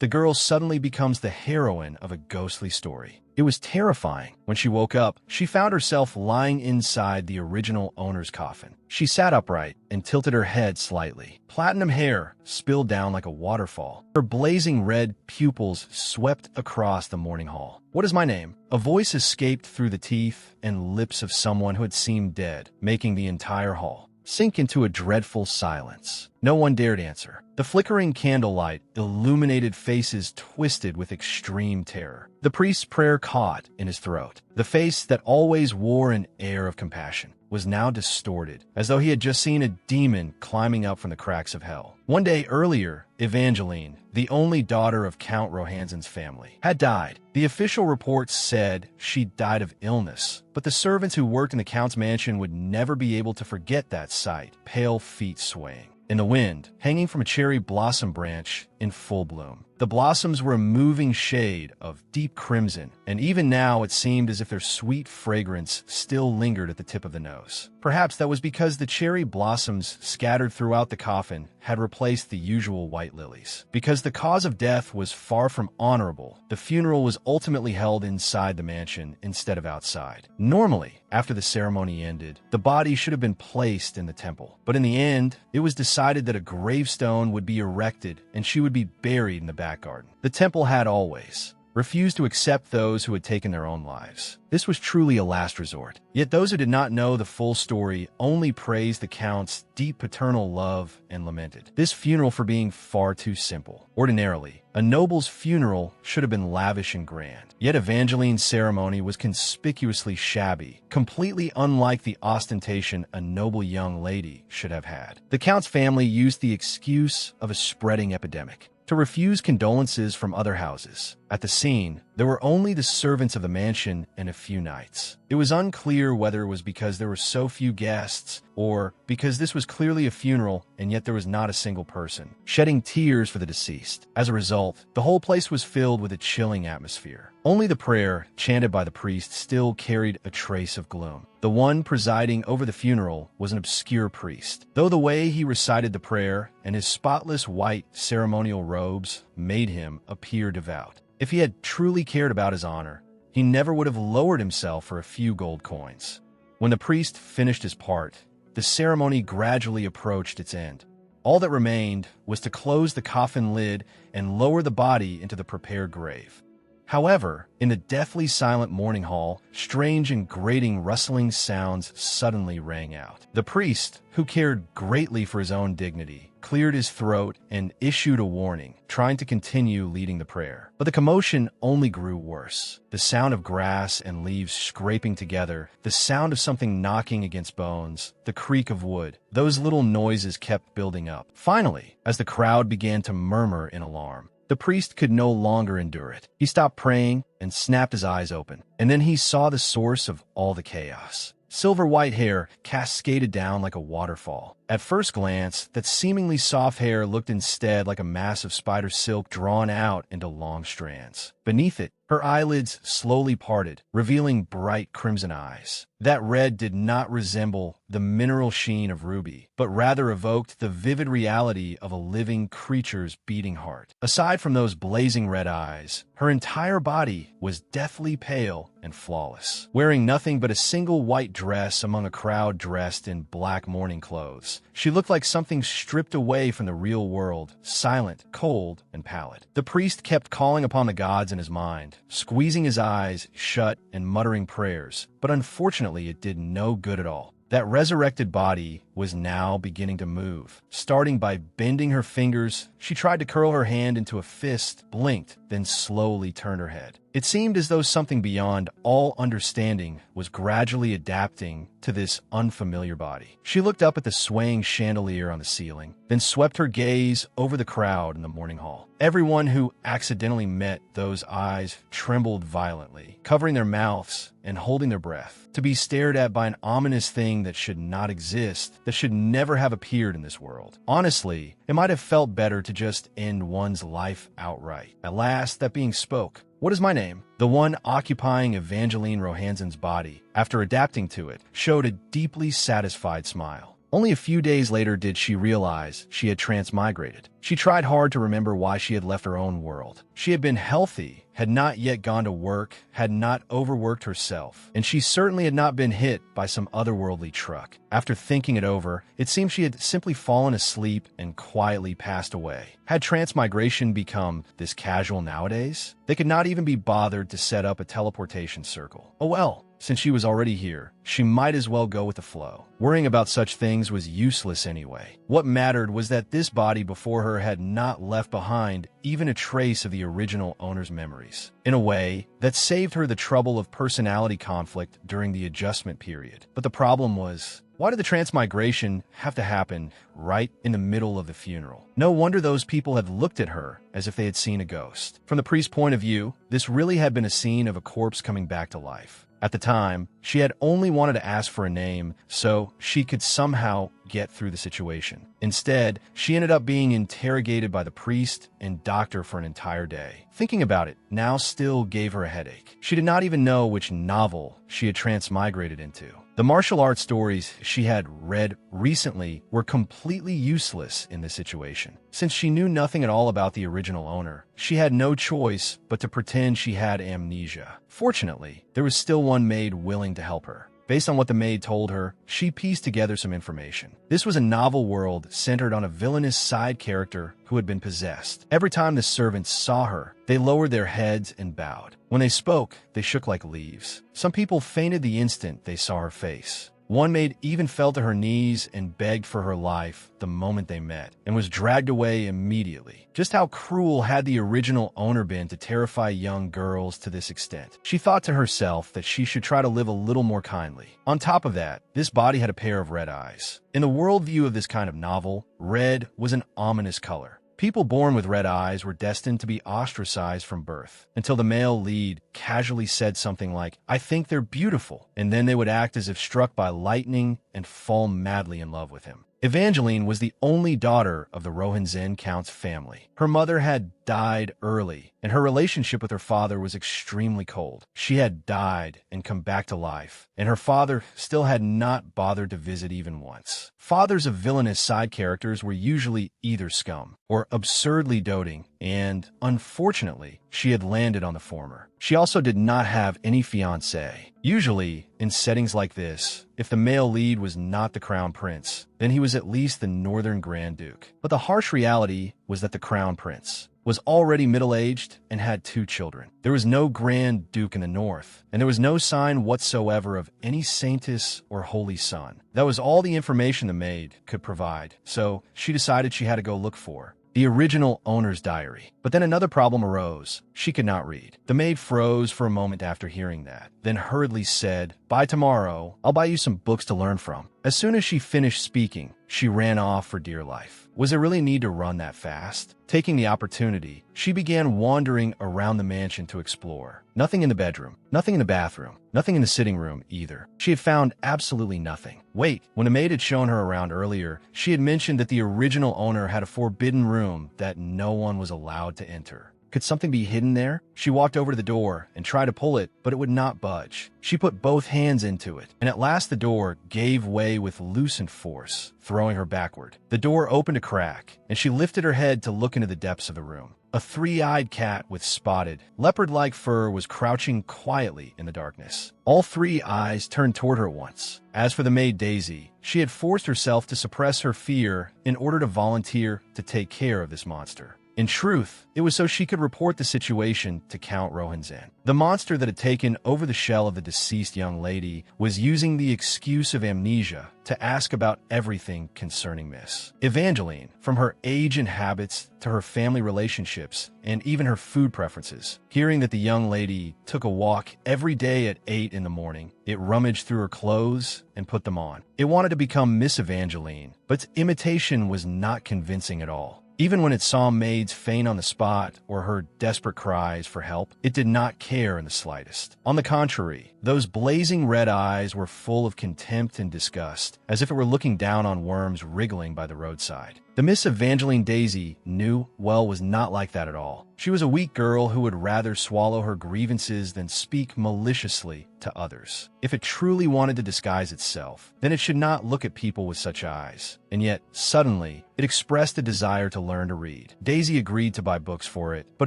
the girl suddenly becomes the heroine of a ghostly story. It was terrifying. When she woke up, she found herself lying inside the original owner's coffin. She sat upright and tilted her head slightly. Platinum hair spilled down like a waterfall. Her blazing red pupils swept across the morning hall. "What is my name?" A voice escaped through the teeth and lips of someone who had seemed dead, making the entire hall sink into a dreadful silence. No one dared answer. The flickering candlelight illuminated faces twisted with extreme terror. The priest's prayer caught in his throat. The face that always wore an air of compassion was now distorted, as though he had just seen a demon climbing up from the cracks of hell. One day earlier, Evangeline, the only daughter of Count Rohansen's family, had died. The official reports said she died of illness, but the servants who worked in the Count's mansion would never be able to forget that sight, pale feet swaying in the wind, hanging from a cherry blossom branch in full bloom. The blossoms were a moving shade of deep crimson, and even now it seemed as if their sweet fragrance still lingered at the tip of the nose. Perhaps that was because the cherry blossoms scattered throughout the coffin had replaced the usual white lilies. Because the cause of death was far from honorable, the funeral was ultimately held inside the mansion instead of outside. Normally, after the ceremony ended, the body should have been placed in the temple, but in the end, it was decided that a gravestone would be erected and she would be buried in the back garden. The temple had always refused to accept those who had taken their own lives. This was truly a last resort. Yet those who did not know the full story only praised the Count's deep paternal love and lamented this funeral for being far too simple. Ordinarily, a noble's funeral should have been lavish and grand. Yet Evangeline's ceremony was conspicuously shabby, completely unlike the ostentation a noble young lady should have had. The Count's family used the excuse of a spreading epidemic to refuse condolences from other houses. At the scene, there were only the servants of the mansion and a few knights. It was unclear whether it was because there were so few guests or because this was clearly a funeral and yet there was not a single person shedding tears for the deceased. As a result, the whole place was filled with a chilling atmosphere. Only the prayer, chanted by the priest, still carried a trace of gloom. The one presiding over the funeral was an obscure priest, though the way he recited the prayer and his spotless white ceremonial robes made him appear devout. If he had truly cared about his honor, he never would have lowered himself for a few gold coins. When the priest finished his part, the ceremony gradually approached its end. All that remained was to close the coffin lid and lower the body into the prepared grave. However, in the deathly silent mourning hall, strange and grating rustling sounds suddenly rang out. The priest, who cared greatly for his own dignity, cleared his throat and issued a warning, trying to continue leading the prayer. But the commotion only grew worse. The sound of grass and leaves scraping together, the sound of something knocking against bones, the creak of wood, those little noises kept building up. Finally, as the crowd began to murmur in alarm, the priest could no longer endure it. He stopped praying and snapped his eyes open. And then he saw the source of all the chaos. Silver white hair cascaded down like a waterfall. At first glance, that seemingly soft hair looked instead like a mass of spider silk drawn out into long strands. Beneath it, her eyelids slowly parted, revealing bright crimson eyes. That red did not resemble the mineral sheen of ruby, but rather evoked the vivid reality of a living creature's beating heart. Aside from those blazing red eyes, her entire body was deathly pale and flawless. Wearing nothing but a single white dress among a crowd dressed in black mourning clothes, she looked like something stripped away from the real world, silent, cold, and pallid. The priest kept calling upon the gods in his mind, squeezing his eyes shut and muttering prayers, but unfortunately it did no good at all. That resurrected body was now beginning to move. Starting by bending her fingers, she tried to curl her hand into a fist, blinked, then slowly turned her head. It seemed as though something beyond all understanding was gradually adapting to this unfamiliar body. She looked up at the swaying chandelier on the ceiling, then swept her gaze over the crowd in the morning hall. Everyone who accidentally met those eyes trembled violently, covering their mouths and holding their breath, to be stared at by an ominous thing that should not exist, that should never have appeared in this world. Honestly, it might have felt better to just end one's life outright. At last, that being spoke. "What is my name?" The one occupying Evangeline Rohansen's body, after adapting to it, showed a deeply satisfied smile. Only a few days later did she realize she had transmigrated. She tried hard to remember why she had left her own world. She had been healthy, had not yet gone to work, had not overworked herself, and she certainly had not been hit by some otherworldly truck. After thinking it over, it seemed she had simply fallen asleep and quietly passed away. Had transmigration become this casual nowadays? They could not even be bothered to set up a teleportation circle. Oh well. Since she was already here, she might as well go with the flow. Worrying about such things was useless anyway. What mattered was that this body before her had not left behind even a trace of the original owner's memories. In a way, that saved her the trouble of personality conflict during the adjustment period. But the problem was, why did the transmigration have to happen right in the middle of the funeral? No wonder those people had looked at her as if they had seen a ghost. From the priest's point of view, this really had been a scene of a corpse coming back to life. At the time, she had only wanted to ask for a name so she could somehow get through the situation. Instead, she ended up being interrogated by the priest and doctor for an entire day. Thinking about it now still gave her a headache. She did not even know which novel she had transmigrated into. The martial arts stories she had read recently were completely useless in this situation. Since she knew nothing at all about the original owner, she had no choice but to pretend she had amnesia. Fortunately, there was still one maid willing to help her. Based on what the maid told her, she pieced together some information. This was a novel world centered on a villainous side character who had been possessed. Every time the servants saw her, they lowered their heads and bowed. When they spoke, they shook like leaves. Some people fainted the instant they saw her face. One maid even fell to her knees and begged for her life the moment they met, and was dragged away immediately. Just how cruel had the original owner been to terrify young girls to this extent? She thought to herself that she should try to live a little more kindly. On top of that, this body had a pair of red eyes. In the worldview of this kind of novel, red was an ominous color. People born with red eyes were destined to be ostracized from birth, until the male lead casually said something like, "I think they're beautiful," and then they would act as if struck by lightning and fall madly in love with him. Evangeline was the only daughter of the Rohinzen Count's family. Her mother had died early, and her relationship with her father was extremely cold. She had died and come back to life, and her father still had not bothered to visit even once. Fathers of villainous side characters were usually either scum or absurdly doting, and, unfortunately, she had landed on the former. She also did not have any fiancé. Usually, in settings like this, if the male lead was not the crown prince, then he was at least the northern Grand Duke. But the harsh reality was that the crown prince was already middle-aged and had 2 children. There was no Grand Duke in the north, and there was no sign whatsoever of any saintess or holy son. That was all the information the maid could provide, so she decided she had to go look for the original owner's diary. But then another problem arose. She could not read. The maid froze for a moment after hearing that, then hurriedly said, "By tomorrow, I'll buy you some books to learn from." As soon as she finished speaking, she ran off for dear life. Was there really need to run that fast? Taking the opportunity, she began wandering around the mansion to explore. Nothing in the bedroom, nothing in the bathroom, nothing in the sitting room either. She had found absolutely nothing. Wait, when the maid had shown her around earlier, she had mentioned that the original owner had a forbidden room that no one was allowed to enter. Could something be hidden there? She walked over to the door and tried to pull it, but it would not budge. She put both hands into it, and at last the door gave way with loosened force, throwing her backward. The door opened a crack, and she lifted her head to look into the depths of the room. A 3-eyed cat with spotted, leopard-like fur was crouching quietly in the darkness. All 3 eyes turned toward her at once. As for the maid Daisy, she had forced herself to suppress her fear in order to volunteer to take care of this monster. In truth, it was so she could report the situation to Count Rohinzen. The monster that had taken over the shell of the deceased young lady was using the excuse of amnesia to ask about everything concerning Miss Evangeline, from her age and habits to her family relationships and even her food preferences. Hearing that the young lady took a walk every day at 8 in the morning, it rummaged through her clothes and put them on. It wanted to become Miss Evangeline, but its imitation was not convincing at all. Even when it saw maids faint on the spot or heard desperate cries for help, it did not care in the slightest. On the contrary, those blazing red eyes were full of contempt and disgust, as if it were looking down on worms wriggling by the roadside. The Miss Evangeline Daisy knew, well, was not like that at all. She was a weak girl who would rather swallow her grievances than speak maliciously to others. If it truly wanted to disguise itself, then it should not look at people with such eyes. And yet, suddenly, it expressed a desire to learn to read. Daisy agreed to buy books for it, but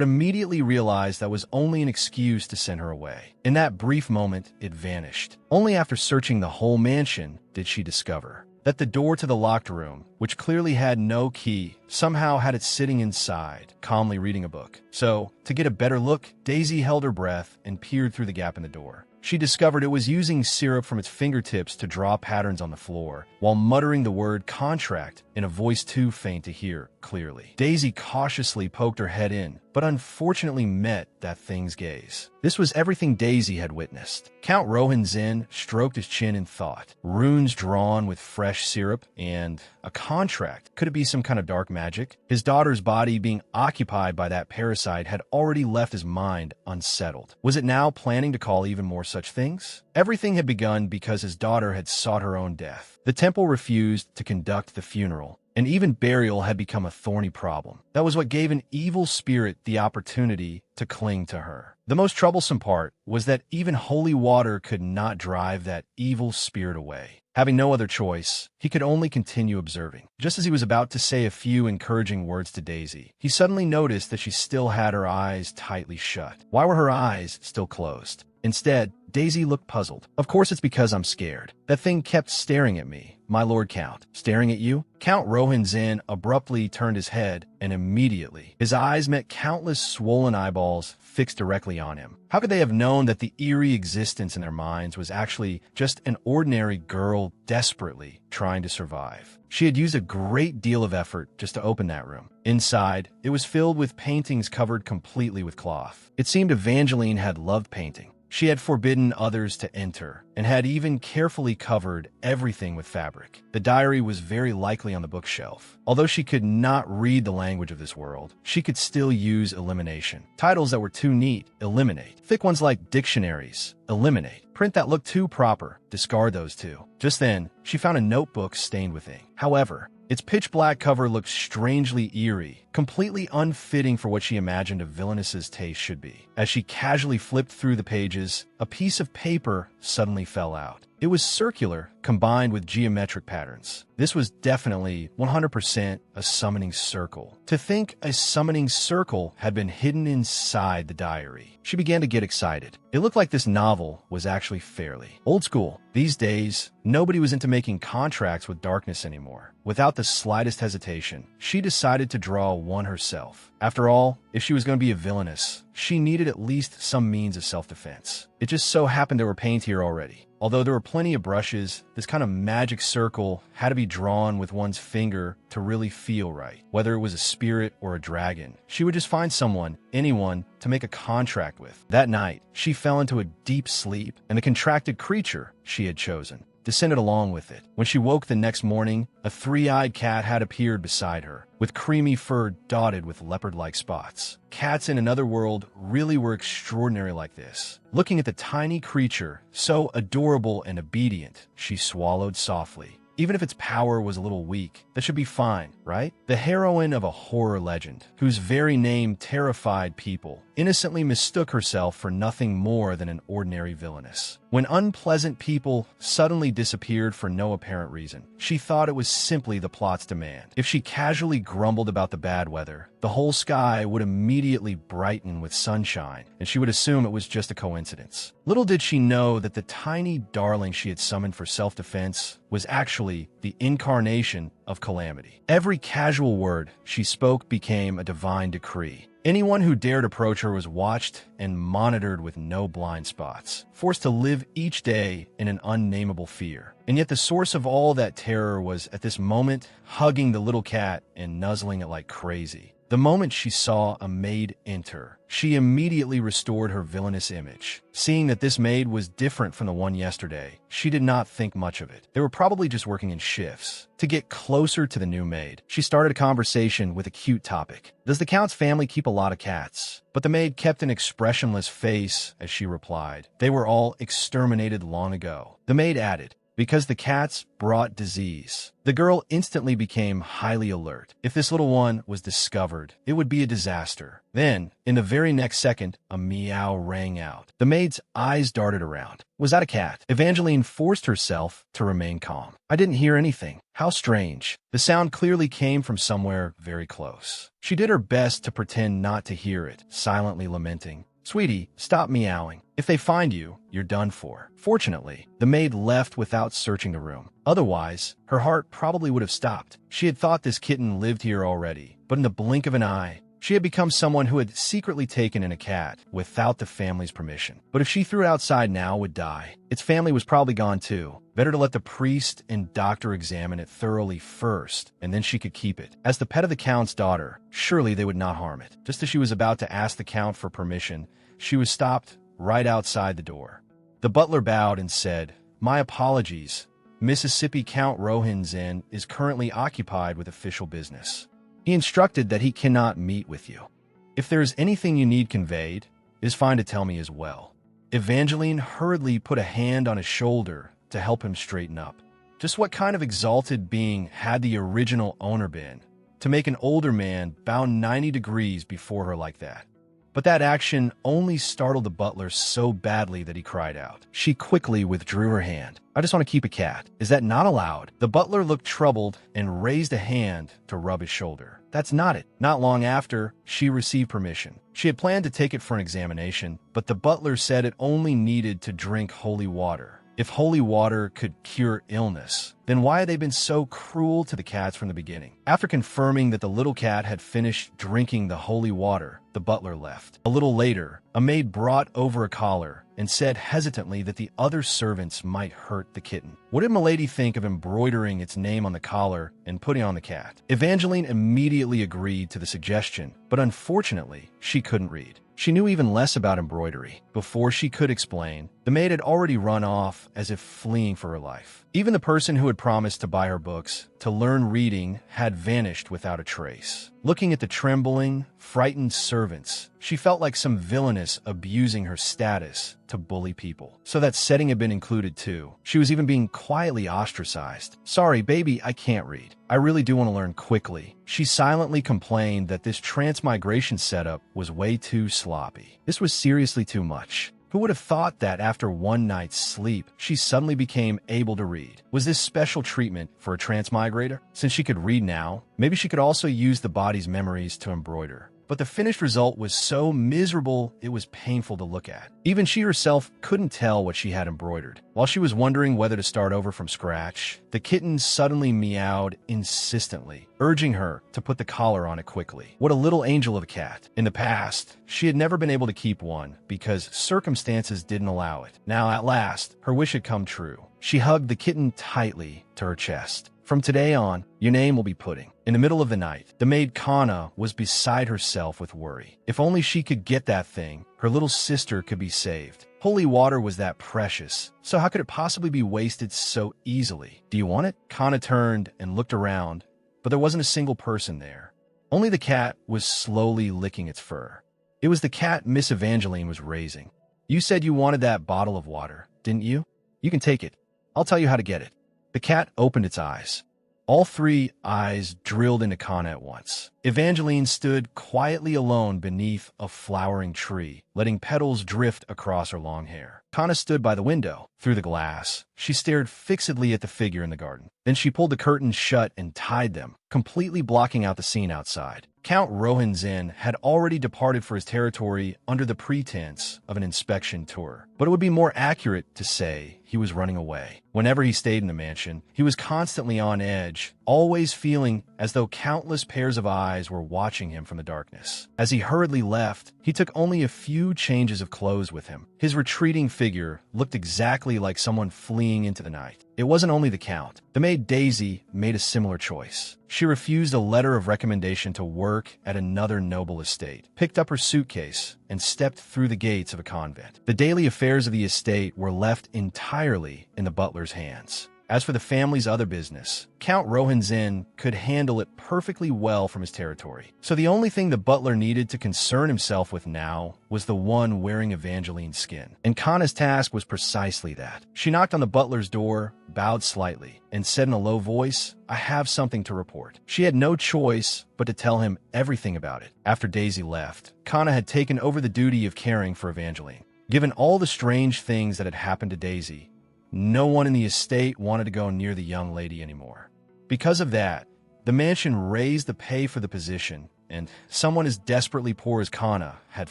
immediately realized that was only an excuse to send her away. In that brief moment, it vanished. Only after searching the whole mansion did she discover that the door to the locked room, which clearly had no key, somehow had it sitting inside, calmly reading a book. So, to get a better look, Daisy held her breath and peered through the gap in the door. She discovered it was using syrup from its fingertips to draw patterns on the floor, while muttering the word contract in a voice too faint to hear clearly. Daisy cautiously poked her head in, but unfortunately met that thing's gaze. This was everything Daisy had witnessed. Count Rohan Zin stroked his chin in thought. Runes drawn with fresh syrup and a contract. Could it be some kind of dark magic? His daughter's body being occupied by that parasite had already left his mind unsettled. Was it now planning to call even more such things? Everything had begun because his daughter had sought her own death. The temple refused to conduct the funeral, and even burial had become a thorny problem. That was what gave an evil spirit the opportunity to cling to her. The most troublesome part was that even holy water could not drive that evil spirit away. Having no other choice, he could only continue observing. Just as he was about to say a few encouraging words to Daisy, he suddenly noticed that she still had her eyes tightly shut. Why were her eyes still closed? Instead, Daisy looked puzzled. Of course it's because I'm scared. That thing kept staring at me. My Lord Count. Staring at you? Count Rohan Zin abruptly turned his head, and immediately, his eyes met countless swollen eyeballs fixed directly on him. How could they have known that the eerie existence in their minds was actually just an ordinary girl desperately trying to survive? She had used a great deal of effort just to open that room. Inside, it was filled with paintings covered completely with cloth. It seemed Evangeline had loved painting. She had forbidden others to enter, and had even carefully covered everything with fabric. The diary was very likely on the bookshelf. Although she could not read the language of this world, she could still use elimination. Titles that were too neat, eliminate. Thick ones like dictionaries, eliminate. Print that looked too proper, discard those too. Just then, she found a notebook stained with ink. However, its pitch-black cover looked strangely eerie, completely unfitting for what she imagined a villainess's taste should be. As she casually flipped through the pages, a piece of paper suddenly fell out. It was circular, combined with geometric patterns. This was definitely 100% a summoning circle. To think a summoning circle had been hidden inside the diary. She began to get excited. It looked like this novel was actually fairly old school. These days, nobody was into making contracts with darkness anymore. Without the slightest hesitation, she decided to draw one herself. After all, if she was going to be a villainess, she needed at least some means of self-defense. It just so happened there were paint here already. Although there were plenty of brushes, this kind of magic circle had to be drawn with one's finger to really feel right. Whether it was a spirit or a dragon, she would just find someone, anyone, to make a contract with. That night, she fell into a deep sleep, and the contracted creature she had chosen descended along with it. When she woke the next morning, a three-eyed cat had appeared beside her, with creamy fur dotted with leopard-like spots. Cats in another world really were extraordinary like this. Looking at the tiny creature, so adorable and obedient, she swallowed softly. Even if its power was a little weak, that should be fine, right? The heroine of a horror legend, whose very name terrified people, innocently mistook herself for nothing more than an ordinary villainess. When unpleasant people suddenly disappeared for no apparent reason, she thought it was simply the plot's demand. If she casually grumbled about the bad weather, the whole sky would immediately brighten with sunshine, and she would assume it was just a coincidence. Little did she know that the tiny darling she had summoned for self-defense was actually the incarnation of calamity. Every casual word she spoke became a divine decree. Anyone who dared approach her was watched and monitored with no blind spots, forced to live each day in an unnamable fear. And yet the source of all that terror was, at this moment, hugging the little cat and nuzzling it like crazy. The moment she saw a maid enter, she immediately restored her villainous image. Seeing that this maid was different from the one yesterday, she did not think much of it. They were probably just working in shifts. To get closer to the new maid, she started a conversation with a cute topic. Does the Count's family keep a lot of cats? But the maid kept an expressionless face as she replied. They were all exterminated long ago. The maid added, because the cats brought disease. The girl instantly became highly alert. If this little one was discovered, it would be a disaster. Then, in the very next second, a meow rang out. The maid's eyes darted around. Was that a cat? Evangeline forced herself to remain calm. I didn't hear anything. How strange. The sound clearly came from somewhere very close. She did her best to pretend not to hear it, silently lamenting. Sweetie, stop meowing. If they find you, you're done for. Fortunately, the maid left without searching the room. Otherwise, her heart probably would have stopped. She had thought this kitten lived here already, but in the blink of an eye, she had become someone who had secretly taken in a cat without the family's permission. But if she threw it outside now, it would die. Its family was probably gone too. Better to let the priest and doctor examine it thoroughly first, and then she could keep it. As the pet of the count's daughter, surely they would not harm it. Just as she was about to ask the count for permission, she was stopped right outside the door. The butler bowed and said, "My apologies. Mississippi Count Rohin's Inn is currently occupied with official business. He instructed that he cannot meet with you. If there is anything you need conveyed, it is fine to tell me as well." Evangeline hurriedly put a hand on his shoulder to help him straighten up. Just what kind of exalted being had the original owner been to make an older man bow 90 degrees before her like that? But that action only startled the butler so badly that he cried out. She quickly withdrew her hand. "I just want to keep a cat. Is that not allowed?" The butler looked troubled and raised a hand to rub his shoulder. "That's not it." Not long after, she received permission. She had planned to take it for an examination, but the butler said it only needed to drink holy water. If holy water could cure illness, then why had they been so cruel to the cats from the beginning? After confirming that the little cat had finished drinking the holy water, the butler left. A little later, a maid brought over a collar and said hesitantly that the other servants might hurt the kitten. What did Milady think of embroidering its name on the collar and putting on the cat? Evangeline immediately agreed to the suggestion, but unfortunately, she couldn't read. She knew even less about embroidery. Before she could explain, the maid had already run off as if fleeing for her life. Even the person who had promised to buy her books to learn reading had vanished without a trace. Looking at the trembling, frightened servants, she felt like some villainess abusing her status to bully people. So that setting had been included too. She was even being quietly ostracized. "Sorry, baby, I can't read. I really do want to learn quickly." She silently complained that this transmigration setup was way too sloppy. This was seriously too much. Who would have thought that after one night's sleep, she suddenly became able to read? Was this special treatment for a transmigrator? Since she could read now, maybe she could also use the body's memories to embroider. But the finished result was so miserable, it was painful to look at. Even she herself couldn't tell what she had embroidered. While she was wondering whether to start over from scratch, the kitten suddenly meowed insistently, urging her to put the collar on it quickly. What a little angel of a cat. In the past, she had never been able to keep one because circumstances didn't allow it. Now, at last, her wish had come true. She hugged the kitten tightly to her chest. "From today on, your name will be Pudding." In the middle of the night, the maid Kana was beside herself with worry. If only she could get that thing, her little sister could be saved. Holy water was that precious, so how could it possibly be wasted so easily? "Do you want it?" Kana turned and looked around, but there wasn't a single person there. Only the cat was slowly licking its fur. It was the cat Miss Evangeline was raising. "You said you wanted that bottle of water, didn't you? You can take it. I'll tell you how to get it." The cat opened its eyes. All three eyes drilled into Kana at once. Evangeline stood quietly alone beneath a flowering tree, letting petals drift across her long hair. Kana stood by the window. Through the glass, she stared fixedly at the figure in the garden. Then she pulled the curtains shut and tied them, completely blocking out the scene outside. Count Rohin's Inn had already departed for his territory under the pretense of an inspection tour. But it would be more accurate to say he was running away. Whenever he stayed in the mansion, he was constantly on edge, always feeling as though countless pairs of eyes were watching him from the darkness. As he hurriedly left, he took only a few changes of clothes with him. His retreating figure looked exactly like someone fleeing into the night. It wasn't only the Count. The maid Daisy made a similar choice. She refused a letter of recommendation to work at another noble estate, picked up her suitcase, and stepped through the gates of a convent. The daily affairs of the estate were left entirely in the butler's hands. As for the family's other business, Count Rohan's Inn could handle it perfectly well from his territory. So the only thing the butler needed to concern himself with now was the one wearing Evangeline's skin. And Kana's task was precisely that. She knocked on the butler's door, bowed slightly, and said in a low voice, "I have something to report." She had no choice but to tell him everything about it. After Daisy left, Kana had taken over the duty of caring for Evangeline. Given all the strange things that had happened to Daisy, no one in the estate wanted to go near the young lady anymore. Because of that, the mansion raised the pay for the position, and someone as desperately poor as Kana had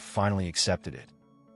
finally accepted it.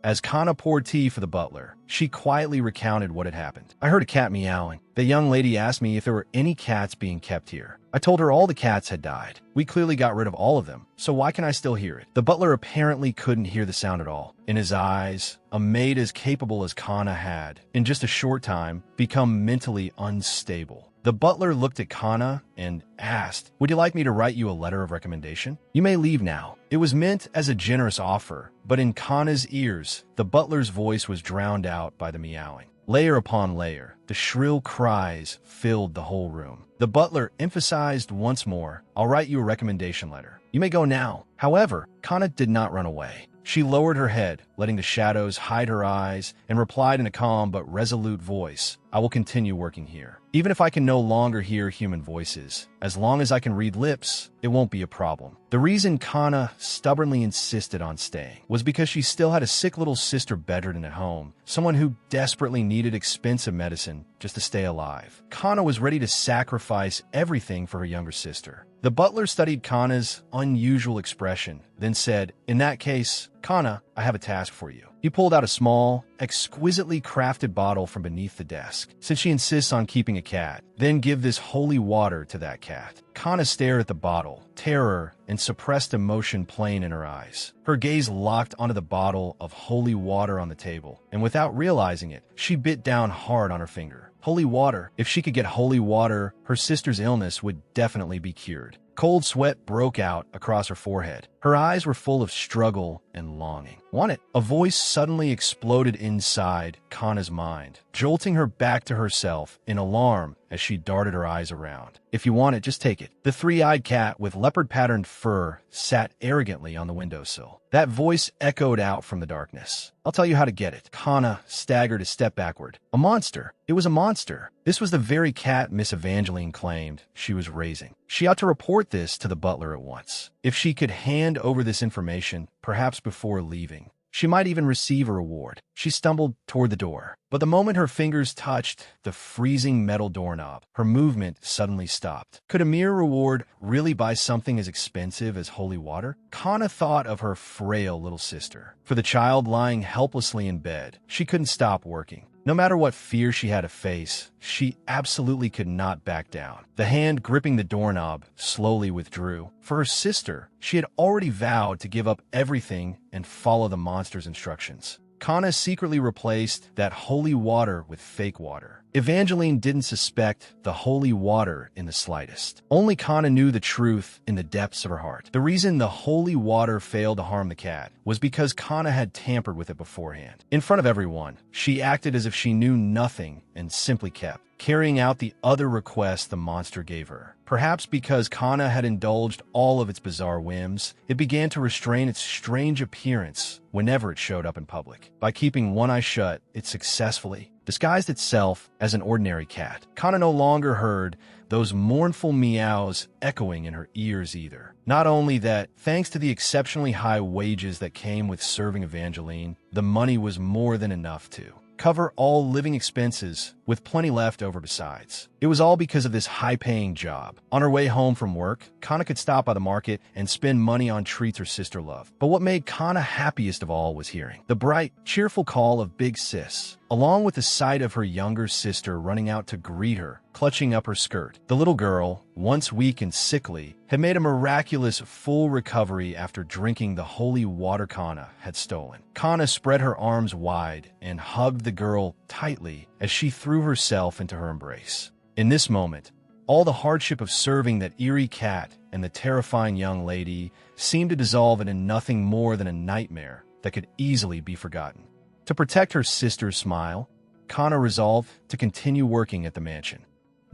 As Kana poured tea for the butler, she quietly recounted what had happened. "I heard a cat meowing. The young lady asked me if there were any cats being kept here. I told her all the cats had died. We clearly got rid of all of them, so why can I still hear it?" The butler apparently couldn't hear the sound at all. In his eyes, a maid as capable as Kana had, in just a short time, become mentally unstable. The butler looked at Kana and asked, "Would you like me to write you a letter of recommendation? You may leave now." It was meant as a generous offer, but in Kana's ears, the butler's voice was drowned out by the meowing. Layer upon layer, the shrill cries filled the whole room. The butler emphasized once more, "I'll write you a recommendation letter. You may go now." However, Kana did not run away. She lowered her head, letting the shadows hide her eyes, and replied in a calm but resolute voice, "I will continue working here. Even if I can no longer hear human voices, as long as I can read lips, it won't be a problem." The reason Kana stubbornly insisted on staying was because she still had a sick little sister bedridden at home, someone who desperately needed expensive medicine just to stay alive. Kana was ready to sacrifice everything for her younger sister. The butler studied Kana's unusual expression, then said, "In that case, Kana, I have a task for you." He pulled out a small, exquisitely crafted bottle from beneath the desk. "Since she insists on keeping a cat, then give this holy water to that cat." Kana stared at the bottle, terror and suppressed emotion plain in her eyes. Her gaze locked onto the bottle of holy water on the table, and without realizing it, she bit down hard on her finger. Holy water. If she could get holy water, her sister's illness would definitely be cured. Cold sweat broke out across her forehead. Her eyes were full of struggle and longing. "Want it?" A voice suddenly exploded inside Kana's mind, jolting her back to herself in alarm as she darted her eyes around. "If you want it, just take it." The three-eyed cat with leopard-patterned fur sat arrogantly on the windowsill. That voice echoed out from the darkness. "I'll tell you how to get it." Kana staggered a step backward. A monster. It was a monster. This was the very cat Miss Evangeline claimed she was raising. She ought to report this to the butler at once. If she could hand over this information, perhaps before leaving, she might even receive a reward. She stumbled toward the door, but the moment her fingers touched the freezing metal doorknob, her movement suddenly stopped. Could a mere reward really buy something as expensive as holy water? Kana thought of her frail little sister. For the child lying helplessly in bed, she couldn't stop working. No matter what fear she had to face, she absolutely could not back down. The hand gripping the doorknob slowly withdrew. For her sister, she had already vowed to give up everything and follow the monster's instructions. Kana secretly replaced that holy water with fake water. Evangeline didn't suspect the holy water in the slightest. Only Kana knew the truth in the depths of her heart. The reason the holy water failed to harm the cat was because Kana had tampered with it beforehand. In front of everyone, she acted as if she knew nothing and simply kept carrying out the other requests the monster gave her. Perhaps because Kana had indulged all of its bizarre whims, it began to restrain its strange appearance whenever it showed up in public. By keeping one eye shut, it successfully disguised itself as an ordinary cat. Kana no longer heard those mournful meows echoing in her ears either. Not only that, thanks to the exceptionally high wages that came with serving Evangeline, the money was more than enough to cover all living expenses, with plenty left over besides. It was all because of this high-paying job. On her way home from work, Kana could stop by the market and spend money on treats her sister loved. But what made Kana happiest of all was hearing the bright, cheerful call of Big Sis, along with the sight of her younger sister running out to greet her, clutching up her skirt. The little girl, once weak and sickly, had made a miraculous full recovery after drinking the holy water Kana had stolen. Kana spread her arms wide and hugged the girl tightly as she threw herself into her embrace. In this moment, all the hardship of serving that eerie cat and the terrifying young lady seemed to dissolve into nothing more than a nightmare that could easily be forgotten. To protect her sister's smile, Kana resolved to continue working at the mansion.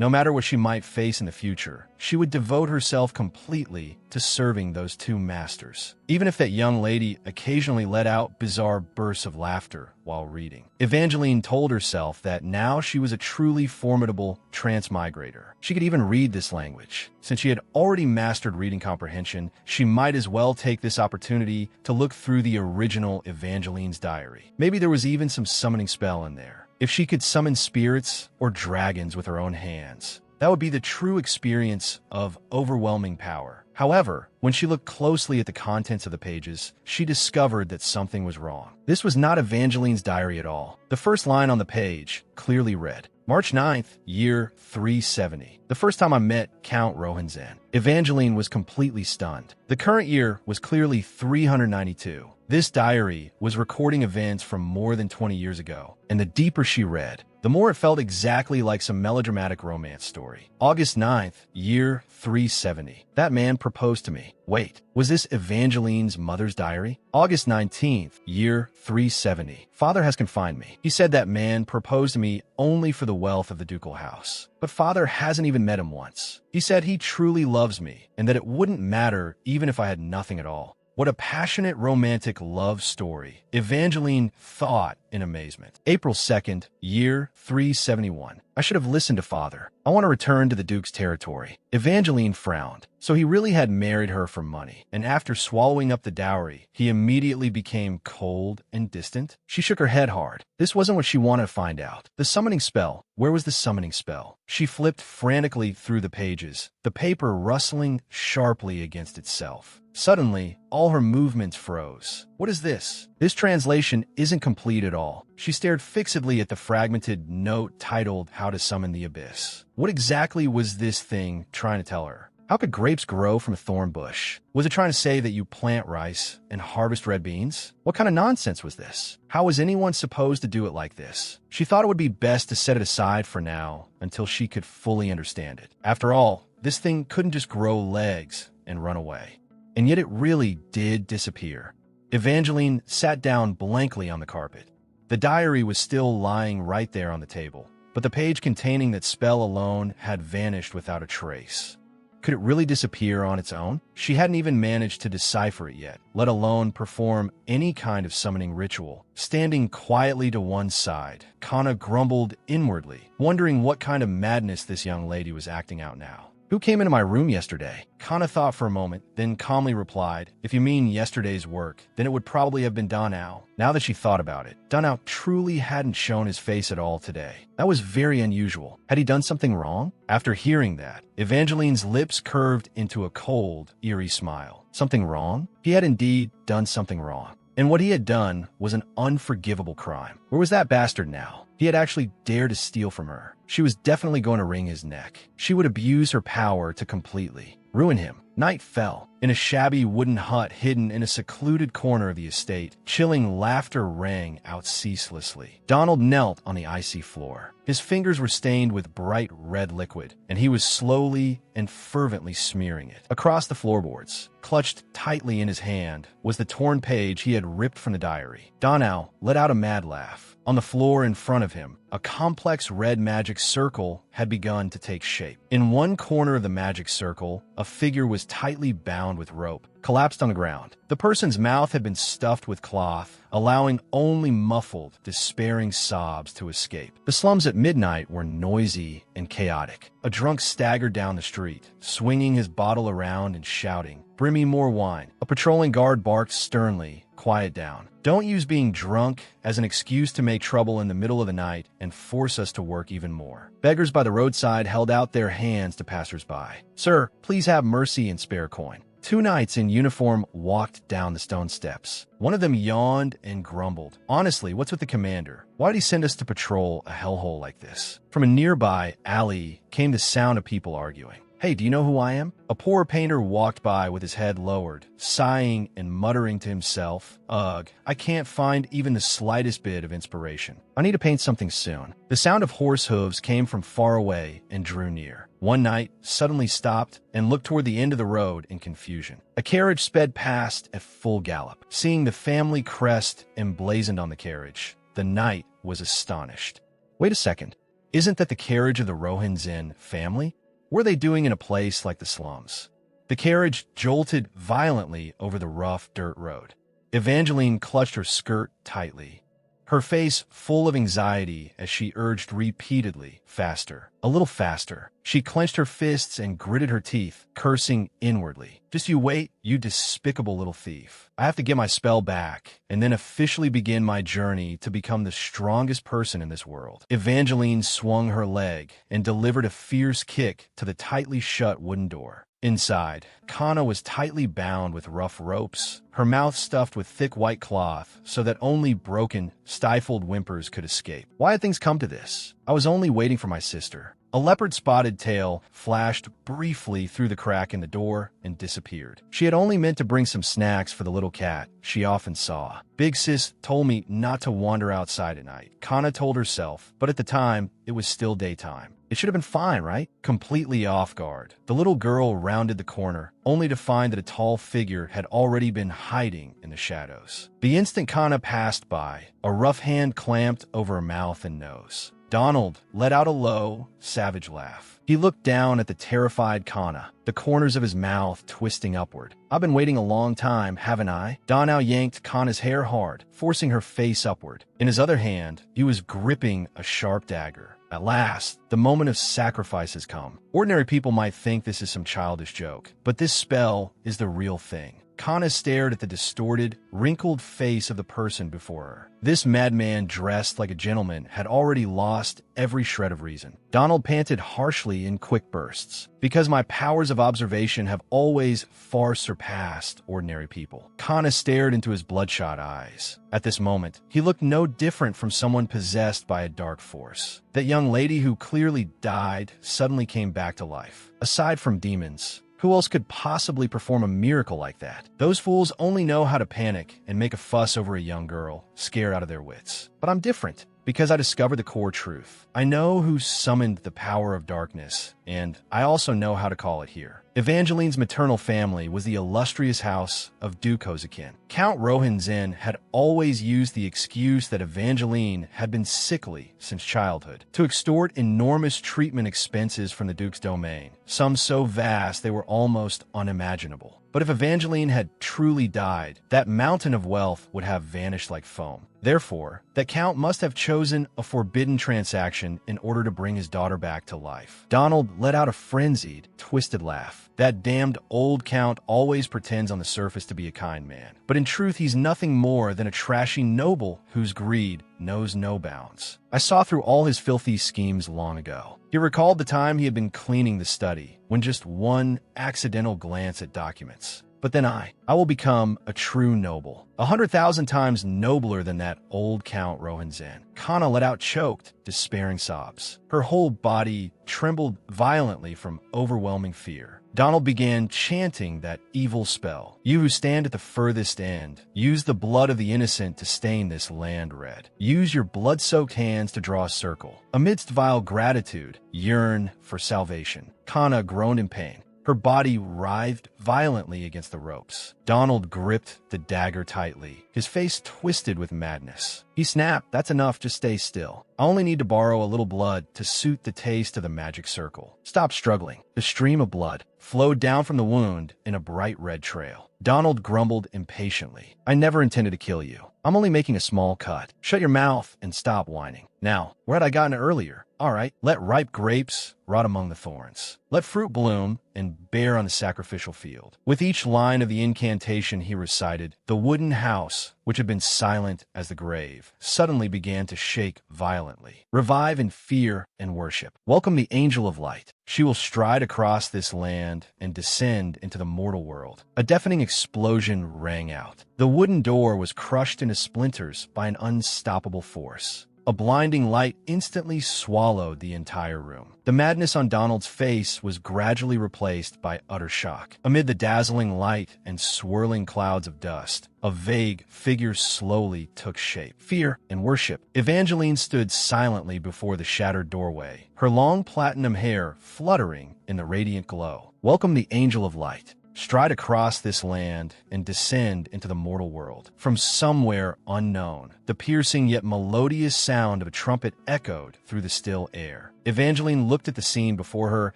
No matter what she might face in the future, she would devote herself completely to serving those two masters, even if that young lady occasionally let out bizarre bursts of laughter while reading. Evangeline told herself that now she was a truly formidable transmigrator. She could even read this language. Since she had already mastered reading comprehension, she might as well take this opportunity to look through the original Evangeline's diary. Maybe there was even some summoning spell in there. If she could summon spirits or dragons with her own hands, that would be the true experience of overwhelming power. However, when she looked closely at the contents of the pages, she discovered that something was wrong. This was not Evangeline's diary at all. The first line on the page clearly read, March 9th, year 370. The first time I met Count Rohanzan, Evangeline was completely stunned. The current year was clearly 392. This diary was recording events from more than 20 years ago, and the deeper she read, the more it felt exactly like some melodramatic romance story. August 9th, year 370. That man proposed to me. Wait, was this Evangeline's mother's diary? August 19th, year 370. Father has confined me. He said that man proposed to me only for the wealth of the ducal house. But father hasn't even met him once. He said he truly loves me and that it wouldn't matter even if I had nothing at all. What a passionate romantic love story, Evangeline thought in amazement. April 2nd, year 371. I should have listened to father. I want to return to the Duke's territory. Evangeline frowned. So he really had married her for money, and after swallowing up the dowry, he immediately became cold and distant? She shook her head hard. This wasn't what she wanted to find out. The summoning spell. Where was the summoning spell? She flipped frantically through the pages, the paper rustling sharply against itself. Suddenly, all her movements froze. What is this? This translation isn't complete at all. She stared fixedly at the fragmented note titled How to Summon the Abyss. What exactly was this thing trying to tell her? How could grapes grow from a thorn bush? Was it trying to say that you plant rice and harvest red beans? What kind of nonsense was this? How was anyone supposed to do it like this? She thought it would be best to set it aside for now until she could fully understand it. After all, this thing couldn't just grow legs and run away. And yet it really did disappear. Evangeline sat down blankly on the carpet. The diary was still lying right there on the table, but the page containing that spell alone had vanished without a trace. Could it really disappear on its own? She hadn't even managed to decipher it yet, let alone perform any kind of summoning ritual. Standing quietly to one side, Kana grumbled inwardly, wondering what kind of madness this young lady was acting out now. Who came into my room yesterday? Kana thought for a moment, then calmly replied, if you mean yesterday's work, then it would probably have been Danao. Now that she thought about it, Danao truly hadn't shown his face at all today. That was very unusual. Had he done something wrong? After hearing that, Evangeline's lips curved into a cold, eerie smile. Something wrong? He had indeed done something wrong. And what he had done was an unforgivable crime. Where was that bastard now? He had actually dared to steal from her. She was definitely going to wring his neck. She would abuse her power to completely ruin him. Night fell. In a shabby wooden hut hidden in a secluded corner of the estate, chilling laughter rang out ceaselessly. Donald knelt on the icy floor. His fingers were stained with bright red liquid, and he was slowly and fervently smearing it. Across the floorboards, clutched tightly in his hand, was the torn page he had ripped from the diary. Donald let out a mad laugh. On the floor in front of him, a complex red magic circle had begun to take shape. In one corner of the magic circle, a figure was tightly bound with rope, collapsed on the ground. The person's mouth had been stuffed with cloth, allowing only muffled, despairing sobs to escape. The slums at midnight were noisy and chaotic. A drunk staggered down the street, swinging his bottle around and shouting, "Bring me more wine." A patrolling guard barked sternly, "Quiet down. Don't use being drunk as an excuse to make trouble in the middle of the night and force us to work even more." Beggars by the roadside held out their hands to passers-by. "Sir, please have mercy and spare a coin." Two knights in uniform walked down the stone steps. One of them yawned and grumbled. "Honestly, what's with the commander? Why'd he send us to patrol a hellhole like this?" From a nearby alley came the sound of people arguing. "Hey, do you know who I am?" A poor painter walked by with his head lowered, sighing and muttering to himself, "Ugh, I can't find even the slightest bit of inspiration. I need to paint something soon." The sound of horse hooves came from far away and drew near. One knight suddenly stopped and looked toward the end of the road in confusion. A carriage sped past at full gallop. Seeing the family crest emblazoned on the carriage, the knight was astonished. "Wait a second. Isn't that the carriage of the Rohinzin family? What are they doing in a place like the slums? The carriage jolted violently over the rough dirt road. Evangeline clutched her skirt tightly, her face full of anxiety as she urged repeatedly, faster, a little faster. She clenched her fists and gritted her teeth, cursing inwardly. Just you wait, you despicable little thief. I have to get my spell back, and then officially begin my journey to become the strongest person in this world. Evangeline swung her leg and delivered a fierce kick to the tightly shut wooden door. Inside, Kana was tightly bound with rough ropes, her mouth stuffed with thick white cloth so that only broken, stifled whimpers could escape. Why had things come to this? I was only waiting for my sister. A leopard-spotted tail flashed briefly through the crack in the door and disappeared. She had only meant to bring some snacks for the little cat she often saw. Big Sis told me not to wander outside at night, Kana told herself, but at the time, it was still daytime. It should have been fine, right? Completely off guard, the little girl rounded the corner, only to find that a tall figure had already been hiding in the shadows. The instant Kana passed by, a rough hand clamped over her mouth and nose. Donald let out a low, savage laugh. He looked down at the terrified Kana, the corners of his mouth twisting upward. I've been waiting a long time, haven't I? Don now yanked Kana's hair hard, forcing her face upward. In his other hand, he was gripping a sharp dagger. At last, the moment of sacrifice has come. Ordinary people might think this is some childish joke, but this spell is the real thing. Kana stared at the distorted, wrinkled face of the person before her. This madman dressed like a gentleman had already lost every shred of reason. Donald panted harshly in quick bursts. Because my powers of observation have always far surpassed ordinary people. Kana stared into his bloodshot eyes. At this moment, he looked no different from someone possessed by a dark force. That young lady who clearly died suddenly came back to life. Aside from demons, who else could possibly perform a miracle like that? Those fools only know how to panic and make a fuss over a young girl, scared out of their wits. But I'm different, because I discovered the core truth. I know who summoned the power of darkness, and I also know how to call it here. Evangeline's maternal family was the illustrious house of Duke Hosakin. Count Rohinzin had always used the excuse that Evangeline had been sickly since childhood to extort enormous treatment expenses from the Duke's domain, some so vast they were almost unimaginable. But if Evangeline had truly died, that mountain of wealth would have vanished like foam. Therefore, that Count must have chosen a forbidden transaction in order to bring his daughter back to life. Donald let out a frenzied, twisted laugh. That damned old Count always pretends on the surface to be a kind man. But in truth, he's nothing more than a trashy noble whose greed knows no bounds. I saw through all his filthy schemes long ago. He recalled the time he had been cleaning the study, when just one accidental glance at documents. But then I will become a true noble, 100,000 times nobler than that old Count Rohinzin. Kana let out choked, despairing sobs. Her whole body trembled violently from overwhelming fear. Donald began chanting that evil spell. You who stand at the furthest end, use the blood of the innocent to stain this land red. Use your blood-soaked hands to draw a circle. Amidst vile gratitude, yearn for salvation. Kana groaned in pain. Her body writhed violently against the ropes. Donald gripped the dagger tightly, his face twisted with madness. He snapped, "That's enough, just stay still. I only need to borrow a little blood to suit the taste of the magic circle." Stop struggling. The stream of blood flowed down from the wound in a bright red trail. Donald grumbled impatiently. "I never intended to kill you. I'm only making a small cut. Shut your mouth and stop whining. Now, where had I gotten earlier? All right, let ripe grapes rot among the thorns. Let fruit bloom and bear on the sacrificial field." With each line of the incantation he recited, the wooden house, which had been silent as the grave, suddenly began to shake violently. Revive in fear and worship. Welcome the angel of light. She will stride across this land and descend into the mortal world. A deafening explosion rang out. The wooden door was crushed into splinters by an unstoppable force. A blinding light instantly swallowed the entire room. The madness on Donald's face was gradually replaced by utter shock. Amid the dazzling light and swirling clouds of dust, a vague figure slowly took shape. Fear and worship. Evangeline stood silently before the shattered doorway, her long platinum hair fluttering in the radiant glow. Welcome the angel of light. stride across this land and descend into the mortal world. From somewhere unknown, the piercing yet melodious sound of a trumpet echoed through the still air. Evangeline looked at the scene before her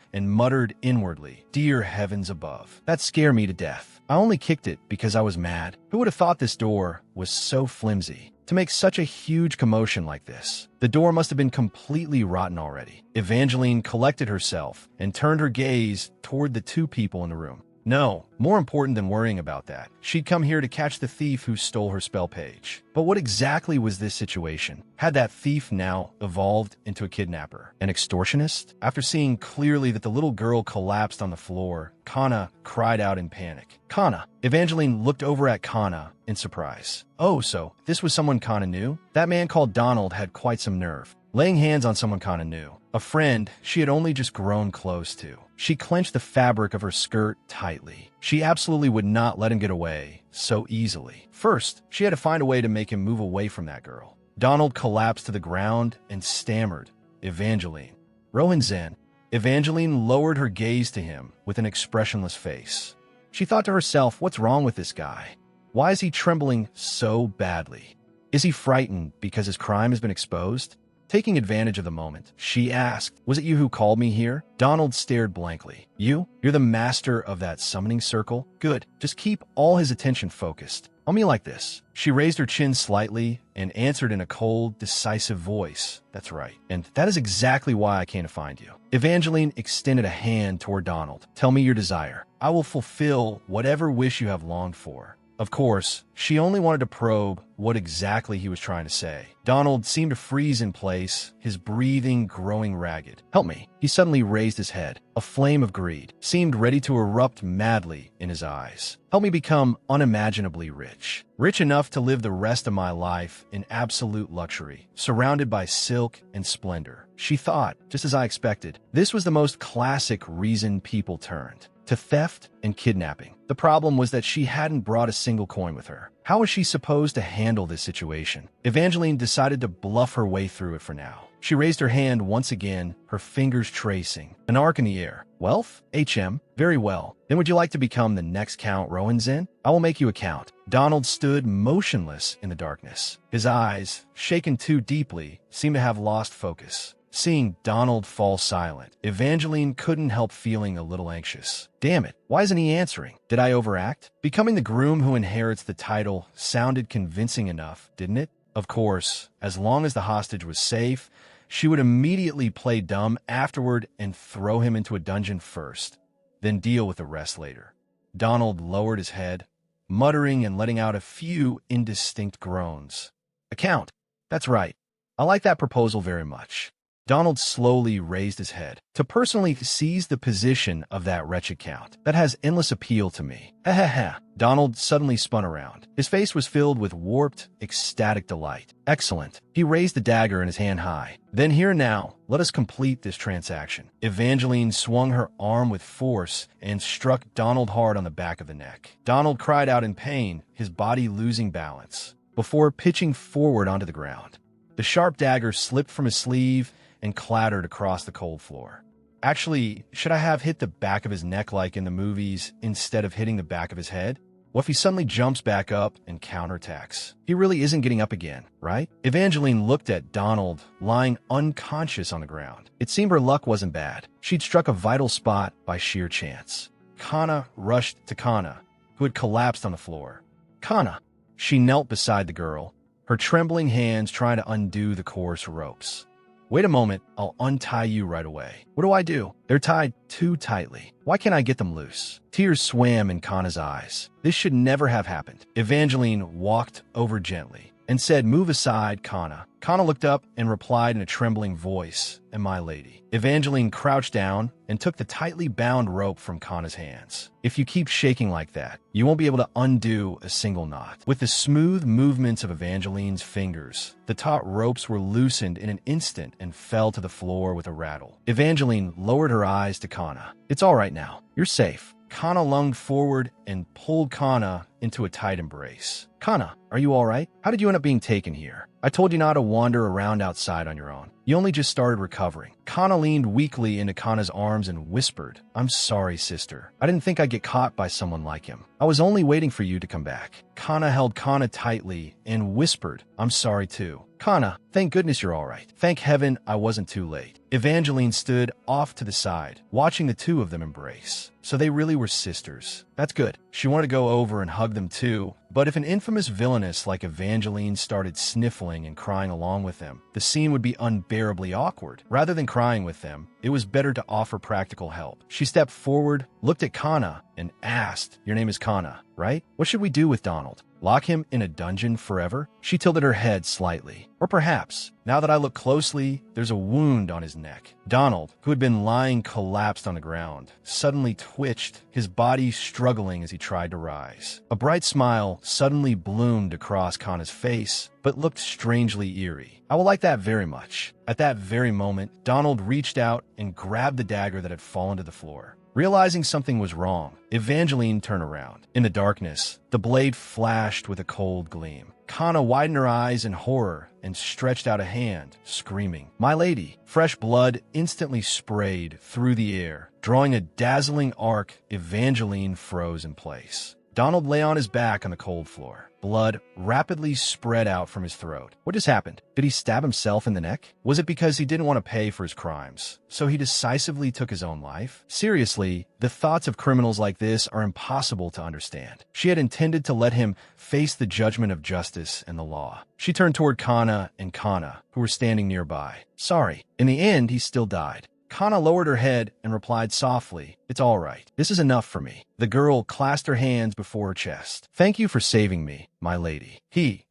and muttered inwardly, "Dear heavens above, that scared me to death. I only kicked it because I was mad. Who would have thought this door was so flimsy to make such a huge commotion like this? The door must have been completely rotten already." Evangeline collected herself and turned her gaze toward the two people in the room. No, more important than worrying about that, she'd come here to catch the thief who stole her spell page. But what exactly was this situation? Had that thief now evolved into a kidnapper? An extortionist? After seeing clearly that the little girl collapsed on the floor, Kana cried out in panic. Kana! Evangeline looked over at Kana in surprise. Oh, so this was someone Kana knew? That man called Donald had quite some nerve. Laying hands on someone Kana knew. A friend she had only just grown close to. She clenched the fabric of her skirt tightly. She absolutely would not let him get away so easily. First, she had to find a way to make him move away from that girl. Donald collapsed to the ground and stammered, "Evangeline." Rohan Zen. Evangeline lowered her gaze to him with an expressionless face. She thought to herself, what's wrong with this guy? Why is he trembling so badly? Is he frightened because his crime has been exposed? Taking advantage of the moment, she asked, "Was it you who called me here?" Donald stared blankly. "You? You're the master of that summoning circle? Good. Just keep all his attention focused on me like this." She raised her chin slightly and answered in a cold, decisive voice. "That's right. And that is exactly why I came to find you." Evangeline extended a hand toward Donald. "Tell me your desire. I will fulfill whatever wish you have longed for." Of course, she only wanted to probe what exactly he was trying to say. Donald seemed to freeze in place, his breathing growing ragged. "Help me." He suddenly raised his head. A flame of greed seemed ready to erupt madly in his eyes. "Help me become unimaginably rich. Rich enough to live the rest of my life in absolute luxury, surrounded by silk and splendor." She thought, just as I expected, this was the most classic reason people turned to theft and kidnapping. The problem was that she hadn't brought a single coin with her. How was she supposed to handle this situation? Evangeline decided to bluff her way through it for now. She raised her hand once again, her fingers tracing an arc in the air. "Wealth? HM? Very well. Then would you like to become the next Count Rohan Zen? I will make you a count." Donald stood motionless in the darkness. His eyes, shaken too deeply, seemed to have lost focus. Seeing Donald fall silent, Evangeline couldn't help feeling a little anxious. Damn it, why isn't he answering? Did I overact? Becoming the groom who inherits the title sounded convincing enough, didn't it? Of course, as long as the hostage was safe, she would immediately play dumb afterward and throw him into a dungeon first, then deal with the rest later. Donald lowered his head, muttering and letting out a few indistinct groans. "A count. That's right. I like that proposal very much." Donald slowly raised his head. "To personally seize the position of that wretched count. That has endless appeal to me." Ha ha ha. Donald suddenly spun around. His face was filled with warped, ecstatic delight. "Excellent." He raised the dagger in his hand high. "Then here now, let us complete this transaction." Evangeline swung her arm with force and struck Donald hard on the back of the neck. Donald cried out in pain, his body losing balance, before pitching forward onto the ground. The sharp dagger slipped from his sleeve and clattered across the cold floor. Actually, should I have hit the back of his neck like in the movies instead of hitting the back of his head? What if he suddenly jumps back up and counterattacks? He really isn't getting up again, right? Evangeline looked at Donald, lying unconscious on the ground. It seemed her luck wasn't bad. She'd struck a vital spot by sheer chance. Kana rushed to Kana, who had collapsed on the floor. "Kana!" She knelt beside the girl, her trembling hands trying to undo the coarse ropes. "Wait a moment, I'll untie you right away." "What do I do?" "They're tied too tightly. Why can't I get them loose?" Tears swam in Kana's eyes. This should never have happened. Evangeline walked over gently and said, "Move aside, Kana." Kana looked up and replied in a trembling voice, "And my lady." Evangeline crouched down and took the tightly bound rope from Kana's hands. "If you keep shaking like that, you won't be able to undo a single knot." With the smooth movements of Evangeline's fingers, the taut ropes were loosened in an instant and fell to the floor with a rattle. Evangeline lowered her eyes to Kana. "It's all right now. You're safe." Kana lunged forward and pulled Kana into a tight embrace. Kana, are you alright? How did you end up being taken here? I told you not to wander around outside on your own. You only just started recovering. Kana leaned weakly into Kana's arms and whispered, I'm sorry, sister. I didn't think I'd get caught by someone like him. I was only waiting for you to come back. Kana held Kana tightly and whispered, I'm sorry too. Kana, thank goodness you're alright. Thank heaven I wasn't too late. Evangeline stood off to the side, watching the two of them embrace. So they really were sisters. That's good. She wanted to go over and hug them too, but if an infamous villainess like Evangeline started sniffling and crying along with them, the scene would be unbearably awkward. Rather than crying with them, it was better to offer practical help. She stepped forward, looked at Kana, and asked, Your name is Kana, right? What should we do with Donald? Lock him in a dungeon forever? She tilted her head slightly. Or perhaps, now that I look closely, there's a wound on his neck. Donald, who had been lying collapsed on the ground, suddenly twitched, his body struggling as he tried to rise. A bright smile suddenly bloomed across Kana's face, but looked strangely eerie. I will like that very much. At that very moment, Donald reached out and grabbed the dagger that had fallen to the floor. Realizing something was wrong, Evangeline turned around. In the darkness, the blade flashed with a cold gleam. Kana widened her eyes in horror and stretched out a hand, screaming, My lady! Fresh blood instantly sprayed through the air. Drawing a dazzling arc, Evangeline froze in place. Donald lay on his back on the cold floor. Blood rapidly spread out from his throat. What just happened? Did he stab himself in the neck? Was it because he didn't want to pay for his crimes, so he decisively took his own life? Seriously, the thoughts of criminals like this are impossible to understand. She had intended to let him face the judgment of justice and the law. She turned toward Kana and Kana, who were standing nearby. Sorry. In the end, he still died. Kana lowered her head and replied softly, It's all right. This is enough for me. The girl clasped her hands before her chest. Thank you for saving me, my lady.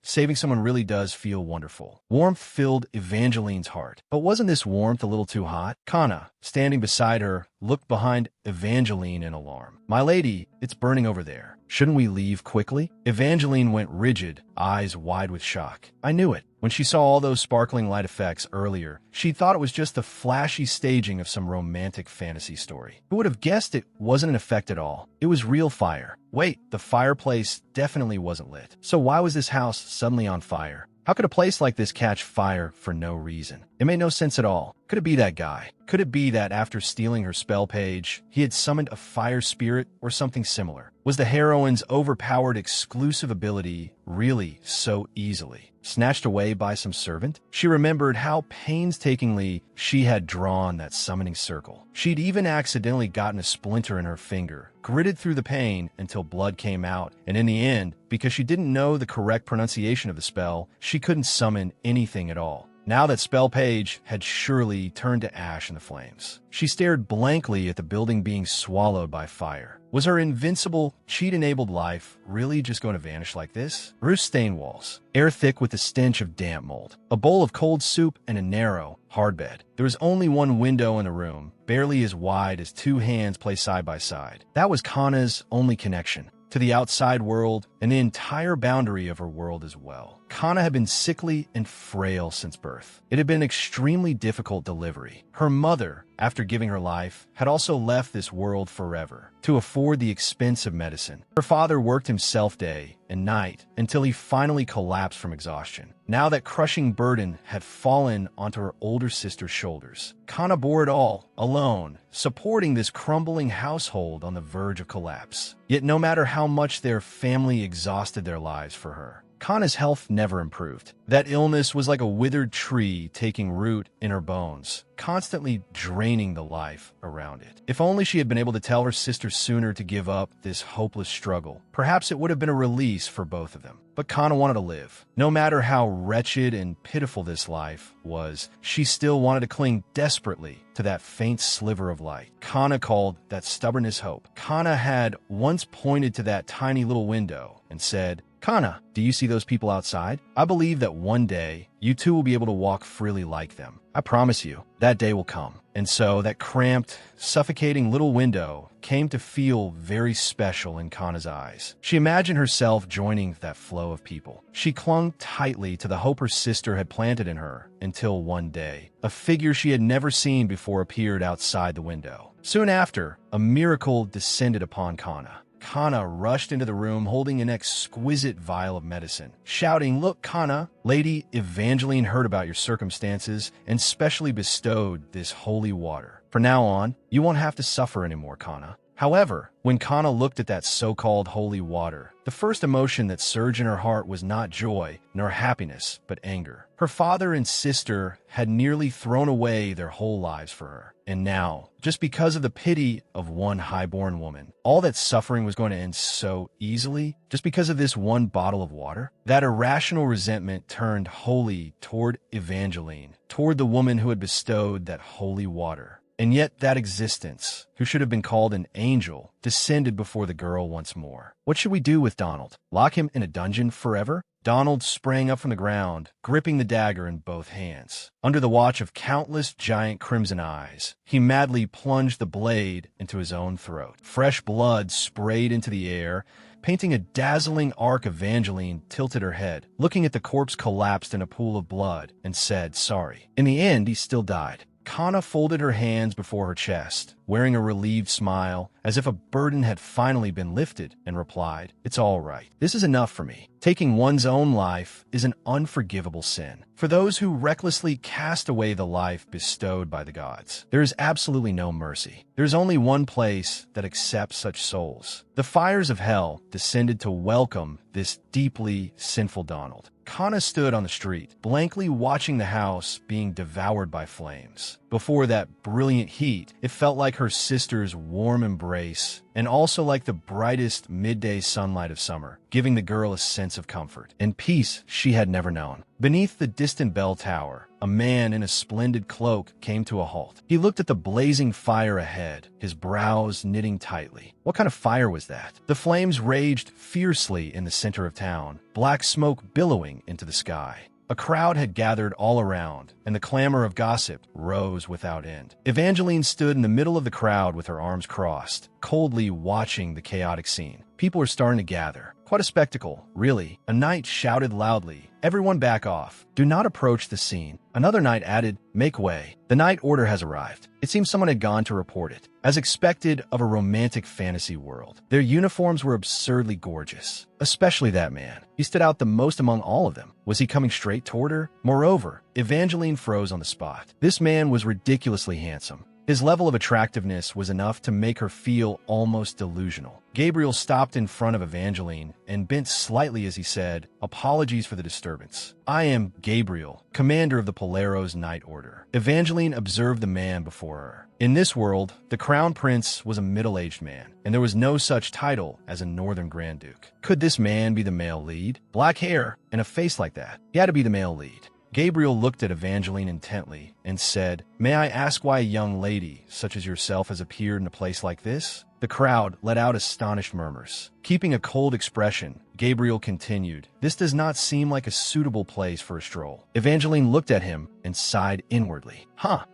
Saving someone really does feel wonderful. Warmth filled Evangeline's heart. But wasn't this warmth a little too hot? Kana, standing beside her, looked behind Evangeline in alarm. My lady, it's burning over there. Shouldn't we leave quickly? Evangeline went rigid, eyes wide with shock. I knew it. When she saw all those sparkling light effects earlier, she thought it was just the flashy staging of some romantic fantasy story. Who would have guessed it wasn't an effect at all? It was real fire. Wait, the fireplace definitely wasn't lit. So why was this house suddenly on fire? How could a place like this catch fire for no reason? It made no sense at all. Could it be that guy? Could it be that after stealing her spell page, he had summoned a fire spirit or something similar? Was the heroine's overpowered exclusive ability really so easily snatched away by some servant? She remembered how painstakingly she had drawn that summoning circle. She'd even accidentally gotten a splinter in her finger, gritted through the pain until blood came out, and in the end, because she didn't know the correct pronunciation of the spell, she couldn't summon anything at all. Now that spell page had surely turned to ash in the flames. She stared blankly at the building being swallowed by fire. Was her invincible, cheat-enabled life really just going to vanish like this? Bruce stain walls, air thick with the stench of damp mold, a bowl of cold soup, and a narrow, hard bed. There was only one window in the room, barely as wide as two hands placed side by side. That was Kana's only connection to the outside world and the entire boundary of her world as well. Kana had been sickly and frail since birth. It had been an extremely difficult delivery. Her mother, after giving her life, had also left this world forever to afford the expense of medicine. Her father worked himself day and night until he finally collapsed from exhaustion. Now that crushing burden had fallen onto her older sister's shoulders, Kana bore it all, alone, supporting this crumbling household on the verge of collapse. Yet no matter how much their family exhausted their lives for her, Kana's health never improved. That illness was like a withered tree taking root in her bones, constantly draining the life around it. If only she had been able to tell her sister sooner to give up this hopeless struggle, perhaps it would have been a release for both of them. But Kana wanted to live. No matter how wretched and pitiful this life was, she still wanted to cling desperately to that faint sliver of light. Kana called that stubbornness hope. Kana had once pointed to that tiny little window and said, Kana, do you see those people outside? I believe that one day you too will be able to walk freely like them. I promise you, that day will come. And so that cramped, suffocating little window came to feel very special in Kana's eyes. She imagined herself joining that flow of people. She clung tightly to the hope her sister had planted in her until one day, a figure she had never seen before appeared outside the window. Soon after, a miracle descended upon Kana. Kana rushed into the room holding an exquisite vial of medicine, shouting, "Look, Kana, Lady Evangeline heard about your circumstances and specially bestowed this holy water. From now on, you won't have to suffer anymore, Kana." However, when Kana looked at that so-called holy water, the first emotion that surged in her heart was not joy nor happiness, but anger. Her father and sister had nearly thrown away their whole lives for her. And now, just because of the pity of one highborn woman, all that suffering was going to end so easily, just because of this one bottle of water? That irrational resentment turned wholly toward Evangeline, toward the woman who had bestowed that holy water. And yet that existence, who should have been called an angel, descended before the girl once more. What should we do with Donald? Lock him in a dungeon forever? Donald sprang up from the ground, gripping the dagger in both hands. Under the watch of countless giant crimson eyes, he madly plunged the blade into his own throat. Fresh blood sprayed into the air, painting a dazzling arc. Evangeline tilted her head, looking at the corpse collapsed in a pool of blood, and said, "Sorry." In the end, he still died. Kana folded her hands before her chest, wearing a relieved smile, as if a burden had finally been lifted, and replied, "It's all right. This is enough for me. Taking one's own life is an unforgivable sin. For those who recklessly cast away the life bestowed by the gods, there is absolutely no mercy. There's only one place that accepts such souls. The fires of hell descended to welcome this deeply sinful Donald." Kana stood on the street, blankly watching the house being devoured by flames. Before that brilliant heat, it felt like her sister's warm embrace, and also like the brightest midday sunlight of summer, giving the girl a sense of comfort and peace she had never known. Beneath the distant bell tower, a man in a splendid cloak came to a halt. He looked at the blazing fire ahead, his brows knitting tightly. What kind of fire was that? The flames raged fiercely in the center of town, black smoke billowing into the sky. A crowd had gathered all around, and the clamor of gossip rose without end. Evangeline stood in the middle of the crowd with her arms crossed, coldly watching the chaotic scene. People were starting to gather. Quite a spectacle, really. A knight shouted loudly, "Everyone back off. Do not approach the scene." Another knight added, "Make way. The night order has arrived." It seems someone had gone to report it. As expected of a romantic fantasy world, their uniforms were absurdly gorgeous. Especially that man. He stood out the most among all of them. Was he coming straight toward her? Moreover, Evangeline froze on the spot. This man was ridiculously handsome. His level of attractiveness was enough to make her feel almost delusional. Gabriel stopped in front of Evangeline and bent slightly as he said, "Apologies for the disturbance. I am Gabriel, commander of the Polaro's Night Order." Evangeline observed the man before her. In this world, the crown prince was a middle-aged man, and there was no such title as a northern Grand Duke. Could this man be the male lead? Black hair and a face like that. He had to be the male lead. Gabriel looked at Evangeline intently and said, "May I ask why a young lady such as yourself has appeared in a place like this?" The crowd let out astonished murmurs. Keeping a cold expression, Gabriel continued, "This does not seem like a suitable place for a stroll." Evangeline looked at him and sighed inwardly.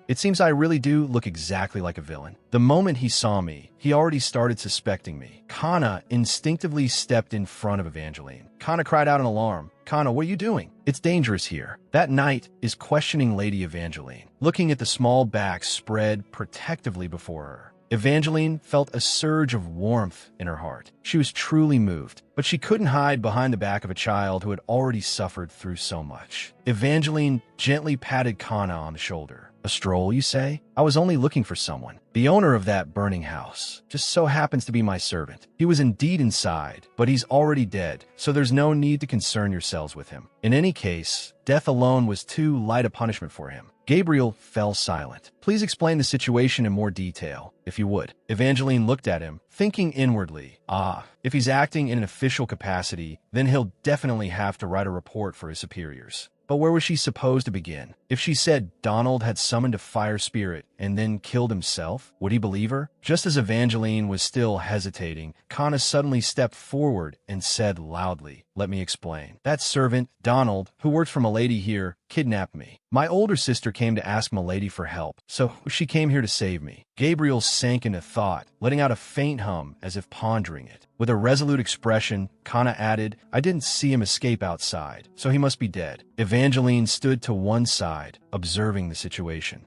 It seems I really do look exactly like a villain. The moment he saw me, he already started suspecting me." Kana instinctively stepped in front of Evangeline. Kana cried out in alarm, "Kana, what are you doing? It's dangerous here." That knight is questioning Lady Evangeline, looking at the small back spread protectively before her. Evangeline felt a surge of warmth in her heart. She was truly moved, but she couldn't hide behind the back of a child who had already suffered through so much. Evangeline gently patted Kana on the shoulder. "A stroll, you say? I was only looking for someone. The owner of that burning house just so happens to be my servant. He was indeed inside, but he's already dead, so there's no need to concern yourselves with him. In any case, death alone was too light a punishment for him." Gabriel fell silent. "Please explain the situation in more detail, if you would." Evangeline looked at him, thinking inwardly, if he's acting in an official capacity, then he'll definitely have to write a report for his superiors. But where was she supposed to begin? If she said Donald had summoned a fire spirit and then killed himself, would he believe her? Just as Evangeline was still hesitating, Kana suddenly stepped forward and said loudly, "Let me explain. That servant, Donald, who works for Milady here, kidnapped me. My older sister came to ask Milady for help, so she came here to save me." Gabriel sank into thought, letting out a faint hum as if pondering it. With a resolute expression, Kana added, "I didn't see him escape outside, so he must be dead." Evangeline stood to one side, observing the situation.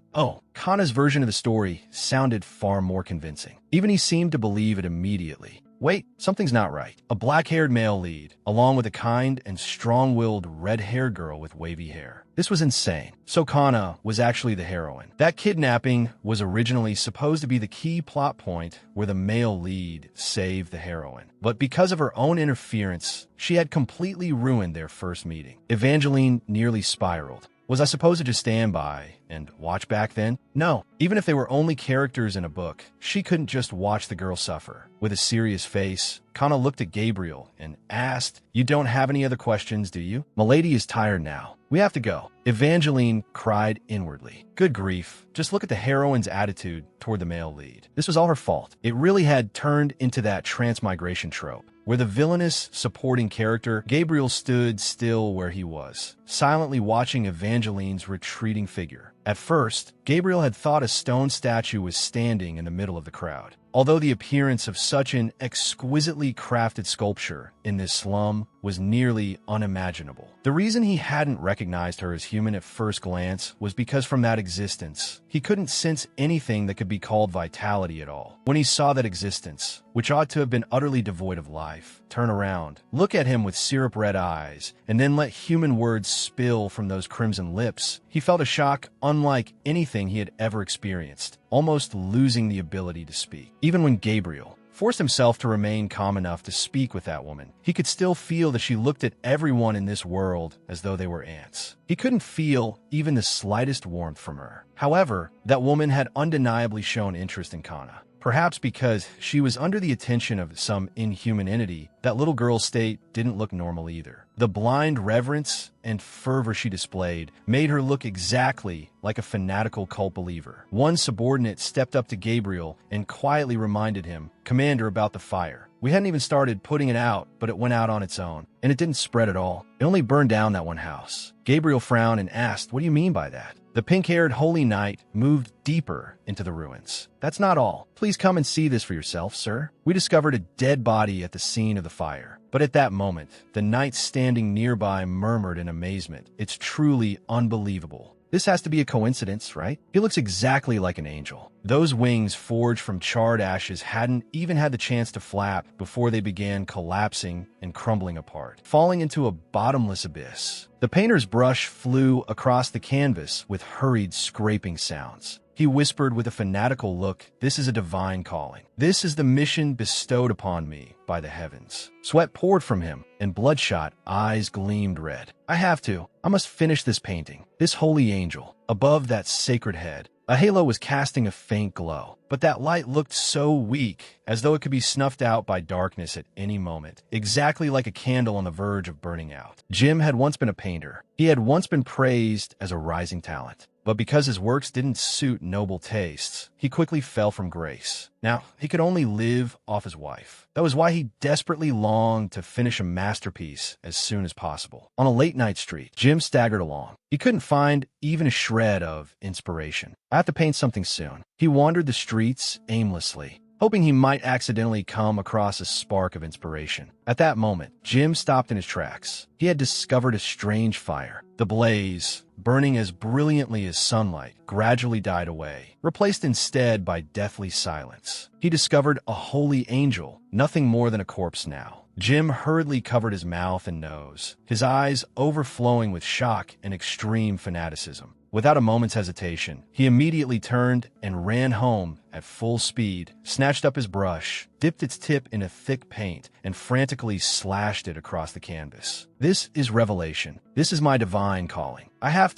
Kana's version of the story sounded far more convincing. Even he seemed to believe it immediately. wait, something's not right. A black-haired male lead, along with a kind and strong-willed red-haired girl with wavy hair. This was insane. So Kana was actually the heroine. That kidnapping was originally supposed to be the key plot point where the male lead saved the heroine. But because of her own interference, she had completely ruined their first meeting. Evangeline nearly spiraled. Was I supposed to just stand by and watch back then? No. Even if they were only characters in a book, she couldn't just watch the girl suffer. With a serious face, Kana looked at Gabriel and asked, "You don't have any other questions, do you? Milady is tired now. We have to go." Evangeline cried inwardly. Good grief. Just look at the heroine's attitude toward the male lead. This was all her fault. It really had turned into that transmigration trope, where the villainous supporting character, Gabriel, stood still where he was, silently watching Evangeline's retreating figure. At first, Gabriel had thought a stone statue was standing in the middle of the crowd. Although the appearance of such an exquisitely crafted sculpture in this slum was nearly unimaginable. The reason he hadn't recognized her as human at first glance was because from that existence, he couldn't sense anything that could be called vitality at all. When he saw that existence, which ought to have been utterly devoid of life, turn around, look at him with syrup-red eyes, and then let human words spill from those crimson lips, he felt a shock unlike anything he had ever experienced, almost losing the ability to speak. Even when Gabriel forced himself to remain calm enough to speak with that woman, he could still feel that she looked at everyone in this world as though they were ants. He couldn't feel even the slightest warmth from her. However, that woman had undeniably shown interest in Kana. Perhaps because she was under the attention of some inhuman entity, that little girl's state didn't look normal either. The blind reverence and fervor she displayed made her look exactly like a fanatical cult believer. One subordinate stepped up to Gabriel and quietly reminded him, "Commander, about the fire. We hadn't even started putting it out, but it went out on its own. And it didn't spread at all. It only burned down that one house." Gabriel frowned and asked, "What do you mean by that?" The pink-haired holy knight moved deeper into the ruins. "That's not all. Please come and see this for yourself, sir. We discovered a dead body at the scene of the fire." But at that moment, the knight standing nearby murmured in amazement, "It's truly unbelievable. This has to be a coincidence, right? He looks exactly like an angel." Those wings forged from charred ashes hadn't even had the chance to flap before they began collapsing and crumbling apart, falling into a bottomless abyss. The painter's brush flew across the canvas with hurried scraping sounds. He whispered with a fanatical look, "This is a divine calling. This is the mission bestowed upon me by the heavens." Sweat poured from him, and bloodshot eyes gleamed red. "I have to. I must finish this painting. This holy angel, above that sacred head." A halo was casting a faint glow, but that light looked so weak, as though it could be snuffed out by darkness at any moment, exactly like a candle on the verge of burning out. Jim had once been a painter. He had once been praised as a rising talent. But because his works didn't suit noble tastes, he quickly fell from grace. Now, he could only live off his wife. That was why he desperately longed to finish a masterpiece as soon as possible. On a late-night street, Jim staggered along. He couldn't find even a shred of inspiration. "I have to paint something soon." He wandered the streets aimlessly, hoping he might accidentally come across a spark of inspiration. At that moment, Jim stopped in his tracks. He had discovered a strange fire. The blaze, burning as brilliantly as sunlight, gradually died away, replaced instead by deathly silence. He discovered a holy angel, nothing more than a corpse now. Jim hurriedly covered his mouth and nose, his eyes overflowing with shock and extreme fanaticism. Without a moment's hesitation, he immediately turned and ran home at full speed, snatched up his brush, dipped its tip in a thick paint, and frantically slashed it across the canvas. "This is revelation. This is my divine calling. I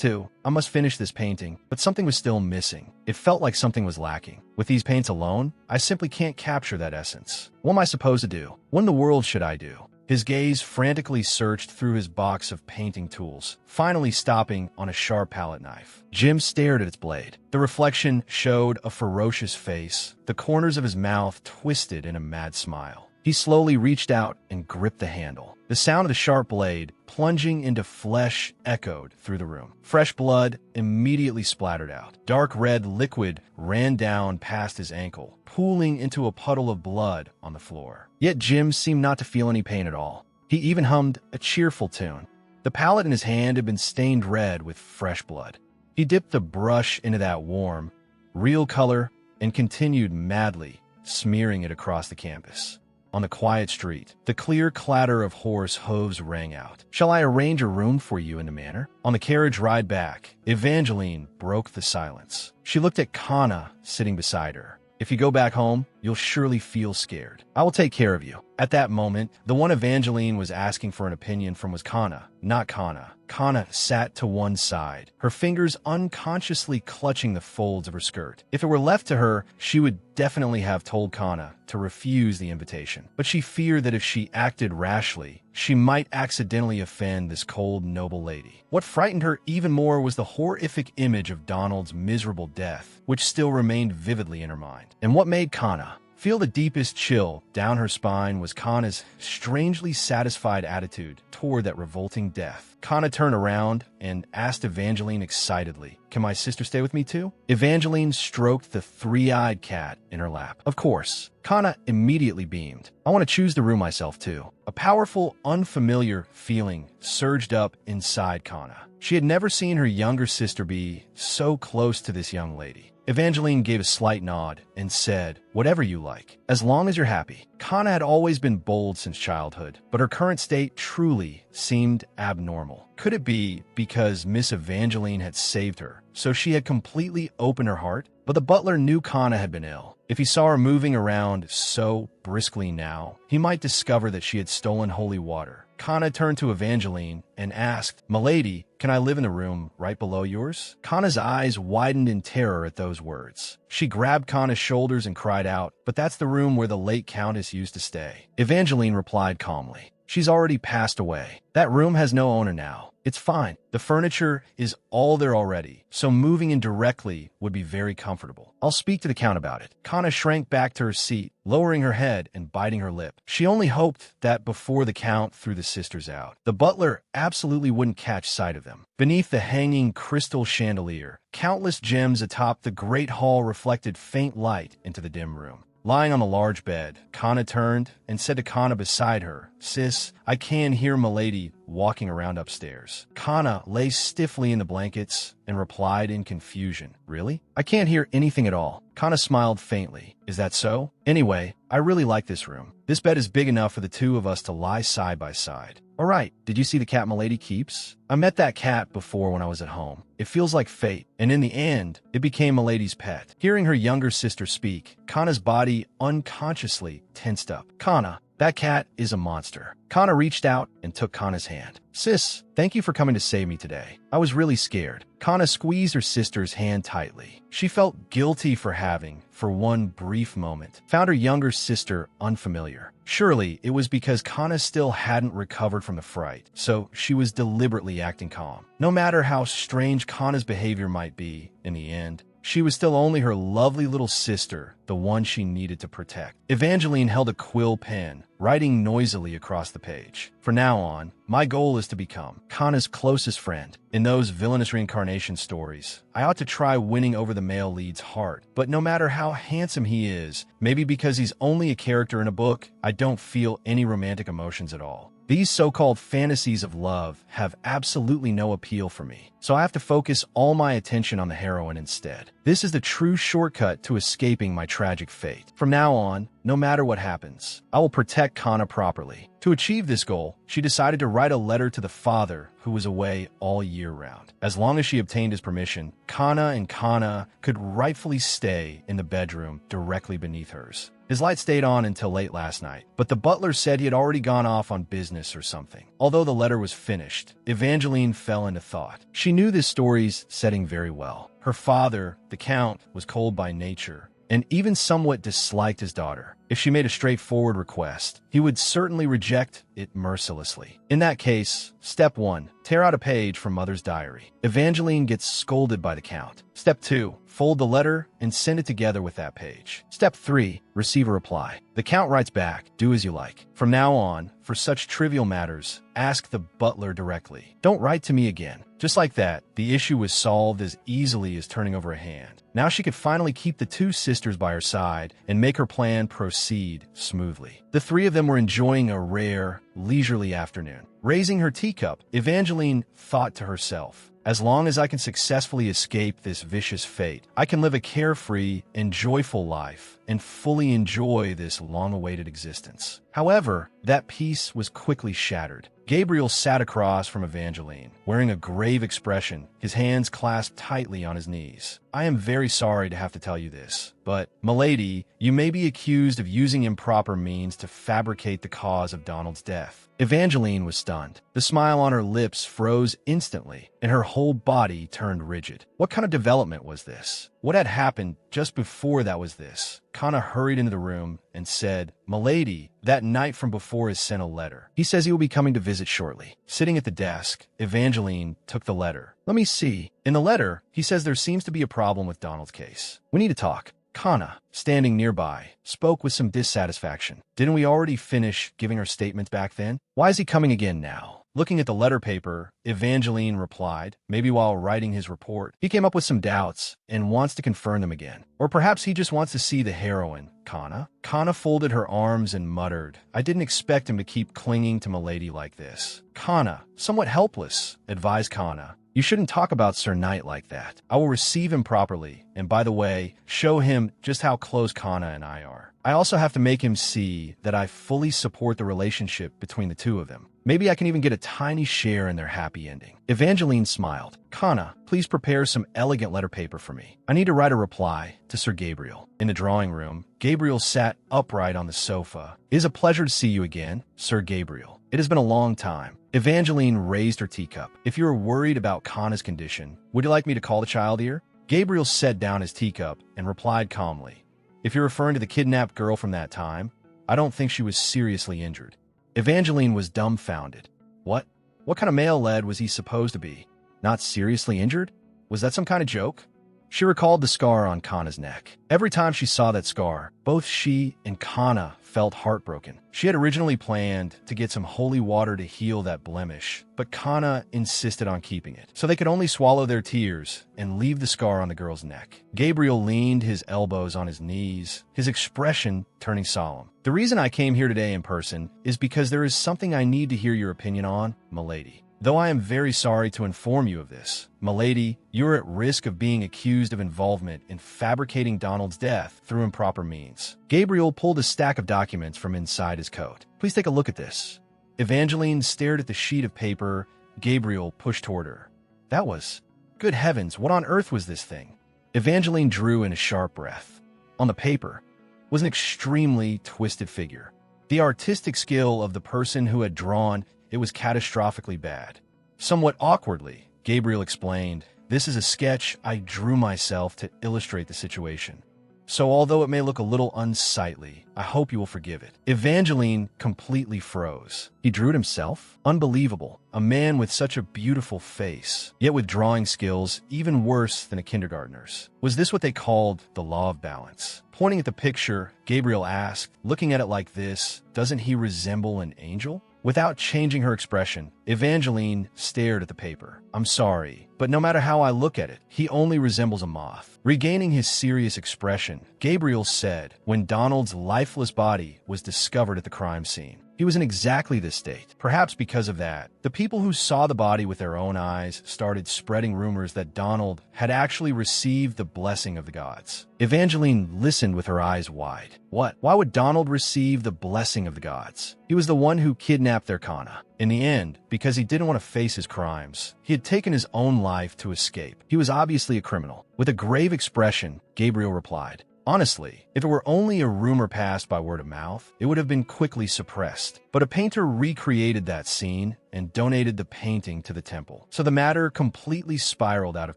must finish this painting," but something was still missing. It felt like something was lacking. With these paints alone, I simply can't capture that essence. What am I supposed to do? What in the world should I do? His gaze frantically searched through his box of painting tools, finally stopping on a sharp palette knife. Jim stared at its blade. The reflection showed a ferocious face, the corners of his mouth twisted in a mad smile. He slowly reached out and gripped the handle. The sound of the sharp blade plunging into flesh echoed through the room. Fresh blood immediately splattered out. Dark red liquid ran down past his ankle, pooling into a puddle of blood on the floor. Yet Jim seemed not to feel any pain at all. He even hummed a cheerful tune. The palette in his hand had been stained red with fresh blood. He dipped the brush into that warm, real color and continued madly smearing it across the canvas. on the quiet street. The clear clatter of horse hooves rang out. "Shall I arrange a room for you in the manor?" On the carriage ride back, Evangeline broke the silence. She looked at Kana sitting beside her. "If you go back home, you'll surely feel scared. I will take care of you." At that moment, the one Evangeline was asking for an opinion from was Kana, not Kana. Kana sat to one side, her fingers unconsciously clutching the folds of her skirt. If it were left to her, she would definitely have told Kana to refuse the invitation. But she feared that if she acted rashly, she might accidentally offend this cold, noble lady. What frightened her even more was the horrific image of Donald's miserable death, which still remained vividly in her mind. And what made Kana feel the deepest chill down her spine was Kana's strangely satisfied attitude toward that revolting death. Kana turned around and asked Evangeline excitedly, "Can my sister stay with me too?" Evangeline stroked the three-eyed cat in her lap. "Of course." Kana immediately beamed. "I want to choose the room myself too." A powerful, unfamiliar feeling surged up inside Kana. She had never seen her younger sister be so close to this young lady. Evangeline gave a slight nod and said, "Whatever you like, as long as you're happy." Kana had always been bold since childhood, but her current state truly seemed abnormal. Could it be because Miss Evangeline had saved her, so she had completely opened her heart? But the butler knew Kana had been ill. If he saw her moving around so briskly now, he might discover that she had stolen holy water. Kana turned to Evangeline and asked, "Milady, can I live in the room right below yours?" Kana's eyes widened in terror at those words. She grabbed Kana's shoulders and cried out, "But that's the room where the late Countess used to stay." Evangeline replied calmly, "She's already passed away. That room has no owner now. It's fine. The furniture is all there already, so moving in directly would be very comfortable. I'll speak to the Count about it." Kana shrank back to her seat, lowering her head and biting her lip. She only hoped that before the Count threw the sisters out, the butler absolutely wouldn't catch sight of them. Beneath the hanging crystal chandelier, countless gems atop the great hall reflected faint light into the dim room. Lying on the large bed, Kana turned and said to Kana beside her, "Sis, I can hear Milady walking around upstairs." Kana lay stiffly in the blankets and replied in confusion, "Really? I can't hear anything at all." Kana smiled faintly. "Is that so? Anyway, I really like this room. This bed is big enough for the two of us to lie side by side. All right, did you see the cat Milady keeps? I met that cat before when I was at home. It feels like fate, and in the end, it became Milady's pet." Hearing her younger sister speak, Kana's body unconsciously tensed up. "Kana, that cat is a monster." Kana reached out and took Kana's hand. "Sis, thank you for coming to save me today. I was really scared." Kana squeezed her sister's hand tightly. She felt guilty for having, for one brief moment, found her younger sister unfamiliar. Surely it was because Kana still hadn't recovered from the fright, so she was deliberately acting calm. No matter how strange Kana's behavior might be, in the end, she was still only her lovely little sister, the one she needed to protect. Evangeline held a quill pen, writing noisily across the page. "From now on, my goal is to become Kana's closest friend. In those villainous reincarnation stories, I ought to try winning over the male lead's heart. But no matter how handsome he is, maybe because he's only a character in a book, I don't feel any romantic emotions at all. These so-called fantasies of love have absolutely no appeal for me, so I have to focus all my attention on the heroine instead. This is the true shortcut to escaping my tragic fate. From now on, no matter what happens, I will protect Kana properly." To achieve this goal, she decided to write a letter to the father who was away all year round. As long as she obtained his permission, Kana and Kana could rightfully stay in the bedroom directly beneath hers. His light stayed on until late last night, but the butler said he had already gone off on business or something. Although the letter was finished, Evangeline fell into thought. She knew this story's setting very well. Her father, the Count, was cold by nature, and even somewhat disliked his daughter. If she made a straightforward request, he would certainly reject it mercilessly. In that case, step 1, tear out a page from Mother's diary. Evangeline gets scolded by the Count. Step 2, fold the letter and send it together with that page. Step 3, receive a reply. The Count writes back, "Do as you like. From now on, for such trivial matters, ask the butler directly. Don't write to me again." Just like that, the issue was solved as easily as turning over a hand. Now she could finally keep the two sisters by her side and make her plan proceed smoothly. The three of them were enjoying a rare, leisurely afternoon. Raising her teacup, Evangeline thought to herself, As long as I can successfully escape this vicious fate, I can live a carefree and joyful life and fully enjoy this long-awaited existence. However, that peace was quickly shattered. Gabriel sat across from Evangeline, wearing a grave expression, his hands clasped tightly on his knees. I am very sorry to have to tell you this, but, milady, you may be accused of using improper means to fabricate the cause of Donald's death. Evangeline was stunned. The smile on her lips froze instantly, and her whole body turned rigid. What kind of development was this? What had happened just before that was this? Kana hurried into the room and said, "Milady, that knight from before has sent a letter. He says he will be coming to visit shortly." Sitting at the desk, Evangeline took the letter. "Let me see." In the letter, he says there seems to be a problem with Donald's case. "We need to talk." Kana, standing nearby, spoke with some dissatisfaction. "Didn't we already finish giving our statements back then? Why is he coming again now?" Looking at the letter paper, Evangeline replied, maybe while writing his report, he came up with some doubts and wants to confirm them again. Or perhaps he just wants to see the heroine, Kana. Kana folded her arms and muttered, "I didn't expect him to keep clinging to Milady like this." Kana, somewhat helpless, advised Kana, "You shouldn't talk about Sir Knight like that. I will receive him properly, and by the way, show him just how close Kana and I are. I also have to make him see that I fully support the relationship between the two of them. Maybe I can even get a tiny share in their happy ending." Evangeline smiled. "Kana, please prepare some elegant letter paper for me. I need to write a reply to Sir Gabriel." In the drawing room, Gabriel sat upright on the sofa. "It is a pleasure to see you again, Sir Gabriel. It has been a long time." Evangeline raised her teacup. "If you are worried about Kana's condition, would you like me to call the child here?" Gabriel set down his teacup and replied calmly, "If you're referring to the kidnapped girl from that time, I don't think she was seriously injured." Evangeline was dumbfounded. What? What kind of male lead was he supposed to be? Not seriously injured? Was that some kind of joke? She recalled the scar on Kana's neck. Every time she saw that scar, both she and Kana felt heartbroken. She had originally planned to get some holy water to heal that blemish, but Kana insisted on keeping it, so they could only swallow their tears and leave the scar on the girl's neck. Gabriel leaned his elbows on his knees, his expression turning solemn. "The reason I came here today in person is because there is something I need to hear your opinion on, milady. Though I am very sorry to inform you of this, milady, you are at risk of being accused of involvement in fabricating Donald's death through improper means." Gabriel pulled a stack of documents from inside his coat. "Please take a look at this." Evangeline stared at the sheet of paper Gabriel pushed toward her. That was... Good heavens, what on earth was this thing? Evangeline drew in a sharp breath. On the paper was an extremely twisted figure. The artistic skill of the person who had drawn it was catastrophically bad. Somewhat awkwardly, Gabriel explained, "This is a sketch I drew myself to illustrate the situation. So although it may look a little unsightly, I hope you will forgive it." Evangeline completely froze. He drew it himself? Unbelievable. A man with such a beautiful face, yet with drawing skills even worse than a kindergartner's. Was this what they called the law of balance? Pointing at the picture, Gabriel asked, "Looking at it like this, doesn't he resemble an angel?" Without changing her expression, Evangeline stared at the paper. "I'm sorry, but no matter how I look at it, he only resembles a moth." Regaining his serious expression, Gabriel said, "When Donald's lifeless body was discovered at the crime scene, he was in exactly this state. Perhaps because of that, the people who saw the body with their own eyes started spreading rumors that Donald had actually received the blessing of the gods." Evangeline listened with her eyes wide. What? Why would Donald receive the blessing of the gods? He was the one who kidnapped their Kana. In the end, because he didn't want to face his crimes, he had taken his own life to escape. He was obviously a criminal. With a grave expression, Gabriel replied, "Honestly, if it were only a rumor passed by word of mouth, it would have been quickly suppressed. But a painter recreated that scene and donated the painting to the temple. So the matter completely spiraled out of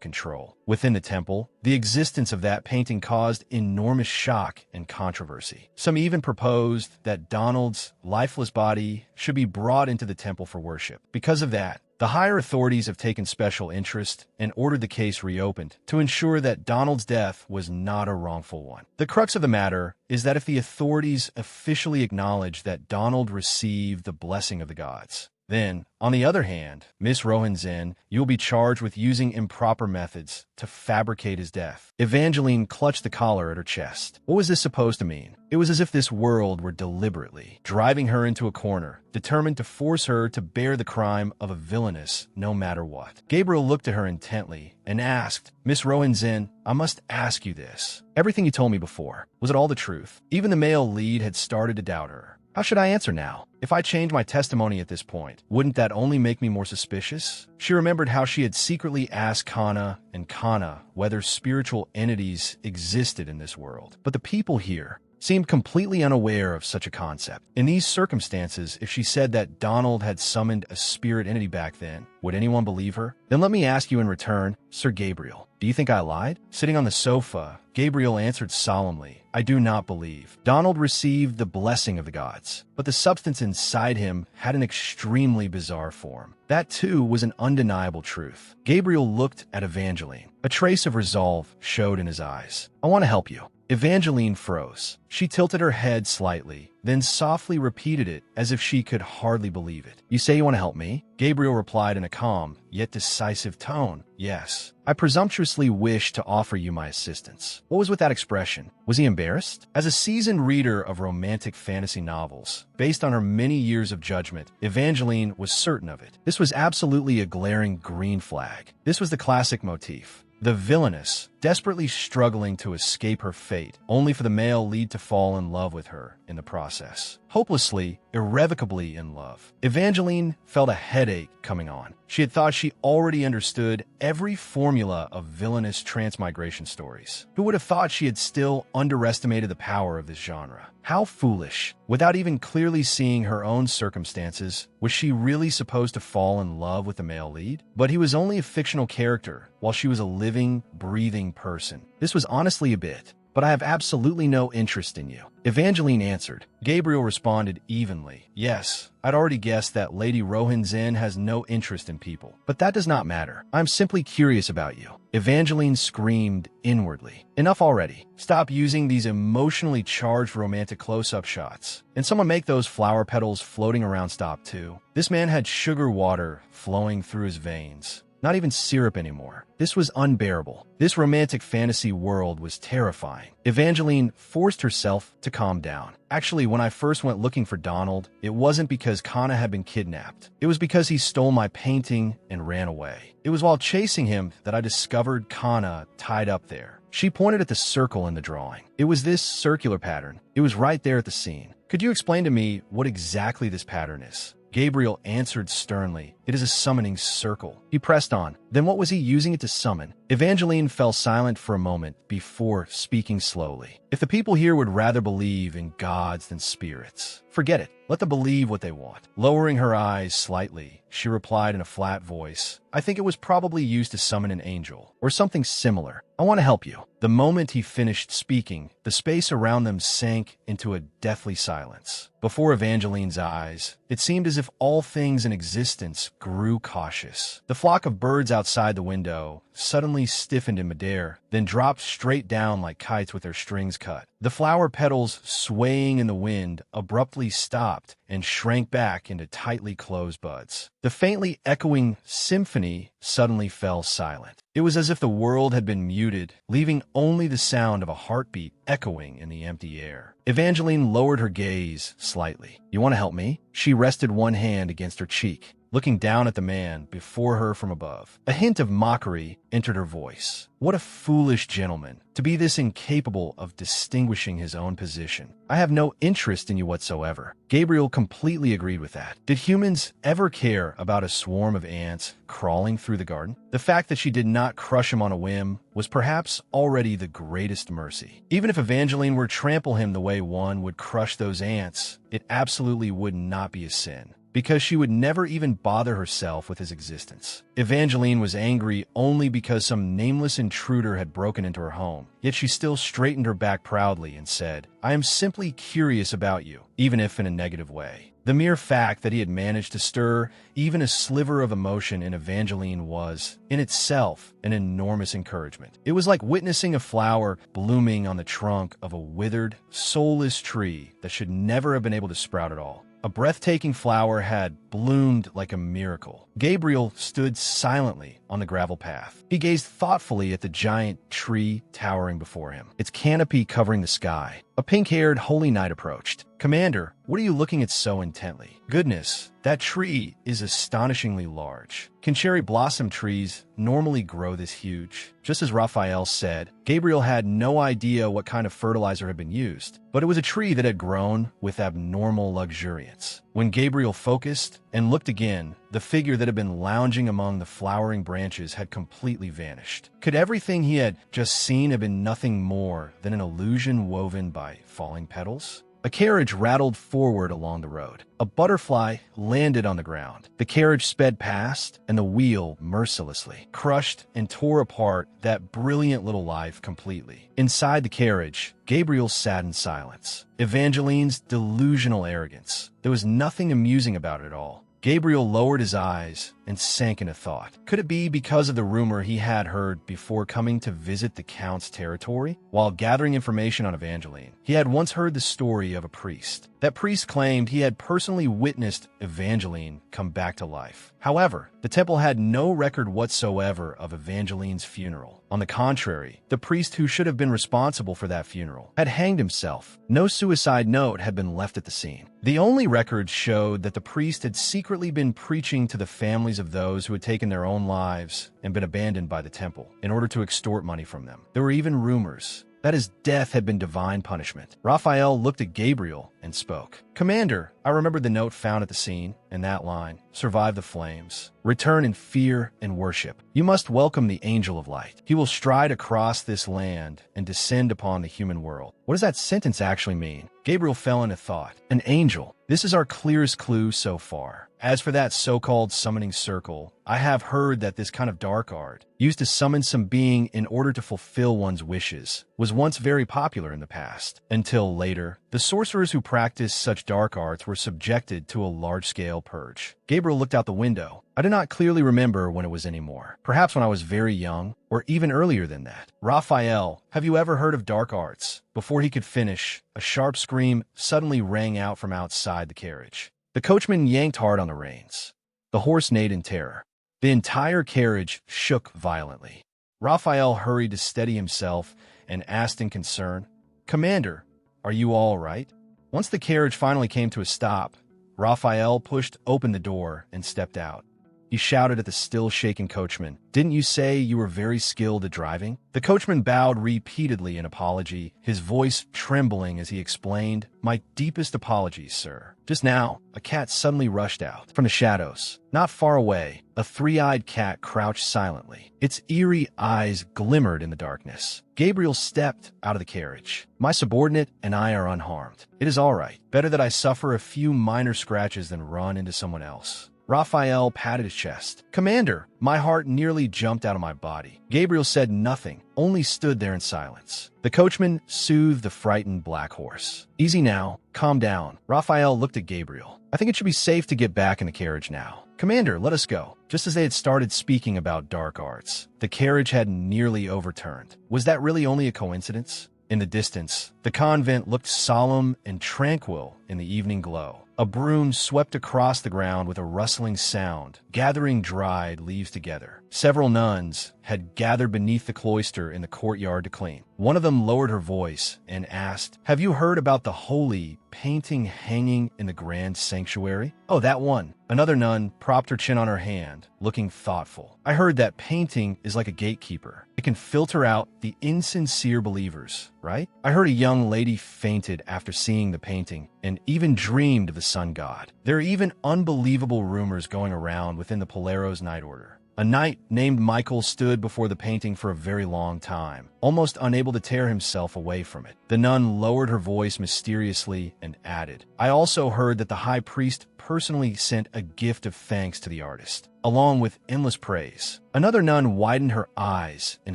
control. Within the temple, the existence of that painting caused enormous shock and controversy. Some even proposed that Donald's lifeless body should be brought into the temple for worship. Because of that, the higher authorities have taken special interest and ordered the case reopened to ensure that Donald's death was not a wrongful one. The crux of the matter is that if the authorities officially acknowledge that Donald received the blessing of the gods, Then, on the other hand, Miss Rohanzin, you will be charged with using improper methods to fabricate his death. Evangeline clutched the collar at her chest. What was this supposed to mean? It was as if this world were deliberately driving her into a corner, determined to force her to bear the crime of a villainess no matter what. Gabriel looked at her intently and asked, Miss Rohanzin, I must ask you this. Everything you told me before, was it all the truth? Even the male lead had started to doubt her. How should I answer now? If I change my testimony at this point, wouldn't that only make me more suspicious? She remembered how she had secretly asked Kana and Kana whether spiritual entities existed in this world. But the people here seemed completely unaware of such a concept. In these circumstances, if she said that Donald had summoned a spirit entity back then, would anyone believe her? Then let me ask you in return, Sir Gabriel, do you think I lied? Sitting on the sofa, Gabriel answered solemnly, I do not believe. Donald received the blessing of the gods, but the substance inside him had an extremely bizarre form. That too was an undeniable truth. Gabriel looked at Evangeline. A trace of resolve showed in his eyes. I want to help you. Evangeline froze. She tilted her head slightly, then softly repeated it as if she could hardly believe it. You say you want to help me? Gabriel replied in a calm, yet decisive tone. Yes. I presumptuously wish to offer you my assistance. What was with that expression? Was he embarrassed? As a seasoned reader of romantic fantasy novels, based on her many years of judgment, Evangeline was certain of it. This was absolutely a glaring green flag. This was the classic motif. The villainess, desperately struggling to escape her fate, only for the male lead to fall in love with her in the process. Hopelessly, irrevocably in love. Evangeline felt a headache coming on. She had thought she already understood every formula of villainous transmigration stories. Who would have thought she had still underestimated the power of this genre? How foolish. Without even clearly seeing her own circumstances, was she really supposed to fall in love with the male lead? But he was only a fictional character, while she was a living, breathing person. This was honestly a bit. But I have absolutely no interest in you. Evangeline answered. Gabriel responded evenly. Yes, I'd already guessed that Lady Rohanzin has no interest in people. But that does not matter. I'm simply curious about you. Evangeline screamed inwardly. Enough already. Stop using these emotionally charged romantic close-up shots. And someone make those flower petals floating around stop too. This man had sugar water flowing through his veins. Not even syrup anymore. This was unbearable. This romantic fantasy world was terrifying. Evangeline forced herself to calm down. Actually, when I first went looking for Donald, it wasn't because Kana had been kidnapped. It was because he stole my painting and ran away. It was while chasing him that I discovered Kana tied up there. She pointed at the circle in the drawing. It was this circular pattern. It was right there at the scene. Could you explain to me what exactly this pattern is? Gabriel answered sternly, It is a summoning circle. He pressed on. Then what was he using it to summon? Evangeline fell silent for a moment before speaking slowly. If the people here would rather believe in gods than spirits, forget it. Let them believe what they want. Lowering her eyes slightly, she replied in a flat voice, I think it was probably used to summon an angel, or something similar. I want to help you. The moment he finished speaking, the space around them sank into a deathly silence. Before Evangeline's eyes, it seemed as if all things in existence grew cautious. The flock of birds outside the window suddenly stiffened in midair, then dropped straight down like kites with their strings cut. The flower petals, swaying in the wind, abruptly stopped and shrank back into tightly closed buds. The faintly echoing symphony suddenly fell silent. It was as if the world had been muted, leaving only the sound of a heartbeat echoing in the empty air. Evangeline lowered her gaze slightly. You want to help me? She rested one hand against her cheek, looking down at the man before her from above. A hint of mockery entered her voice. What a foolish gentleman, to be this incapable of distinguishing his own position. I have no interest in you whatsoever. Gabriel completely agreed with that. Did humans ever care about a swarm of ants crawling through the garden? The fact that she did not crush him on a whim was perhaps already the greatest mercy. Even if Evangeline were to trample him the way one would crush those ants, it absolutely would not be a sin, because she would never even bother herself with his existence. Evangeline was angry only because some nameless intruder had broken into her home, yet she still straightened her back proudly and said, I am simply curious about you, even if in a negative way. The mere fact that he had managed to stir even a sliver of emotion in Evangeline was, in itself, an enormous encouragement. It was like witnessing a flower blooming on the trunk of a withered, soulless tree that should never have been able to sprout at all. A breathtaking flower had bloomed like a miracle. Gabriel stood silently on the gravel path. He gazed thoughtfully at the giant tree towering before him, its canopy covering the sky. A pink-haired holy knight approached. "Commander, what are you looking at so intently?" "Goodness, that tree is astonishingly large. Can cherry blossom trees normally grow this huge?" Just as Raphael said, Gabriel had no idea what kind of fertilizer had been used, but it was a tree that had grown with abnormal luxuriance. When Gabriel focused and looked again, the figure that had been lounging among the flowering branches had completely vanished. Could everything he had just seen have been nothing more than an illusion woven by falling petals? A carriage rattled forward along the road. A butterfly landed on the ground. The carriage sped past, and the wheel mercilessly crushed and tore apart that brilliant little life completely. Inside the carriage, Gabriel sat in silence. Evangeline's delusional arrogance. There was nothing amusing about it at all. Gabriel lowered his eyes and sank into thought. Could it be because of the rumor he had heard before coming to visit the Count's territory? While gathering information on Evangeline, he had once heard the story of a priest. That priest claimed he had personally witnessed Evangeline come back to life. However, the temple had no record whatsoever of Evangeline's funeral. On the contrary, the priest who should have been responsible for that funeral had hanged himself. No suicide note had been left at the scene. The only records showed that the priest had secretly been preaching to the families of those who had taken their own lives and been abandoned by the temple in order to extort money from them. There were even rumors that his death had been divine punishment. Raphael looked at Gabriel and spoke. "Commander, I remembered the note found at the scene, and that line, 'Survive the flames. Return in fear and worship. You must welcome the angel of light. He will stride across this land and descend upon the human world.'" What does that sentence actually mean? Gabriel fell into thought. An angel. This is our clearest clue so far. As for that so-called summoning circle, I have heard that this kind of dark art, used to summon some being in order to fulfill one's wishes, was once very popular in the past. Until later, the sorcerers who practiced such dark arts were subjected to a large-scale purge. Gabriel looked out the window. I do not clearly remember when it was anymore. Perhaps when I was very young, or even earlier than that. "Raphael, have you ever heard of dark arts?" Before he could finish, a sharp scream suddenly rang out from outside the carriage. The coachman yanked hard on the reins. The horse neighed in terror. The entire carriage shook violently. Raphael hurried to steady himself and asked in concern, "Commander, are you all right?" Once the carriage finally came to a stop, Raphael pushed open the door and stepped out. He shouted at the still-shaken coachman, "Didn't you say you were very skilled at driving?" The coachman bowed repeatedly in apology, his voice trembling as he explained, "My deepest apologies, sir. Just now, a cat suddenly rushed out from the shadows. Not far away, a three-eyed cat crouched silently. Its eerie eyes glimmered in the darkness. Gabriel stepped out of the carriage. My subordinate and I are unharmed. It is all right. Better that I suffer a few minor scratches than run into someone else." Raphael patted his chest. "Commander, my heart nearly jumped out of my body." Gabriel said nothing, only stood there in silence. The coachman soothed the frightened black horse. "Easy now. Calm down." Raphael looked at Gabriel. "I think it should be safe to get back in the carriage now. Commander, let us go." Just as they had started speaking about dark arts, the carriage had nearly overturned. Was that really only a coincidence? In the distance, the convent looked solemn and tranquil in the evening glow. A broom swept across the ground with a rustling sound, gathering dried leaves together. Several nuns had gathered beneath the cloister in the courtyard to clean. One of them lowered her voice and asked, "Have you heard about the holy painting hanging in the grand sanctuary?" "Oh, that one." Another nun propped her chin on her hand, looking thoughtful. "I heard that painting is like a gatekeeper. It can filter out the insincere believers, right? I heard a young lady fainted after seeing the painting and even dreamed of the sun god. There are even unbelievable rumors going around within the Polaro's Night Order. A knight named Michael stood before the painting for a very long time, almost unable to tear himself away from it." The nun lowered her voice mysteriously and added, "I also heard that the high priest personally sent a gift of thanks to the artist, along with endless praise." Another nun widened her eyes in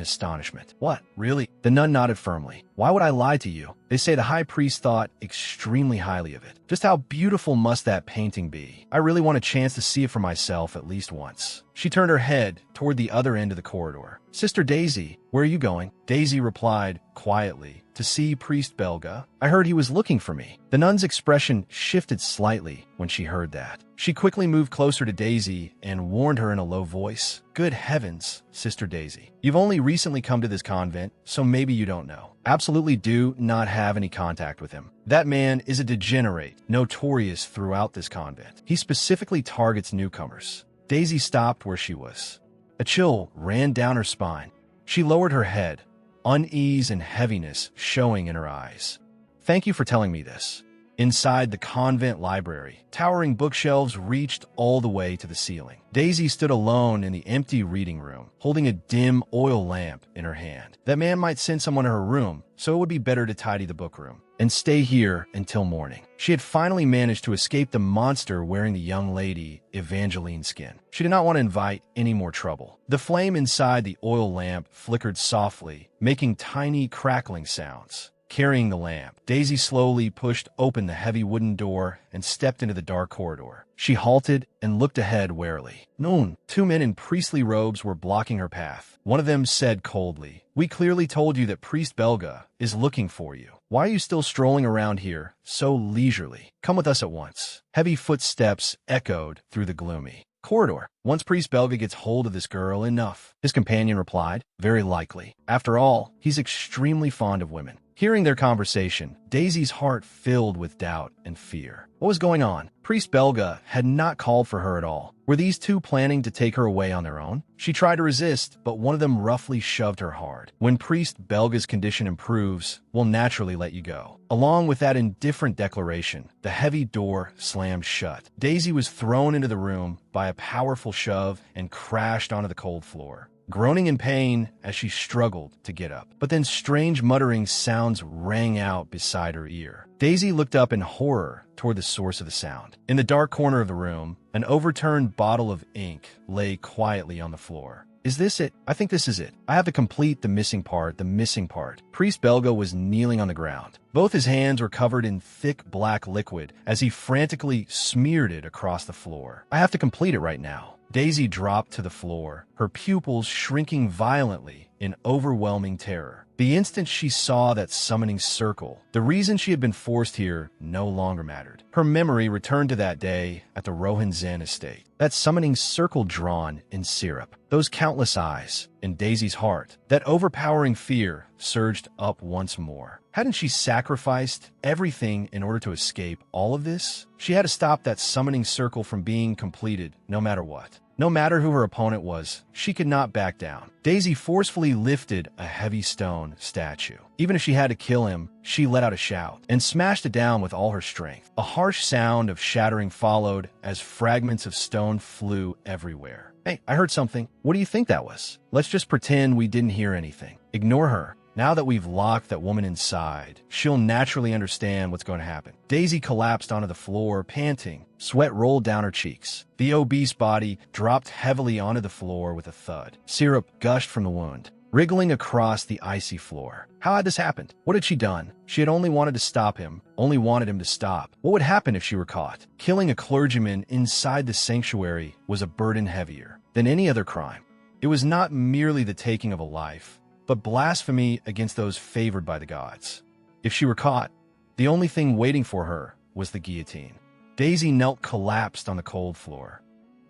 astonishment. "What, really?" The nun nodded firmly. "Why would I lie to you? They say the high priest thought extremely highly of it. Just how beautiful must that painting be? I really want a chance to see it for myself at least once." She turned her head toward the other end of the corridor. "Sister Daisy, where are you going?" Daisy replied quietly, to see Priest Belga. I heard he was looking for me. The nun's expression shifted slightly when she heard that. She quickly moved closer to Daisy and warned her in a low voice. Good heavens, Sister Daisy. You've only recently come to this convent, so maybe you don't know. Absolutely do not have any contact with him. That man is a degenerate, notorious throughout this convent. He specifically targets newcomers. Daisy stopped where she was. A chill ran down her spine. She lowered her head, unease and heaviness showing in her eyes. Thank you for telling me this. Inside the convent library, towering bookshelves reached all the way to the ceiling. Daisy stood alone in the empty reading room, holding a dim oil lamp in her hand. That man might send someone to her room, so it would be better to tidy the book room and stay here until morning. She had finally managed to escape the monster wearing the young lady Evangeline's skin. She did not want to invite any more trouble. The flame inside the oil lamp flickered softly, making tiny crackling sounds. Carrying the lamp, Daisy slowly pushed open the heavy wooden door and stepped into the dark corridor. She halted and looked ahead warily. Noon, 2 men in priestly robes were blocking her path. One of them said coldly, "We clearly told you that Priest Belga is looking for you. Why are you still strolling around here so leisurely? Come with us at once." Heavy footsteps echoed through the gloomy corridor. "Once Priest Belga gets hold of this girl, enough," his companion replied. "Very likely. After all, he's extremely fond of women." Hearing their conversation, Daisy's heart filled with doubt and fear. What was going on? Priest Belga had not called for her at all. Were these two planning to take her away on their own? She tried to resist, but one of them roughly shoved her hard. When Priest Belga's condition improves, we'll naturally let you go. Along with that indifferent declaration, the heavy door slammed shut. Daisy was thrown into the room by a powerful shove and crashed onto the cold floor, groaning in pain as she struggled to get up. But then strange muttering sounds rang out beside her ear. Daisy looked up in horror toward the source of the sound. In the dark corner of the room, an overturned bottle of ink lay quietly on the floor. Is this it? I think this is it. I have to complete the missing part. Priest Belga was kneeling on the ground. Both his hands were covered in thick black liquid as he frantically smeared it across the floor. I have to complete it right now. Daisy dropped to the floor, her pupils shrinking violently in overwhelming terror. The instant she saw that summoning circle, the reason she had been forced here no longer mattered. Her memory returned to that day at the Rohan Zen estate. That summoning circle drawn in syrup. Those countless eyes. In Daisy's heart, that overpowering fear surged up once more. Hadn't she sacrificed everything in order to escape all of this? She had to stop that summoning circle from being completed no matter what. No matter who her opponent was, she could not back down. Daisy forcefully lifted a heavy stone statue. Even if she had to kill him, she let out a shout and smashed it down with all her strength. A harsh sound of shattering followed as fragments of stone flew everywhere. Hey, I heard something. What do you think that was? Let's just pretend we didn't hear anything. Ignore her. Now that we've locked that woman inside, she'll naturally understand what's going to happen. Daisy collapsed onto the floor, panting. Sweat rolled down her cheeks. The obese body dropped heavily onto the floor with a thud. Syrup gushed from the wound, wriggling across the icy floor. How had this happened? What had she done? She had only wanted to stop him, only wanted him to stop. What would happen if she were caught? Killing a clergyman inside the sanctuary was a burden heavier than any other crime. It was not merely the taking of a life, but blasphemy against those favored by the gods. If she were caught, the only thing waiting for her was the guillotine. Daisy knelt collapsed on the cold floor,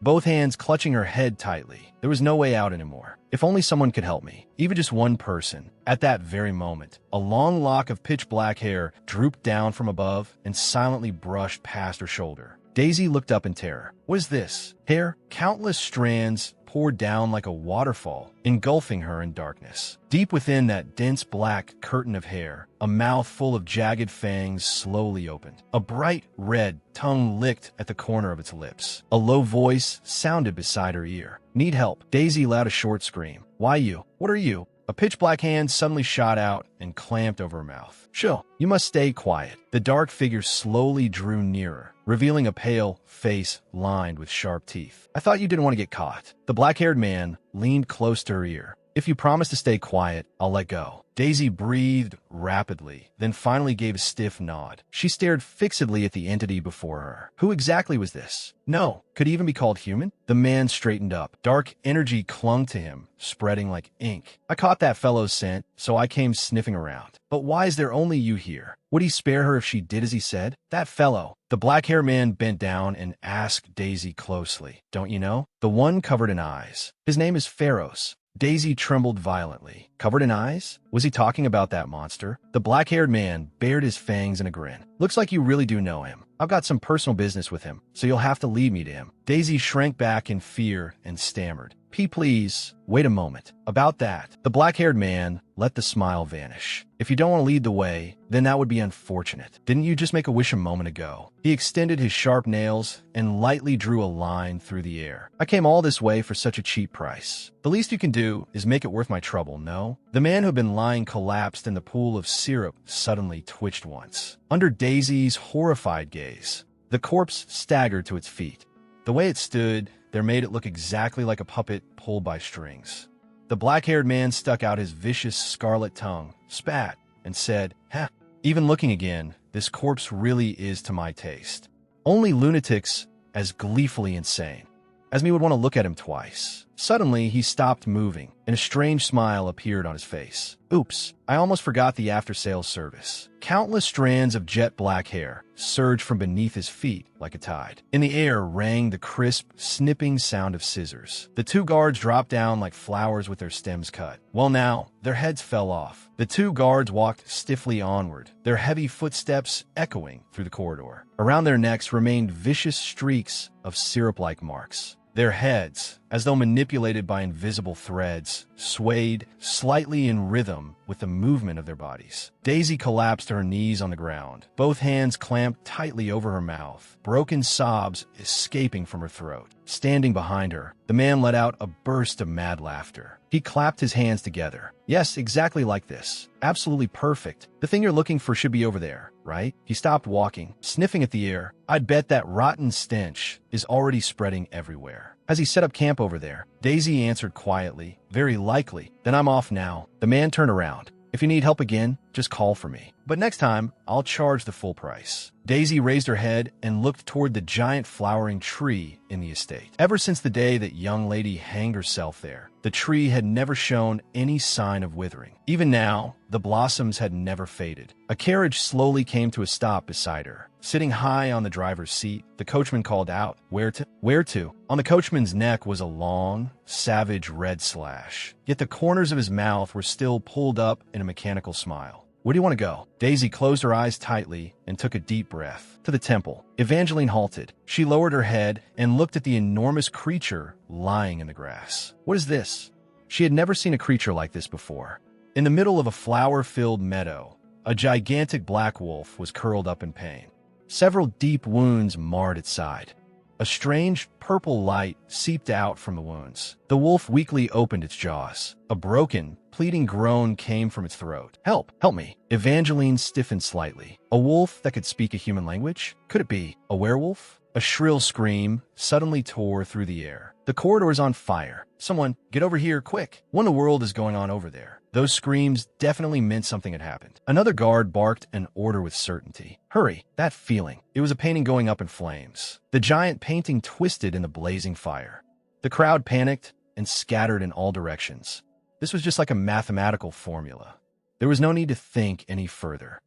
both hands clutching her head tightly. There was no way out anymore. If only someone could help me, even just one person. At that very moment, a long lock of pitch black hair drooped down from above and silently brushed past her shoulder. Daisy looked up in terror. What is this? Hair? Countless strands poured down like a waterfall, engulfing her in darkness. Deep within that dense black curtain of hair, a mouth full of jagged fangs slowly opened. A bright red tongue licked at the corner of its lips. A low voice sounded beside her ear. Need help. Daisy let out a short scream. Why you? What are you? A pitch-black hand suddenly shot out and clamped over her mouth. Chill. You must stay quiet. The dark figure slowly drew nearer, revealing a pale face lined with sharp teeth. I thought you didn't want to get caught. The black-haired man leaned close to her ear. If you promise to stay quiet, I'll let go. Daisy breathed rapidly, then finally gave a stiff nod. She stared fixedly at the entity before her. Who exactly was this? No, could he even be called human? The man straightened up. Dark energy clung to him, spreading like ink. I caught that fellow's scent, so I came sniffing around. But why is there only you here? Would he spare her if she did as he said? That fellow. The black-haired man bent down and asked Daisy closely. Don't you know? The one covered in eyes. His name is Pharaohs. Daisy trembled violently. Covered in eyes? Was he talking about that monster? The black-haired man bared his fangs in a grin. Looks like you really do know him. I've got some personal business with him, so you'll have to lead me to him. Daisy shrank back in fear and stammered. Please, wait a moment. About that, the black-haired man let the smile vanish. If you don't want to lead the way, then that would be unfortunate. Didn't you just make a wish a moment ago? He extended his sharp nails and lightly drew a line through the air. I came all this way for such a cheap price. The least you can do is make it worth my trouble, no? The man who had been lying collapsed in the pool of syrup suddenly twitched once. Under Daisy's horrified gaze, the corpse staggered to its feet. The way it stood there made it look exactly like a puppet pulled by strings. The black-haired man stuck out his vicious scarlet tongue, spat, and said, "Ha! Even looking again, this corpse really is to my taste. Only lunatics as gleefully insane as me would want to look at him twice." Suddenly, he stopped moving, and a strange smile appeared on his face. Oops, I almost forgot the after-sales service. Countless strands of jet black hair surged from beneath his feet like a tide. In the air rang the crisp, snipping sound of scissors. The two guards dropped down like flowers with their stems cut. Well now, their heads fell off. The two guards walked stiffly onward, their heavy footsteps echoing through the corridor. Around their necks remained vicious streaks of syrup-like marks. Their heads, as though manipulated by invisible threads, swayed slightly in rhythm with the movement of their bodies. Daisy collapsed to her knees on the ground, both hands clamped tightly over her mouth, broken sobs escaping from her throat. Standing behind her, the man let out a burst of mad laughter. He clapped his hands together. Yes, exactly like this. Absolutely perfect. The thing you're looking for should be over there, right? He stopped walking, sniffing at the air. I'd bet that rotten stench is already spreading everywhere. As he set up camp over there, Daisy answered quietly, "Very likely. Then I'm off now." The man turned around. "If you need help again, just call for me. But next time, I'll charge the full price." Daisy raised her head and looked toward the giant flowering tree in the estate. Ever since the day that young lady hanged herself there, the tree had never shown any sign of withering. Even now, the blossoms had never faded. A carriage slowly came to a stop beside her. Sitting high on the driver's seat, the coachman called out, Where to? Where to?" On the coachman's neck was a long, savage red slash, yet the corners of his mouth were still pulled up in a mechanical smile. "Where do you want to go?" Daisy closed her eyes tightly and took a deep breath. "To the temple." Evangeline halted. She lowered her head and looked at the enormous creature lying in the grass. What is this? She had never seen a creature like this before. In the middle of a flower-filled meadow, a gigantic black wolf was curled up in pain. Several deep wounds marred its side. A strange purple light seeped out from the wounds. The wolf weakly opened its jaws. A broken, pleading groan came from its throat. "Help! Help me!" Evangeline stiffened slightly. A wolf that could speak a human language? Could it be a werewolf? A shrill scream suddenly tore through the air. "The corridor is on fire. Someone, get over here, quick. What in the world is going on over there?" Those screams definitely meant something had happened. Another guard barked an order with certainty. "Hurry!" That feeling. It was a painting going up in flames. The giant painting twisted in the blazing fire. The crowd panicked and scattered in all directions. This was just like a mathematical formula. There was no need to think any further.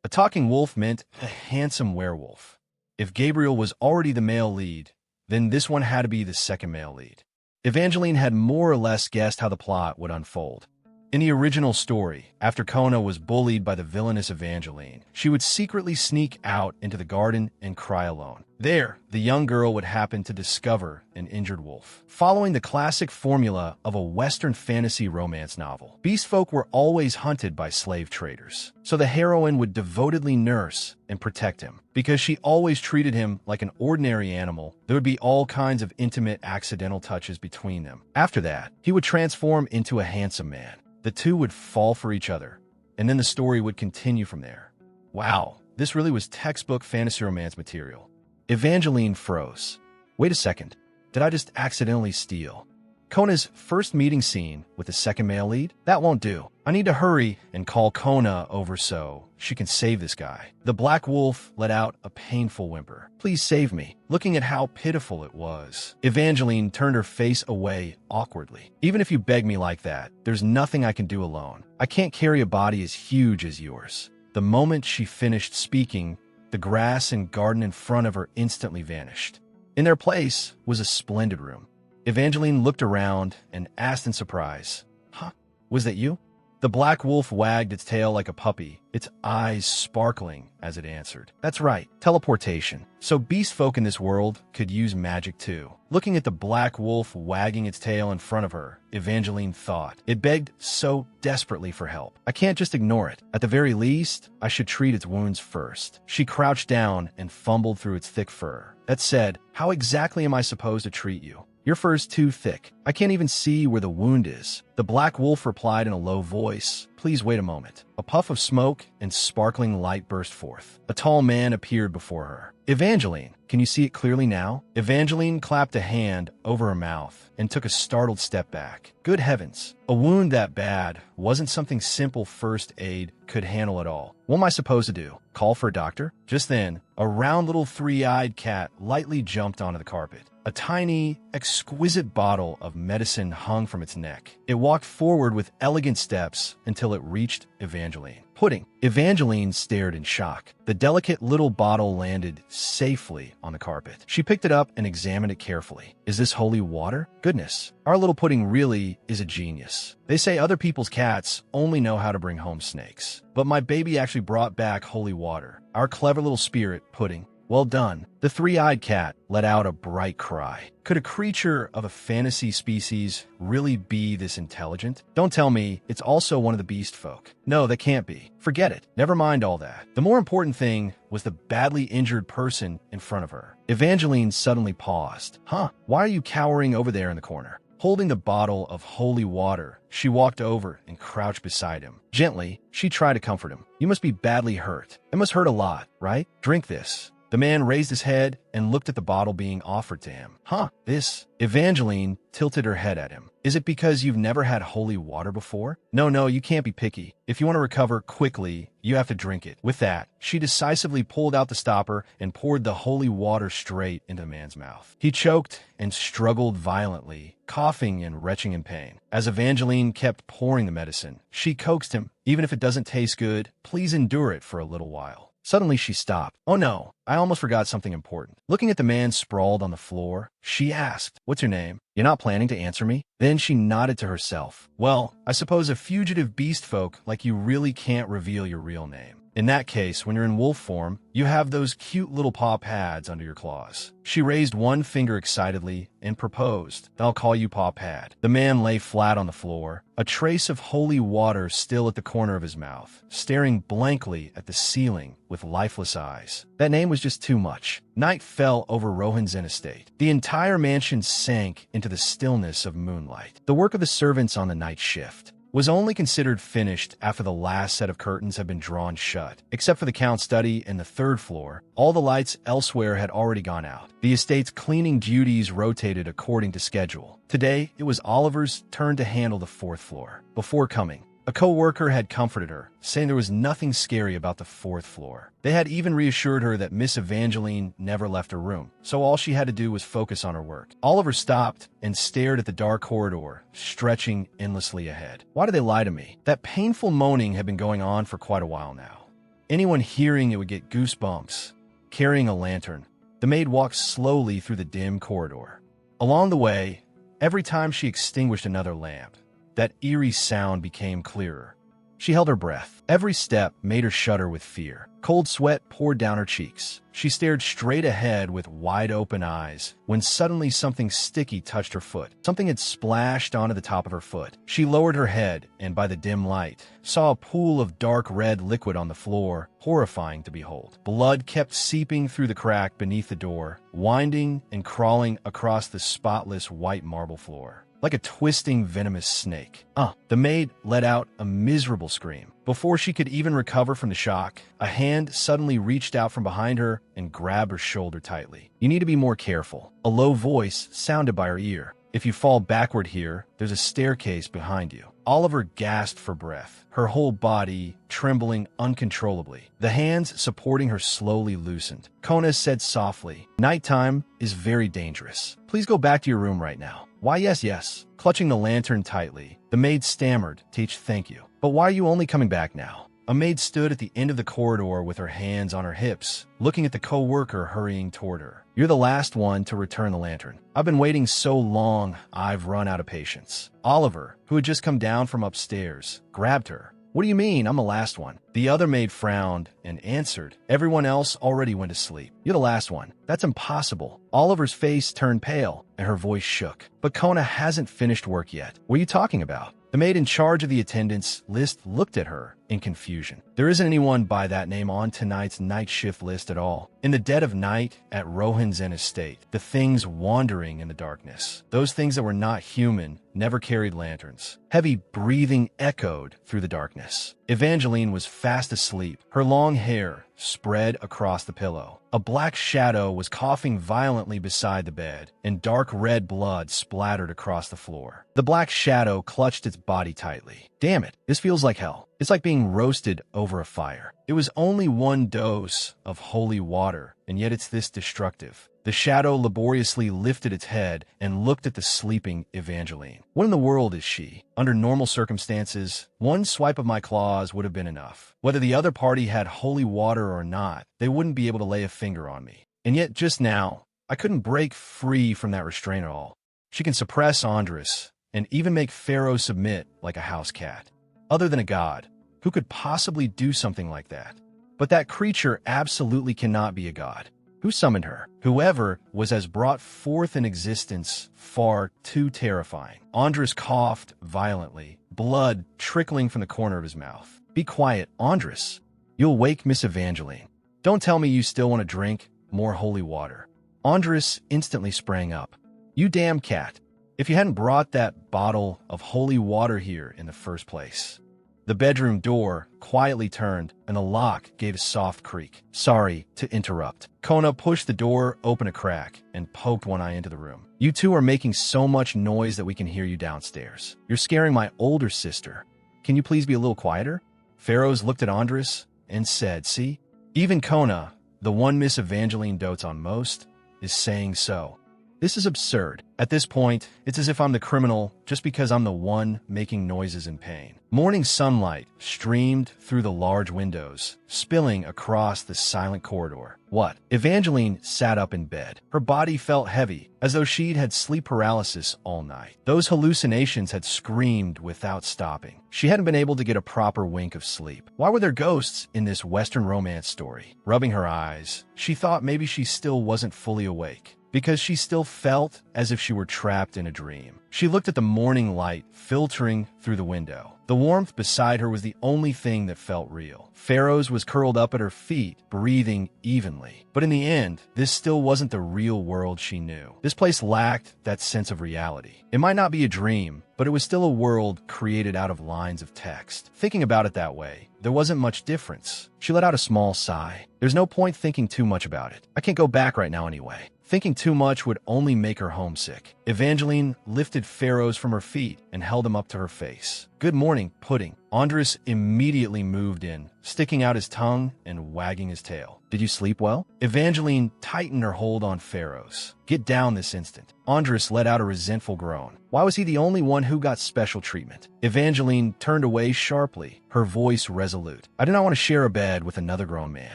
A talking wolf meant a handsome werewolf. If Gabriel was already the male lead, then this one had to be the second male lead. Evangeline had more or less guessed how the plot would unfold. In the original story, after Kona was bullied by the villainous Evangeline, she would secretly sneak out into the garden and cry alone. There, the young girl would happen to discover an injured wolf. Following the classic formula of a Western fantasy romance novel, beast folk were always hunted by slave traders. So the heroine would devotedly nurse and protect him. Because she always treated him like an ordinary animal, there would be all kinds of intimate accidental touches between them. After that, he would transform into a handsome man. The two would fall for each other, and then the story would continue from there. Wow, this really was textbook fantasy romance material. Evangeline froze. Wait a second, did I just accidentally steal Kona's first meeting scene with the second male lead? That won't do. I need to hurry and call Kona over so she can save this guy. The Black Wolf let out a painful whimper. Please save me. Looking at how pitiful it was, Evangeline turned her face away awkwardly. Even if you beg me like that, there's nothing I can do alone. I can't carry a body as huge as yours. The moment she finished speaking, the grass and garden in front of her instantly vanished. In their place was a splendid room. Evangeline looked around and asked in surprise, "Huh, was that you?" The Black Wolf wagged its tail like a puppy, its eyes sparkling as it answered. That's right, teleportation. So beast folk in this world could use magic too. Looking at the Black Wolf wagging its tail in front of her, Evangeline thought. It begged so desperately for help. I can't just ignore it. At the very least, I should treat its wounds first. She crouched down and fumbled through its thick fur. That said, how exactly am I supposed to treat you? Your fur's too thick. I can't even see where the wound is. The Black Wolf replied in a low voice. Please wait a moment. A puff of smoke and sparkling light burst forth. A tall man appeared before her. Evangeline, can you see it clearly now? Evangeline clapped a hand over her mouth and took a startled step back. Good heavens, a wound that bad wasn't something simple first aid could handle at all. What am I supposed to do? Call for a doctor? Just then, a round little three-eyed cat lightly jumped onto the carpet. A tiny, exquisite bottle of medicine hung from its neck. It walked forward with elegant steps until it reached Evangeline. Pudding. Evangeline stared in shock. The delicate little bottle landed safely on the carpet. She picked it up and examined it carefully. Is this holy water? Goodness, our little Pudding really is a genius. They say other people's cats only know how to bring home snakes. But my baby actually brought back holy water. Our clever little spirit, Pudding. Well done. The three-eyed cat let out a bright cry. Could a creature of a fantasy species really be this intelligent? Don't tell me it's also one of the beast folk. No, that can't be. Forget it. Never mind all that. The more important thing was the badly injured person in front of her. Evangeline suddenly paused. Huh, why are you cowering over there in the corner? Holding the bottle of holy water, she walked over and crouched beside him. Gently, she tried to comfort him. You must be badly hurt. It must hurt a lot, right? Drink this. The man raised his head and looked at the bottle being offered to him. Huh, this? Evangeline tilted her head at him. Is it because you've never had holy water before? No, you can't be picky. If you want to recover quickly, you have to drink it. With that, she decisively pulled out the stopper and poured the holy water straight into the man's mouth. He choked and struggled violently, coughing and retching in pain. As Evangeline kept pouring the medicine, she coaxed him, even if it doesn't taste good, please endure it for a little while. Suddenly she stopped. Oh no, I almost forgot something important. Looking at the man sprawled on the floor, she asked, what's your name? You're not planning to answer me? Then she nodded to herself. Well, I suppose a fugitive beast folk like you really can't reveal your real name. In that case, when you're in wolf form, you have those cute little paw pads under your claws. She raised one finger excitedly and proposed, I'll call you Paw Pad. The man lay flat on the floor, a trace of holy water still at the corner of his mouth, staring blankly at the ceiling with lifeless eyes. That name was just too much. Night fell over Rohan's estate. The entire mansion sank into the stillness of moonlight. The work of the servants on the night shift was only considered finished after the last set of curtains had been drawn shut. Except for the Count's study and the third floor, all the lights elsewhere had already gone out. The estate's cleaning duties rotated according to schedule. Today, it was Oliver's turn to handle the fourth floor. Before coming, a co-worker had comforted her, saying there was nothing scary about the fourth floor. They had even reassured her that Miss Evangeline never left her room, so all she had to do was focus on her work. Oliver stopped and stared at the dark corridor, stretching endlessly ahead. Why did they lie to me? That painful moaning had been going on for quite a while now. Anyone hearing it would get goosebumps. Carrying a lantern, the maid walked slowly through the dim corridor. Along the way, every time she extinguished another lamp, that eerie sound became clearer. She held her breath. Every step made her shudder with fear. Cold sweat poured down her cheeks. She stared straight ahead with wide-open eyes when suddenly something sticky touched her foot. Something had splashed onto the top of her foot. She lowered her head and, by the dim light, saw a pool of dark red liquid on the floor, horrifying to behold. Blood kept seeping through the crack beneath the door, winding and crawling across the spotless white marble floor, like a twisting, venomous snake. The maid let out a miserable scream. Before she could even recover from the shock, a hand suddenly reached out from behind her and grabbed her shoulder tightly. You need to be more careful. A low voice sounded by her ear. If you fall backward here, there's a staircase behind you. Oliver gasped for breath, her whole body trembling uncontrollably. The hands supporting her slowly loosened. Kona said softly, "Nighttime is very dangerous. Please go back to your room right now." "Why, yes. Clutching the lantern tightly, the maid stammered, "Teach, thank you. But why are you only coming back now?" A maid stood at the end of the corridor with her hands on her hips, looking at the co-worker hurrying toward her. "You're the last one to return the lantern. I've been waiting so long, I've run out of patience." Oliver, who had just come down from upstairs, grabbed her. "What do you mean, I'm the last one?" The other maid frowned and answered, "Everyone else already went to sleep. You're the last one. That's impossible." Oliver's face turned pale and her voice shook. "But Kona hasn't finished work yet. What are you talking about?" The maid in charge of the attendance list looked at her in confusion. "There isn't anyone by that name on tonight's night shift list at all." In the dead of night at Rohan's estate, the things wandering in the darkness, those things that were not human, never carried lanterns. Heavy breathing echoed through the darkness. Evangeline was fast asleep, her long hair spread across the pillow. A black shadow was coughing violently beside the bed, and dark red blood splattered across the floor. The black shadow clutched its body tightly. "Damn it, this feels like hell. It's like being roasted over a fire." It was only one dose of holy water, and yet it's this destructive. The shadow laboriously lifted its head and looked at the sleeping Evangeline. "What in the world is she?" Under normal circumstances, one swipe of my claws would have been enough. Whether the other party had holy water or not, they wouldn't be able to lay a finger on me. And yet just now, I couldn't break free from that restraint at all. She can suppress Andres and even make Pharaoh submit like a house cat. Other than a god, who could possibly do something like that? But that creature absolutely cannot be a god. Who summoned her? Whoever was as brought forth in existence far too terrifying. Andres coughed violently, blood trickling from the corner of his mouth. "Be quiet, Andres. You'll wake Miss Evangeline. Don't tell me you still want to drink more holy water." Andres instantly sprang up. "You damn cat. If you hadn't brought that bottle of holy water here in the first place." The bedroom door quietly turned, and the lock gave a soft creak. "Sorry to interrupt." Kona pushed the door open a crack and poked one eye into the room. "You two are making so much noise that we can hear you downstairs. You're scaring my older sister. Can you please be a little quieter?" Pharaohs looked at Andres and said, "See? Even Kona, the one Miss Evangeline dotes on most, is saying so. This is absurd. At this point, it's as if I'm the criminal just because I'm the one making noises in pain." Morning sunlight streamed through the large windows, spilling across the silent corridor. "What?" Evangeline sat up in bed. Her body felt heavy, as though she'd had sleep paralysis all night. Those hallucinations had screamed without stopping. She hadn't been able to get a proper wink of sleep. Why were there ghosts in this Western romance story? Rubbing her eyes, she thought maybe she still wasn't fully awake, because she still felt as if she were trapped in a dream. She looked at the morning light filtering through the window. The warmth beside her was the only thing that felt real. Pharaohs was curled up at her feet, breathing evenly. But in the end, this still wasn't the real world she knew. This place lacked that sense of reality. It might not be a dream, but it was still a world created out of lines of text. Thinking about it that way, there wasn't much difference. She let out a small sigh. There's no point thinking too much about it. I can't go back right now anyway. Thinking too much would only make her homesick. Evangeline lifted Pharaohs from her feet and held them up to her face. "Good morning, Pudding." Andres immediately moved in, sticking out his tongue and wagging his tail. "Did you sleep well?" Evangeline tightened her hold on Pharaohs. "Get down this instant." Andres let out a resentful groan. Why was he the only one who got special treatment? Evangeline turned away sharply, her voice resolute. "I do not want to share a bed with another grown man."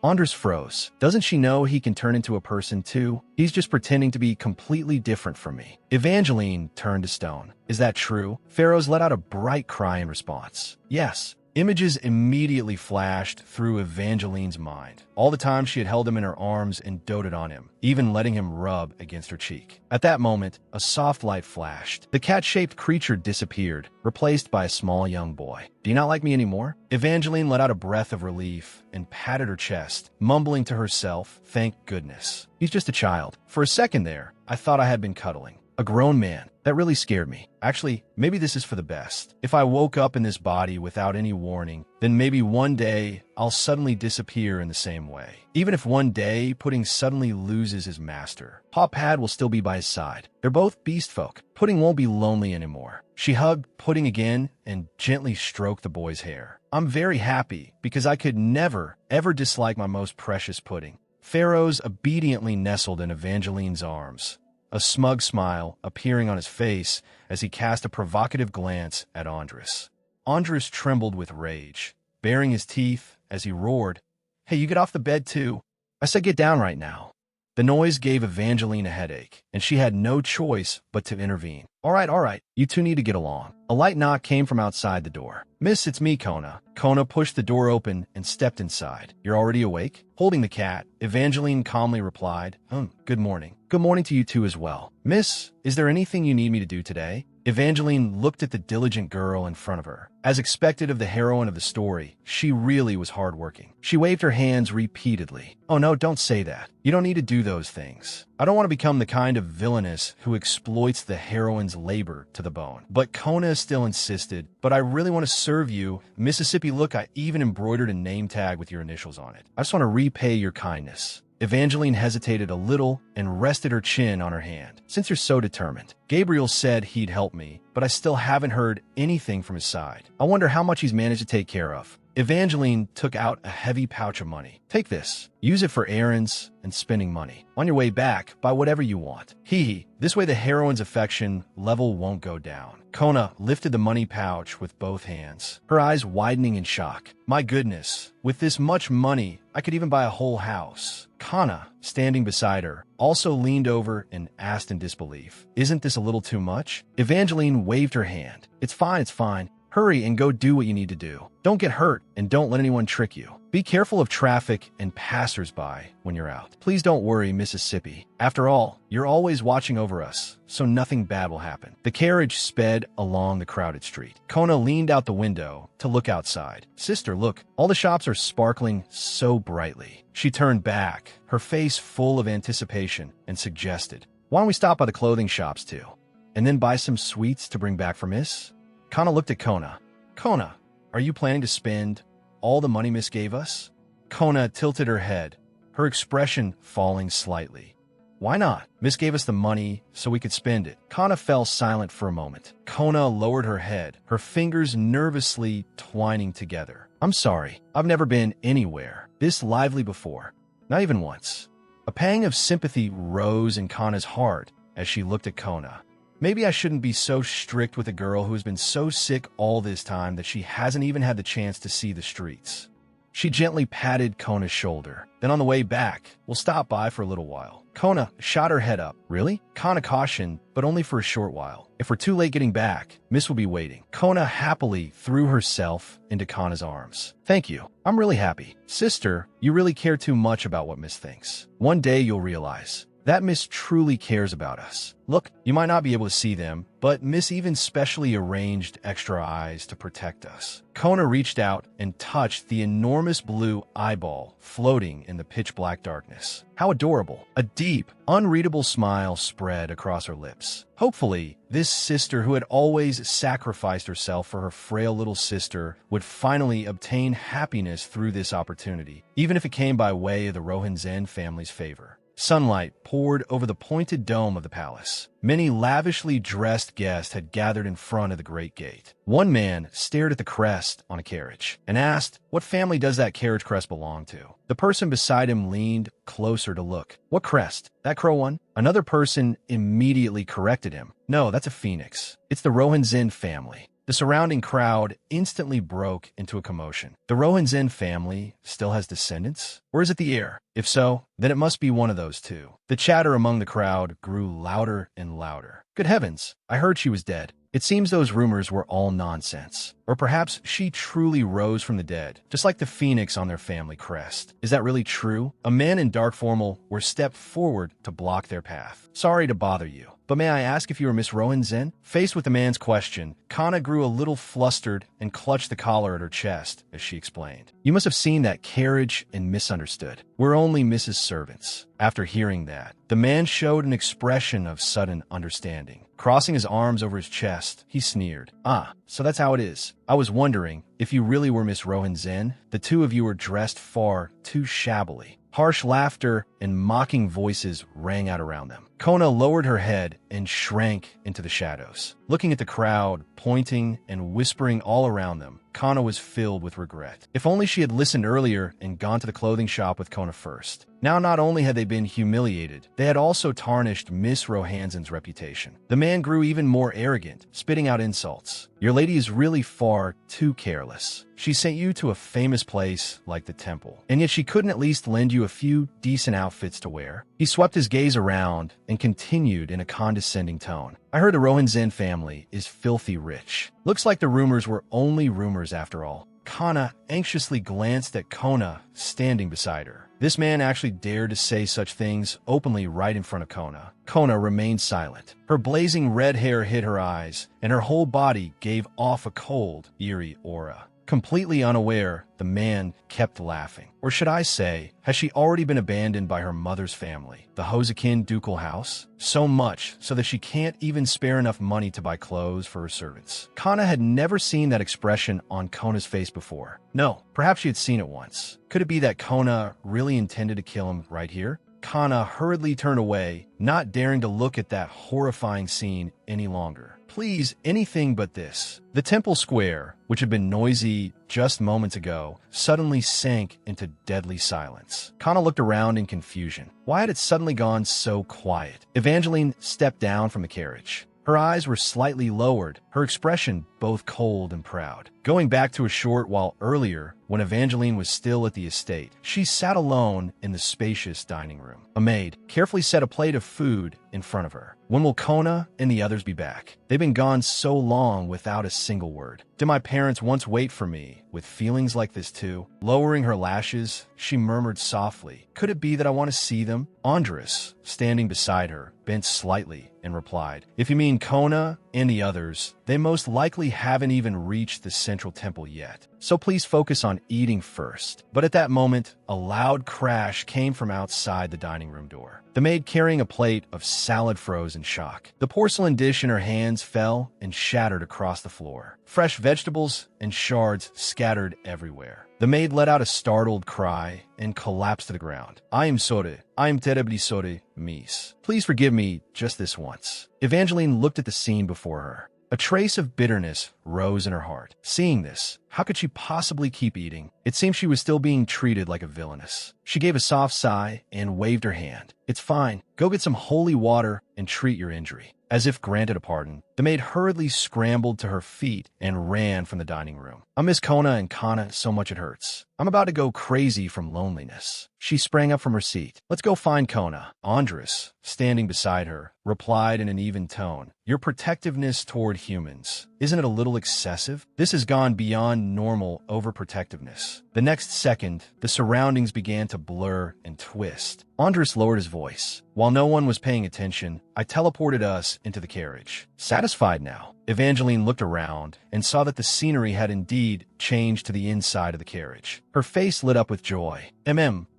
Andres froze. Doesn't she know he can turn into a person too? He's just pretending to be completely different from me. Evangeline turned to stone. "Is that true?" Pharaohs let out a bright cry in response. "Yes." Images immediately flashed through Evangeline's mind. All the time she had held him in her arms and doted on him, even letting him rub against her cheek. At that moment, a soft light flashed. The cat-shaped creature disappeared, replaced by a small young boy. "Do you not like me anymore?" Evangeline let out a breath of relief and patted her chest, mumbling to herself, "Thank goodness. He's just a child." For a second there, I thought I had been cuddling. A grown man. That really scared me. Actually, maybe this is for the best. If I woke up in this body without any warning, then maybe one day I'll suddenly disappear in the same way. Even if one day Pudding suddenly loses his master, Paw Pad will still be by his side. They're both beast folk. Pudding won't be lonely anymore. She hugged Pudding again and gently stroked the boy's hair. I'm very happy because I could never, ever dislike my most precious Pudding. Pharaohs obediently nestled in Evangeline's arms, a smug smile appearing on his face as he cast a provocative glance at Andres. Andres trembled with rage, baring his teeth as he roared, "Hey, you get off the bed too. I said get down right now." The noise gave Evangeline a headache, and she had no choice but to intervene. All right, you two need to get along." A light knock came from outside the door. "Miss, it's me, Kona." Kona pushed the door open and stepped inside. "You're already awake?" Holding the cat, Evangeline calmly replied, Good morning. Good morning to you two as well. Miss, is there anything you need me to do today?" Evangeline looked at the diligent girl in front of her. As expected of the heroine of the story, she really was hardworking. She waved her hands repeatedly. "Oh no, don't say that. You don't need to do those things. I don't want to become the kind of villainess who exploits the heroine's labor to the bone." But Kona still insisted, "But I really want to serve you. Mississippi, look, I even embroidered a name tag with your initials on it. I just want to repay your kindness." Evangeline hesitated a little and rested her chin on her hand. "Since you're so determined, Gabriel said he'd help me, but I still haven't heard anything from his side. I wonder how much he's managed to take care of." Evangeline took out a heavy pouch of money. "Take this. Use it for errands and spending money. On your way back, buy whatever you want. Hee. This way the heroine's affection level won't go down." Kona lifted the money pouch with both hands, her eyes widening in shock. "My goodness, with this much money, I could even buy a whole house." Kana, standing beside her, also leaned over and asked in disbelief, "Isn't this a little too much?" Evangeline waved her hand. It's fine. Hurry and go do what you need to do. Don't get hurt and don't let anyone trick you. Be careful of traffic and passers-by when you're out. Please don't worry, Mississippi. After all, you're always watching over us, so nothing bad will happen." The carriage sped along the crowded street. Kona leaned out the window to look outside. "Sister, look, all the shops are sparkling so brightly." She turned back, her face full of anticipation, and suggested, "Why don't we stop by the clothing shops too? And then buy some sweets to bring back for Miss?" Kana looked at Kona. "Kona, are you planning to spend all the money Miss gave us?" Kona tilted her head, her expression falling slightly. "Why not? Miss gave us the money so we could spend it." Kana fell silent for a moment. Kona lowered her head, her fingers nervously twining together. "I'm sorry. I've never been anywhere this lively before. Not even once." A pang of sympathy rose in Kana's heart as she looked at Kona. Maybe I shouldn't be so strict with a girl who has been so sick all this time that she hasn't even had the chance to see the streets. She gently patted Kona's shoulder. "Then on the way back, we'll stop by for a little while." Kona shot her head up. "Really?" Kana cautioned, "But only for a short while. If we're too late getting back, Miss will be waiting." Kona happily threw herself into Kana's arms. "Thank you. I'm really happy. Sister, you really care too much about what Miss thinks. One day you'll realize that Miss truly cares about us. Look, you might not be able to see them, but Miss even specially arranged extra eyes to protect us." Kona reached out and touched the enormous blue eyeball floating in the pitch-black darkness. How adorable. A deep, unreadable smile spread across her lips. Hopefully, this sister who had always sacrificed herself for her frail little sister would finally obtain happiness through this opportunity, even if it came by way of the Rohinzen family's favor. Sunlight poured over the pointed dome of the palace. Many lavishly dressed guests had gathered in front of the great gate. One man stared at the crest on a carriage and asked, "What family does that carriage crest belong to?" The person beside him leaned closer to look. "What crest? That crow one?" Another person immediately corrected him. "No, that's a phoenix. It's the Rohinzen family." The surrounding crowd instantly broke into a commotion. The Rohinzen family still has descendants? Or is it the heir? If so, then it must be one of those two. The chatter among the crowd grew louder and louder. "Good heavens, I heard she was dead." It seems those rumors were all nonsense. Or perhaps she truly rose from the dead, just like the phoenix on their family crest. Is that really true? A man in dark formal were stepped forward to block their path. "Sorry to bother you, but may I ask if you are Miss Rohinzen?" Faced with the man's question, Kana grew a little flustered and clutched the collar at her chest as she explained. "You must have seen that carriage and misunderstood. We're only Mrs. Servants." After hearing that, the man showed an expression of sudden understanding. Crossing his arms over his chest, he sneered. "Ah, so that's how it is. I was wondering if you really were Miss Rohan Zen. The two of you were dressed far too shabbily." Harsh laughter and mocking voices rang out around them. Kona lowered her head and shrank into the shadows. Looking at the crowd, pointing and whispering all around them, Kana was filled with regret. If only she had listened earlier and gone to the clothing shop with Kona first. Now not only had they been humiliated, they had also tarnished Miss Rohansen's reputation. The man grew even more arrogant, spitting out insults. "Your lady is really far too careless. She sent you to a famous place like the temple, and yet she couldn't at least lend you a few decent outfits to wear." He swept his gaze around and continued in a condescending tone. "I heard the Rohan Zen family is filthy rich. Looks like the rumors were only rumors after all." Kana anxiously glanced at Kona standing beside her. This man actually dared to say such things openly right in front of Kona. Kona remained silent. Her blazing red hair hid her eyes, and her whole body gave off a cold, eerie aura. Completely unaware, the man kept laughing. Or should I say, has she already been abandoned by her mother's family, the Hosakin ducal house? So much so that she can't even spare enough money to buy clothes for her servants. Kana had never seen that expression on Kona's face before. No, perhaps she had seen it once. Could it be that Kona really intended to kill him right here? Kana hurriedly turned away, not daring to look at that horrifying scene any longer. Please, anything but this. The temple square, which had been noisy just moments ago, suddenly sank into deadly silence. Kana looked around in confusion. Why had it suddenly gone so quiet? Evangeline stepped down from the carriage. Her eyes were slightly lowered, her expression both cold and proud. Going back to a short while earlier, when Evangeline was still at the estate, she sat alone in the spacious dining room. A maid carefully set a plate of food in front of her. "When will Kona and the others be back? They've been gone so long without a single word. Did my parents once wait for me with feelings like this too?" Lowering her lashes, she murmured softly, "Could it be that I want to see them?" Andres, standing beside her, bent slightly and replied, "If you mean Kona and the others, they most likely haven't even reached the central temple yet. So please focus on eating first." But at that moment, a loud crash came from outside the dining room door. The maid carrying a plate of salad froze in shock. The porcelain dish in her hands fell and shattered across the floor. Fresh vegetables and shards scattered everywhere. The maid let out a startled cry and collapsed to the ground. "I am sorry. I am terribly sorry, miss. Please forgive me just this once." Evangeline looked at the scene before her. A trace of bitterness rose in her heart. Seeing this, how could she possibly keep eating? It seemed she was still being treated like a villainess. She gave a soft sigh and waved her hand. "It's fine. Go get some holy water and treat your injury." As if granted a pardon, the maid hurriedly scrambled to her feet and ran from the dining room. "I miss Kona and Kana so much it hurts. I'm about to go crazy from loneliness." She sprang up from her seat. "Let's go find Kona." Andres, standing beside her, replied in an even tone, "Your protectiveness toward humans, isn't it a little excessive? This has gone beyond normal overprotectiveness." The next second, the surroundings began to blur and twist. Andres lowered his voice. "While no one was paying attention, I teleported us into the carriage." Satisfied now, Evangeline looked around and saw that the scenery had indeed changed to the inside of the carriage. Her face lit up with joy.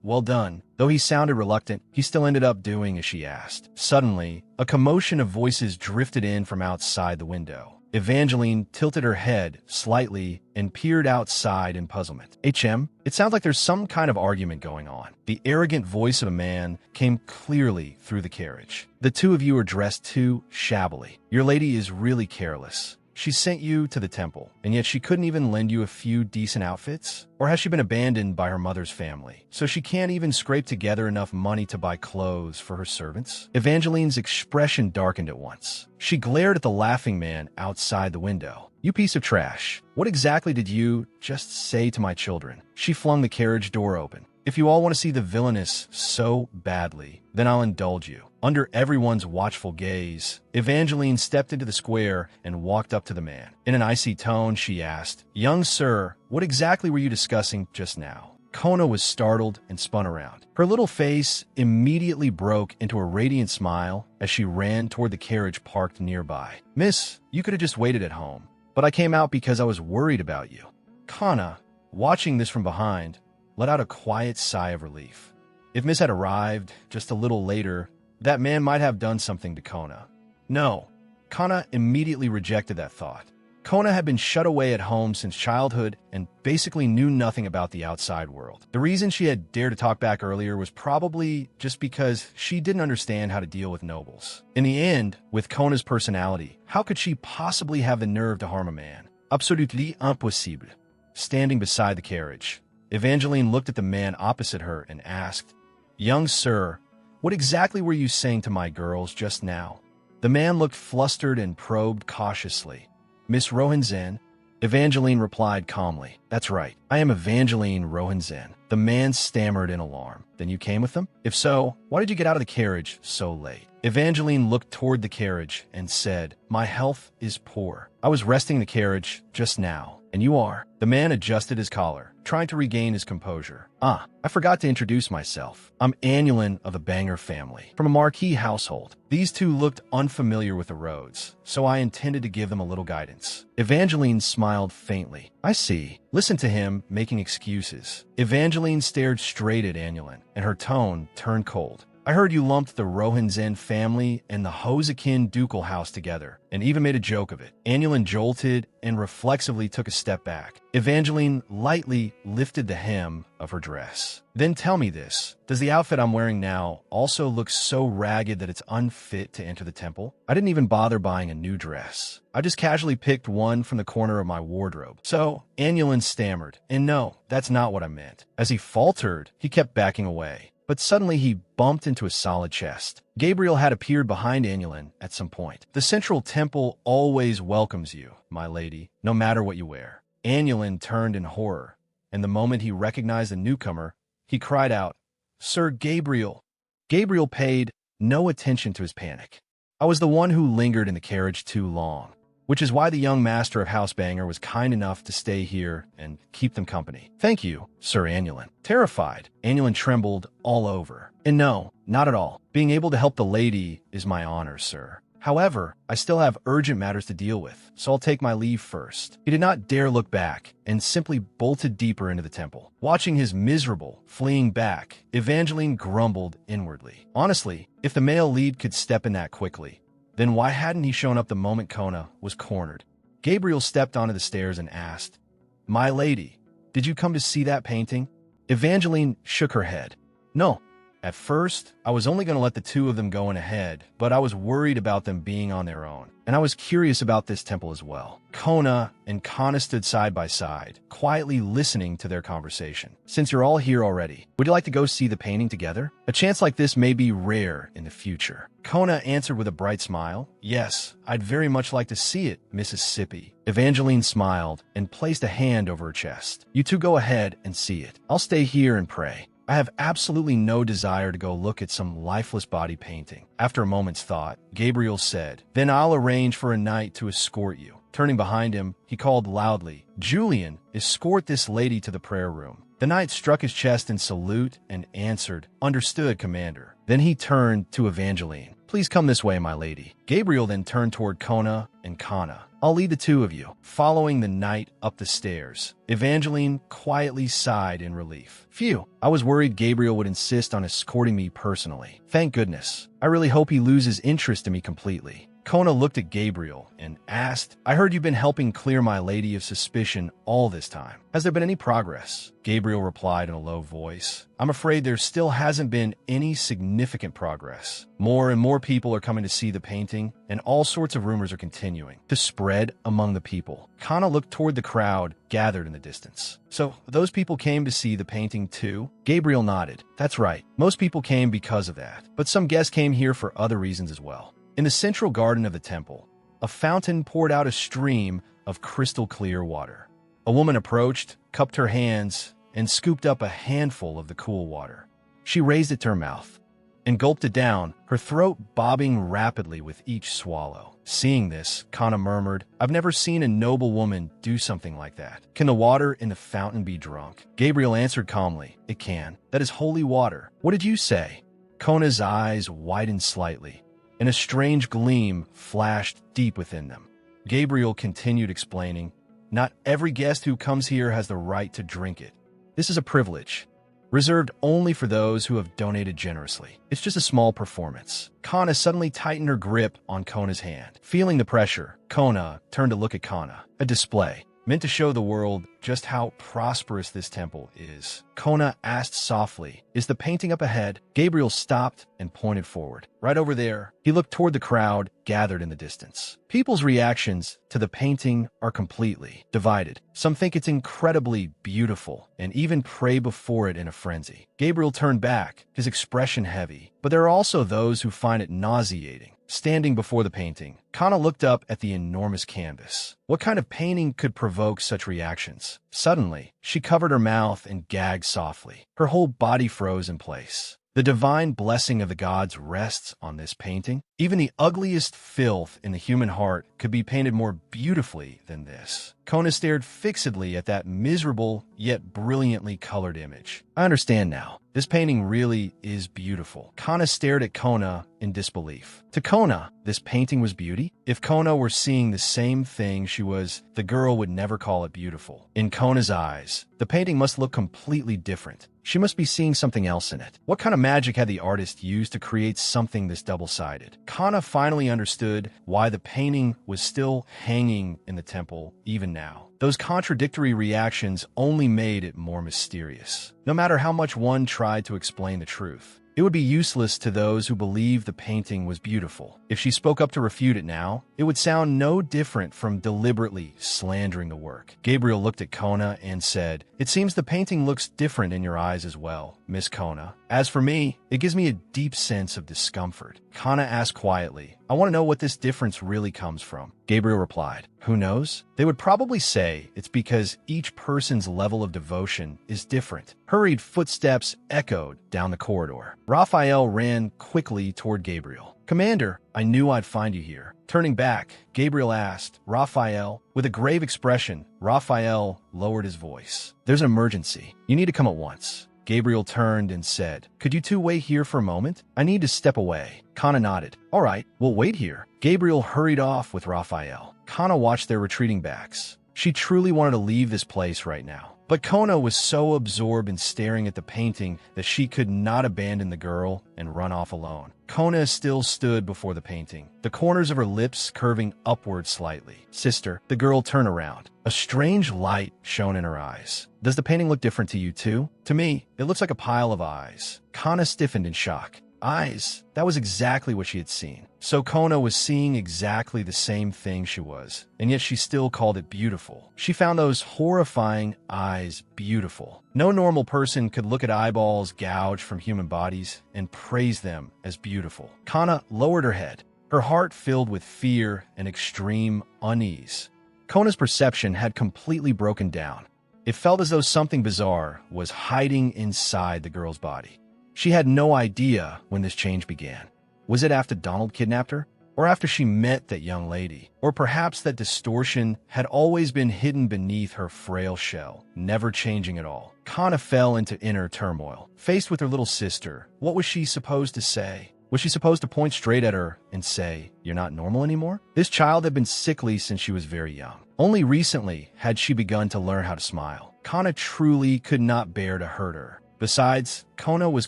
Well done." Though he sounded reluctant, he still ended up doing as she asked. Suddenly, a commotion of voices drifted in from outside the window. Evangeline tilted her head slightly and peered outside in puzzlement. It sounds like there's some kind of argument going on." The arrogant voice of a man came clearly through the carriage. "The two of you are dressed too shabbily. Your lady is really careless. She sent you to the temple, and yet she couldn't even lend you a few decent outfits? Or has she been abandoned by her mother's family, so she can't even scrape together enough money to buy clothes for her servants?" Evangeline's expression darkened at once. She glared at the laughing man outside the window. "You piece of trash. What exactly did you just say to my children?" She flung the carriage door open. "If you all want to see the villainess so badly, then I'll indulge you." Under everyone's watchful gaze, Evangeline stepped into the square and walked up to the man. In an icy tone, she asked, "Young sir, what exactly were you discussing just now?" Kona was startled and spun around. Her little face immediately broke into a radiant smile as she ran toward the carriage parked nearby. "Miss, you could have just waited at home, but I came out because I was worried about you." Kana, watching this from behind, let out a quiet sigh of relief. If Miss had arrived just a little later, that man might have done something to Kona. No, Kana immediately rejected that thought. Kona had been shut away at home since childhood and basically knew nothing about the outside world. The reason she had dared to talk back earlier was probably just because she didn't understand how to deal with nobles. In the end, with Kona's personality, how could she possibly have the nerve to harm a man? Absolutely impossible. Standing beside the carriage, Evangeline looked at the man opposite her and asked, "Young sir, what exactly were you saying to my girls just now?" The man looked flustered and probed cautiously. "Miss Rohanzin?" Evangeline replied calmly. "That's right. I am Evangeline Rohanzin." The man stammered in alarm. "Then you came with them? If so, why did you get out of the carriage so late?" Evangeline looked toward the carriage and said, "My health is poor. I was resting in the carriage just now. And you are?" The man adjusted his collar, trying to regain his composure. "Ah, I forgot to introduce myself. I'm Annulin of the Banger family, from a marquee household." These two looked unfamiliar with the roads, so I intended to give them a little guidance. Evangeline smiled faintly. "I see." Listen to him making excuses. Evangeline stared straight at Annulin, and her tone turned cold. "I heard you lumped the Rohanzin family and the Hosakin ducal house together, and even made a joke of it." Annulin jolted and reflexively took a step back. Evangeline lightly lifted the hem of her dress. "Then tell me this. Does the outfit I'm wearing now also look so ragged that it's unfit to enter the temple? I didn't even bother buying a new dress. I just casually picked one from the corner of my wardrobe." So, Annulin stammered, "And no, that's not what I meant." As he faltered, he kept backing away. But suddenly he bumped into a solid chest. Gabriel had appeared behind Annulin at some point. "The central temple always welcomes you, my lady, no matter what you wear." Annulin turned in horror, and the moment he recognized the newcomer, he cried out, "Sir Gabriel!" Gabriel paid no attention to his panic. "I was the one who lingered in the carriage too long, which is why the young master of House Banger was kind enough to stay here and keep them company." "Thank you, Sir Annulin." Terrified, Annulin trembled all over. "And no, not at all. Being able to help the lady is my honor, sir. However, I still have urgent matters to deal with, so I'll take my leave first." He did not dare look back and simply bolted deeper into the temple. Watching his miserable, fleeing back, Evangeline grumbled inwardly. Honestly, if the male lead could step in that quickly, then why hadn't he shown up the moment Kona was cornered? Gabriel stepped onto the stairs and asked, "My lady, did you come to see that painting?" Evangeline shook her head. "No. At first, I was only going to let the two of them go in ahead, but I was worried about them being on their own. And I was curious about this temple as well." Kona and Kana stood side by side, quietly listening to their conversation. "Since you're all here already, would you like to go see the painting together? A chance like this may be rare in the future." Kona answered with a bright smile. "Yes, I'd very much like to see it, Mississippi." Evangeline smiled and placed a hand over her chest. "You two go ahead and see it. I'll stay here and pray. I have absolutely no desire to go look at some lifeless body painting." After a moment's thought, Gabriel said, "Then I'll arrange for a knight to escort you." Turning behind him, he called loudly, "Julian, escort this lady to the prayer room." The knight struck his chest in salute and answered, "Understood, Commander." Then he turned to Evangeline. "Please come this way, my lady." Gabriel then turned toward Kona and Kana. "I'll lead the two of you." Following the knight up the stairs, Evangeline quietly sighed in relief. "Phew, I was worried Gabriel would insist on escorting me personally. Thank goodness. I really hope he loses interest in me completely." Kona looked at Gabriel and asked, "I heard you've been helping clear my lady of suspicion all this time. Has there been any progress?" Gabriel replied in a low voice, "I'm afraid there still hasn't been any significant progress. More and more people are coming to see the painting, and all sorts of rumors are continuing to spread among the people." Kana looked toward the crowd gathered in the distance. "So, those people came to see the painting too?" Gabriel nodded. "That's right. Most people came because of that, but some guests came here for other reasons as well." In the central garden of the temple, a fountain poured out a stream of crystal clear water. A woman approached, cupped her hands, and scooped up a handful of the cool water. She raised it to her mouth and gulped it down, her throat bobbing rapidly with each swallow. Seeing this, Kana murmured, "I've never seen a noble woman do something like that. Can the water in the fountain be drunk?" Gabriel answered calmly, "It can. That is holy water." "What did you say?" Kona's eyes widened slightly, and a strange gleam flashed deep within them. Gabriel continued explaining, "Not every guest who comes here has the right to drink it. This is a privilege. reserved only for those who have donated generously. It's just a small performance. Kana suddenly tightened her grip on Kona's hand. Feeling the pressure, Kona turned to look at Kana. A display meant to show the world just how prosperous this temple is. Kona asked softly, "Is the painting up ahead?" Gabriel stopped and pointed forward. Right over there, he looked toward the crowd gathered in the distance. People's reactions to the painting are completely divided. Some think it's incredibly beautiful and even pray before it in a frenzy. Gabriel turned back, his expression heavy, but there are also those who find it nauseating. Standing before the painting, Kana looked up at the enormous canvas. What kind of painting could provoke such reactions? Suddenly, she covered her mouth and gagged softly. Her whole body froze in place. The divine blessing of the gods rests on this painting. Even the ugliest filth in the human heart could be painted more beautifully than this. Kona stared fixedly at that miserable yet brilliantly colored image. I understand now. This painting really is beautiful. Kana stared at Kona in disbelief. To Kona, this painting was beauty? If Kona were seeing the same thing she was, the girl would never call it beautiful. In Kona's eyes, the painting must look completely different. She must be seeing something else in it. What kind of magic had the artist used to create something this double-sided? Kana finally understood why the painting was still hanging in the temple even now. Those contradictory reactions only made it more mysterious. No matter how much one tried to explain the truth, it would be useless to those who believed the painting was beautiful. If she spoke up to refute it now, it would sound no different from deliberately slandering the work. Gabriel looked at Kona and said, "It seems the painting looks different in your eyes as well, Miss Kona. As for me, it gives me a deep sense of discomfort." Kana asked quietly, "I want to know what this difference really comes from." Gabriel replied, "Who knows? They would probably say it's because each person's level of devotion is different." Hurried footsteps echoed down the corridor. Raphael ran quickly toward Gabriel. "Commander, I knew I'd find you here." Turning back, Gabriel asked, "Raphael?" With a grave expression, Raphael lowered his voice. "There's an emergency. You need to come at once." Gabriel turned and said, "Could you two wait here for a moment? I need to step away." Kana nodded. "All right, we'll wait here." Gabriel hurried off with Raphael. Kana watched their retreating backs. She truly wanted to leave this place right now. But Kona was so absorbed in staring at the painting that she could not abandon the girl and run off alone. Kona still stood before the painting, the corners of her lips curving upward slightly. "Sister," the girl turned around. A strange light shone in her eyes. "Does the painting look different to you too?" "To me, it looks like a pile of eyes." Kana stiffened in shock. Eyes. That was exactly what she had seen. So Kona was seeing exactly the same thing she was, and yet she still called it beautiful. She found those horrifying eyes beautiful. No normal person could look at eyeballs gouged from human bodies and praise them as beautiful. Kana lowered her head, her heart filled with fear and extreme unease. Kona's perception had completely broken down. It felt as though something bizarre was hiding inside the girl's body. She had no idea when this change began. Was it after Donald kidnapped her? Or after she met that young lady? Or perhaps that distortion had always been hidden beneath her frail shell, never changing at all? Kana fell into inner turmoil. Faced with her little sister, what was she supposed to say? Was she supposed to point straight at her and say, "You're not normal anymore"? This child had been sickly since she was very young. Only recently had she begun to learn how to smile. Kana truly could not bear to hurt her. Besides, Kona was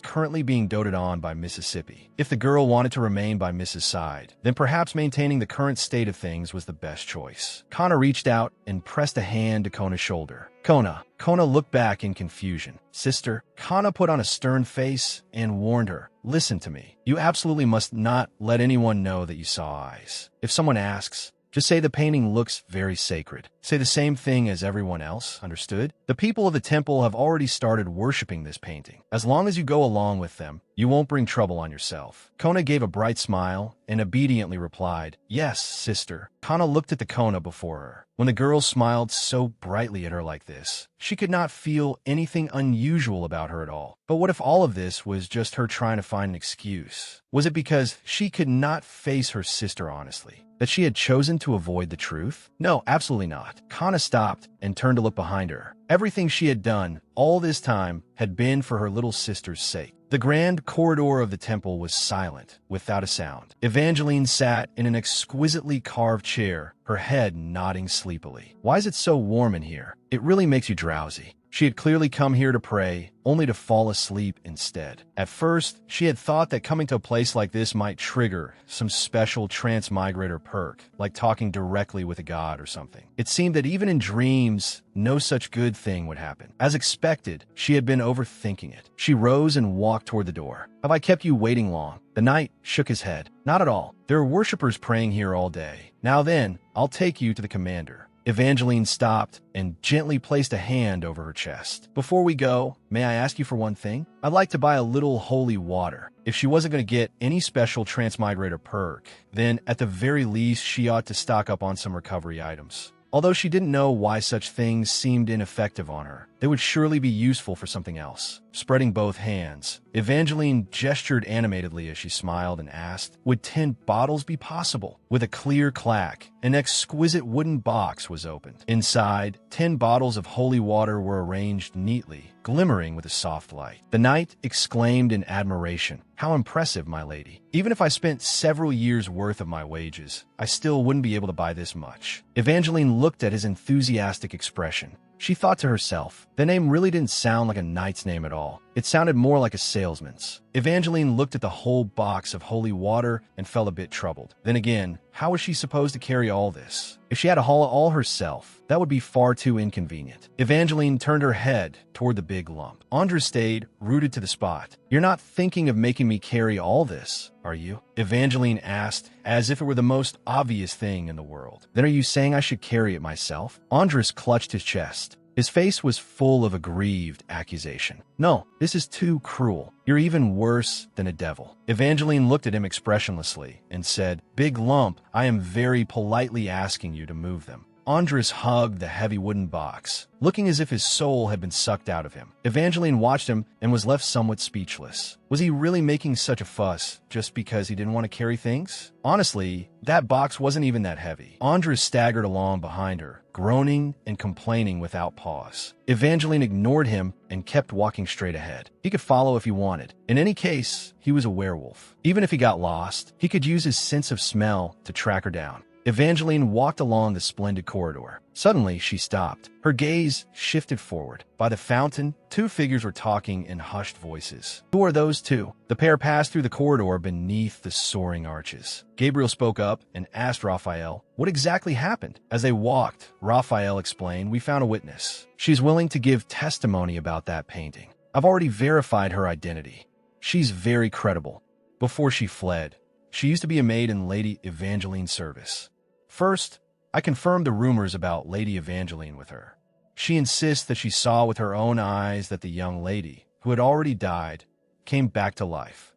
currently being doted on by Mississippi. If the girl wanted to remain by Mrs. side, then perhaps maintaining the current state of things was the best choice. Kana reached out and pressed a hand to Kona's shoulder. Kona looked back in confusion. "Sister," Kana put on a stern face and warned her, "Listen to me. You absolutely must not let anyone know that you saw eyes. If someone asks, just say the painting looks very sacred. Say the same thing as everyone else, understood? The people of the temple have already started worshipping this painting. As long as you go along with them, you won't bring trouble on yourself." Kona gave a bright smile and obediently replied, "Yes, sister." Kana looked at the Kona before her. When the girl smiled so brightly at her like this, she could not feel anything unusual about her at all. But what if all of this was just her trying to find an excuse? Was it because she could not face her sister honestly? That she had chosen to avoid the truth? No, absolutely not. Kana stopped and turned to look behind her. Everything she had done all this time had been for her little sister's sake. The grand corridor of the temple was silent, without a sound. Evangeline sat in an exquisitely carved chair, her head nodding sleepily. "Why is it so warm in here? It really makes you drowsy." She had clearly come here to pray, only to fall asleep instead. At first, she had thought that coming to a place like this might trigger some special transmigrator perk, like talking directly with a god or something. It seemed that even in dreams, no such good thing would happen. As expected, she had been overthinking it. She rose and walked toward the door. "Have I kept you waiting long?" The knight shook his head. "Not at all. There are worshippers praying here all day. Now then, I'll take you to the commander." Evangeline stopped and gently placed a hand over her chest. "Before we go, may I ask you for one thing? I'd like to buy a little holy water." If she wasn't going to get any special transmigrator perk, then at the very least she ought to stock up on some recovery items. Although she didn't know why such things seemed ineffective on her, they would surely be useful for something else. Spreading both hands, Evangeline gestured animatedly as she smiled and asked, "Would 10 bottles be possible?" With a clear clack, an exquisite wooden box was opened. Inside, 10 bottles of holy water were arranged neatly, glimmering with a soft light. The knight exclaimed in admiration, "How impressive, my lady. Even if I spent several years' worth of my wages, I still wouldn't be able to buy this much." Evangeline looked at his enthusiastic expression. She thought to herself, the name really didn't sound like a knight's name at all. It sounded more like a salesman's. Evangeline looked at the whole box of holy water and felt a bit troubled. Then again, how was she supposed to carry all this? If she had to haul it all herself, that would be far too inconvenient. Evangeline turned her head toward the big lump. Andres stayed rooted to the spot. "You're not thinking of making me carry all this, are you?" Evangeline asked, as if it were the most obvious thing in the world. "Then are you saying I should carry it myself?" Andres clutched his chest. His face was full of aggrieved accusation. "No, this is too cruel. You're even worse than a devil." Evangeline looked at him expressionlessly and said, "Big lump, I am very politely asking you to move them." Andres hugged the heavy wooden box, looking as if his soul had been sucked out of him. Evangeline watched him and was left somewhat speechless. Was he really making such a fuss just because he didn't want to carry things? Honestly, that box wasn't even that heavy. Andres staggered along behind her, groaning and complaining without pause. Evangeline ignored him and kept walking straight ahead. He could follow if he wanted. In any case, he was a werewolf. Even if he got lost, he could use his sense of smell to track her down. Evangeline walked along the splendid corridor. Suddenly, she stopped. Her gaze shifted forward. By the fountain, 2 figures were talking in hushed voices. "Who are those 2? The pair passed through the corridor beneath the soaring arches. Gabriel spoke up and asked Raphael, what exactly happened? As they walked, Raphael explained, "We found a witness. She's willing to give testimony about that painting. I've already verified her identity. She's very credible. Before she fled, she used to be a maid in Lady Evangeline's service. First, I confirmed the rumors about Lady Evangeline with her. She insists that she saw with her own eyes that the young lady, who had already died, came back to life.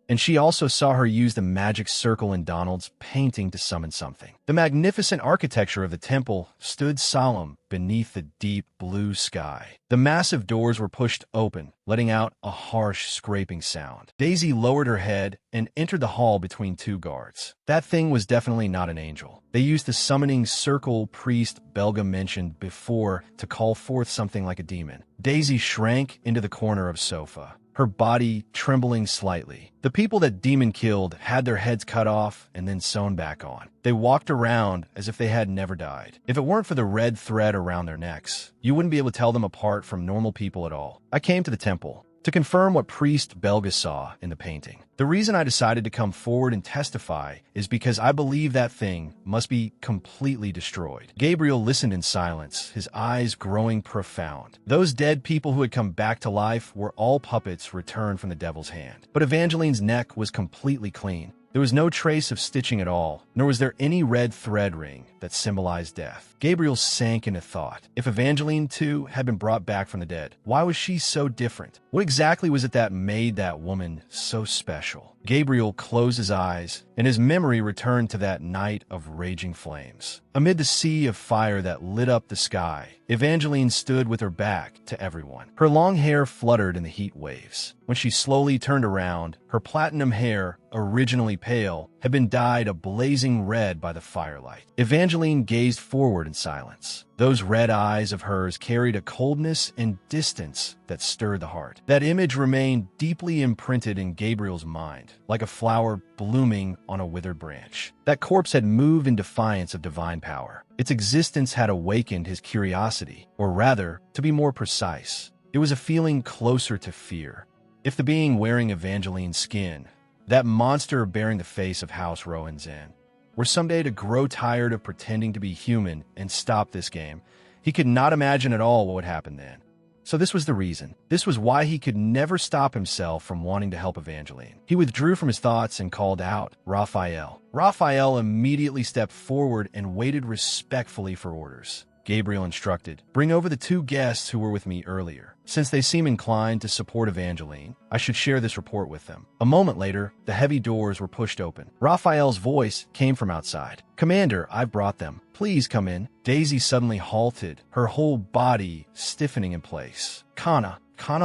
And she also saw her use the magic circle in Donald's painting to summon something. The magnificent architecture of the temple stood solemn beneath the deep blue sky. The massive doors were pushed open, letting out a harsh scraping sound. Daisy lowered her head and entered the hall between 2 guards. That thing was definitely not an angel. They used the summoning circle priest Belga mentioned before to call forth something like a demon. Daisy shrank into the corner of sofa, her body trembling slightly. The people that Demon killed had their heads cut off and then sewn back on. They walked around as if they had never died. If it weren't for the red thread around their necks, you wouldn't be able to tell them apart from normal people at all. I came to the temple to confirm what Priest Belga saw in the painting. The reason I decided to come forward and testify is because I believe that thing must be completely destroyed. Gabriel listened in silence, his eyes growing profound. Those dead people who had come back to life were all puppets returned from the devil's hand. But Evangeline's neck was completely clean. There was no trace of stitching at all, nor was there any red thread ring that symbolized death. Gabriel sank into thought. If Evangeline, too, had been brought back from the dead, why was she so different? What exactly was it that made that woman so special? Gabriel closed his eyes, and his memory returned to that night of raging flames. Amid the sea of fire that lit up the sky, Evangeline stood with her back to everyone. Her long hair fluttered in the heat waves. When she slowly turned around, her platinum hair originally pale, had been dyed a blazing red by the firelight. Evangeline gazed forward in silence. Those red eyes of hers carried a coldness and distance that stirred the heart. That image remained deeply imprinted in Gabriel's mind, like a flower blooming on a withered branch. That corpse had moved in defiance of divine power. Its existence had awakened his curiosity, or rather, to be more precise, it was a feeling closer to fear. If the being wearing Evangeline's skin, that monster bearing the face of House Rohanzin, were someday to grow tired of pretending to be human and stop this game, he could not imagine at all what would happen then. So this was the reason. This was why he could never stop himself from wanting to help Evangeline. He withdrew from his thoughts and called out, "Raphael." Raphael immediately stepped forward and waited respectfully for orders. Gabriel instructed, "Bring over the 2 guests who were with me earlier. Since they seem inclined to support Evangeline, I should share this report with them." A moment later, the heavy doors were pushed open. Raphael's voice came from outside. "Commander, I've brought them. Please come in." Daisy suddenly halted, her whole body stiffening in place. Kana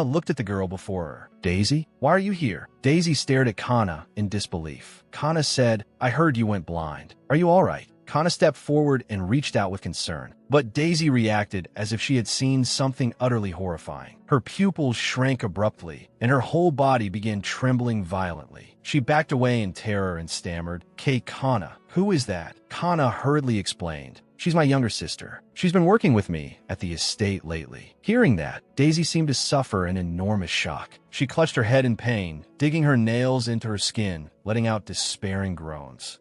looked at the girl before her. "Daisy, why are you here?" Daisy stared at Kana in disbelief. Kana said, "I heard you went blind. Are you all right?" Kana stepped forward and reached out with concern, but Daisy reacted as if she had seen something utterly horrifying. Her pupils shrank abruptly, and her whole body began trembling violently. She backed away in terror and stammered, Kana, who is that?" Kana hurriedly explained, "She's my younger sister. She's been working with me at the estate lately." Hearing that, Daisy seemed to suffer an enormous shock. She clutched her head in pain, digging her nails into her skin, letting out despairing groans.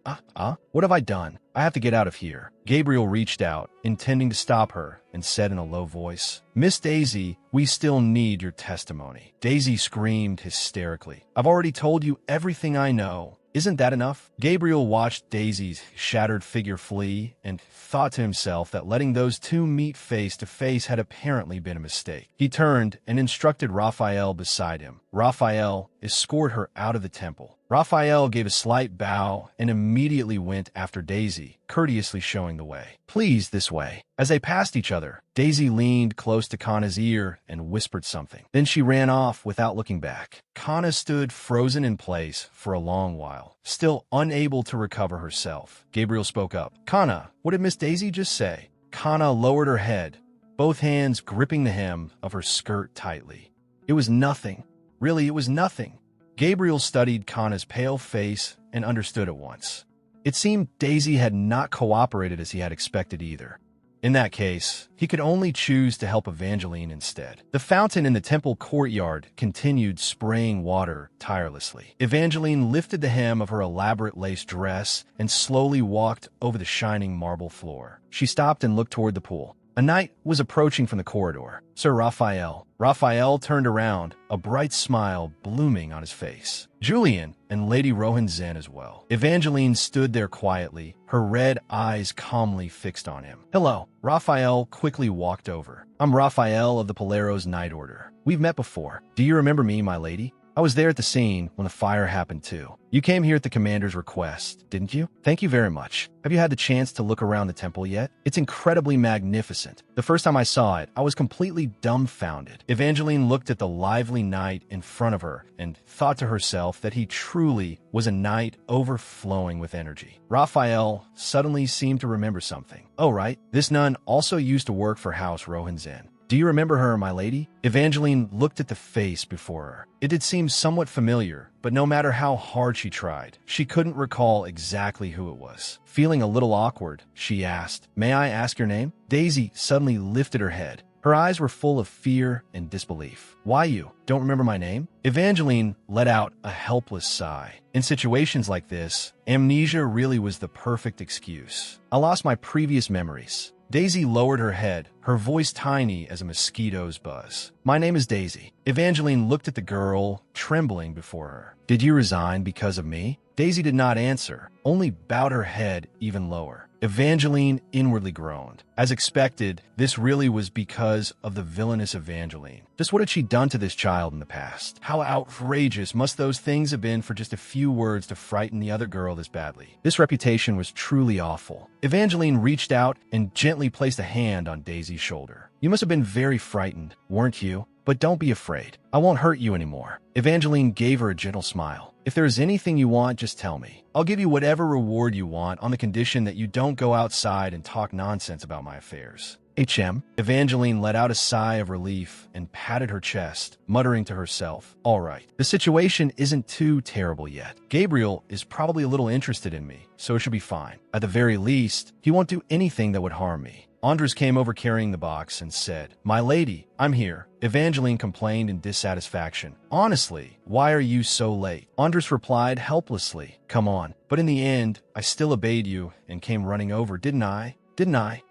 What have I done? I have to get out of here." Gabriel reached out, intending to stop her, and said in a low voice, "Miss Daisy, we still need your testimony." Daisy screamed hysterically. "I've already told you everything I know. Isn't that enough?" Gabriel watched Daisy's shattered figure flee and thought to himself that letting those 2 meet face to face had apparently been a mistake. He turned and instructed Raphael beside him. Raphael, escort her out of the temple. Raphael gave a slight bow and immediately went after Daisy, courteously showing the way. "Please, this way." As they passed each other, Daisy leaned close to Kana's ear and whispered something. Then she ran off without looking back. Kana stood frozen in place for a long while, still unable to recover herself. Gabriel spoke up. "Kana, what did Miss Daisy just say?" Kana lowered her head, both hands gripping the hem of her skirt tightly. "It was nothing. Really, it was nothing." Gabriel studied Kana's pale face and understood at once. It seemed Daisy had not cooperated as he had expected either. In that case, he could only choose to help Evangeline instead. The fountain in the temple courtyard continued spraying water tirelessly. Evangeline lifted the hem of her elaborate lace dress and slowly walked over the shining marble floor. She stopped and looked toward the pool. A knight was approaching from the corridor. "Sir Raphael." Raphael turned around, a bright smile blooming on his face. "Julian, and Lady Rohanzin as well." Evangeline stood there quietly, her red eyes calmly fixed on him. "Hello." Raphael quickly walked over. "I'm Raphael of the Paleros Knight Order. We've met before. Do you remember me, my lady? I was there at the scene when the fire happened too. You came here at the commander's request, didn't you? Thank you very much. Have you had the chance to look around the temple yet? It's incredibly magnificent. The first time I saw it, I was completely dumbfounded." Evangeline looked at the lively knight in front of her and thought to herself that he truly was a knight overflowing with energy. Raphael suddenly seemed to remember something. "Oh, right. This nun also used to work for House Rohanzin. Do you remember her, my lady?" Evangeline looked at the face before her. It did seem somewhat familiar, but no matter how hard she tried, she couldn't recall exactly who it was. Feeling a little awkward, she asked, "May I ask your name?" Daisy suddenly lifted her head. Her eyes were full of fear and disbelief. "Why you? Don't remember my name?" Evangeline let out a helpless sigh. In situations like this, amnesia really was the perfect excuse. "I lost my previous memories." Daisy lowered her head, her voice tiny as a mosquito's buzz. "My name is Daisy." Evangeline looked at the girl, trembling before her. "Did you resign because of me?" Daisy did not answer, only bowed her head even lower. Evangeline inwardly groaned. As expected, this really was because of the villainous Evangeline. Just what had she done to this child in the past? How outrageous must those things have been for just a few words to frighten the other girl this badly? This reputation was truly awful. Evangeline reached out and gently placed a hand on Daisy's shoulder. "You must have been very frightened, weren't you? but don't be afraid. I won't hurt you anymore. Evangeline gave her a gentle smile. If there is anything you want, just tell me. I'll give you whatever reward you want on the condition that you don't go outside and talk nonsense about my affairs. Evangeline let out a sigh of relief and patted her chest, muttering to herself, all right, the situation isn't too terrible yet. Gabriel is probably a little interested in me, so it should be fine. At the very least, he won't do anything that would harm me. Andres came over carrying the box and said, my lady, I'm here. Evangeline complained in dissatisfaction. Honestly, why are you so late? Andres replied helplessly, come on. But in the end, I still obeyed you and came running over, didn't I?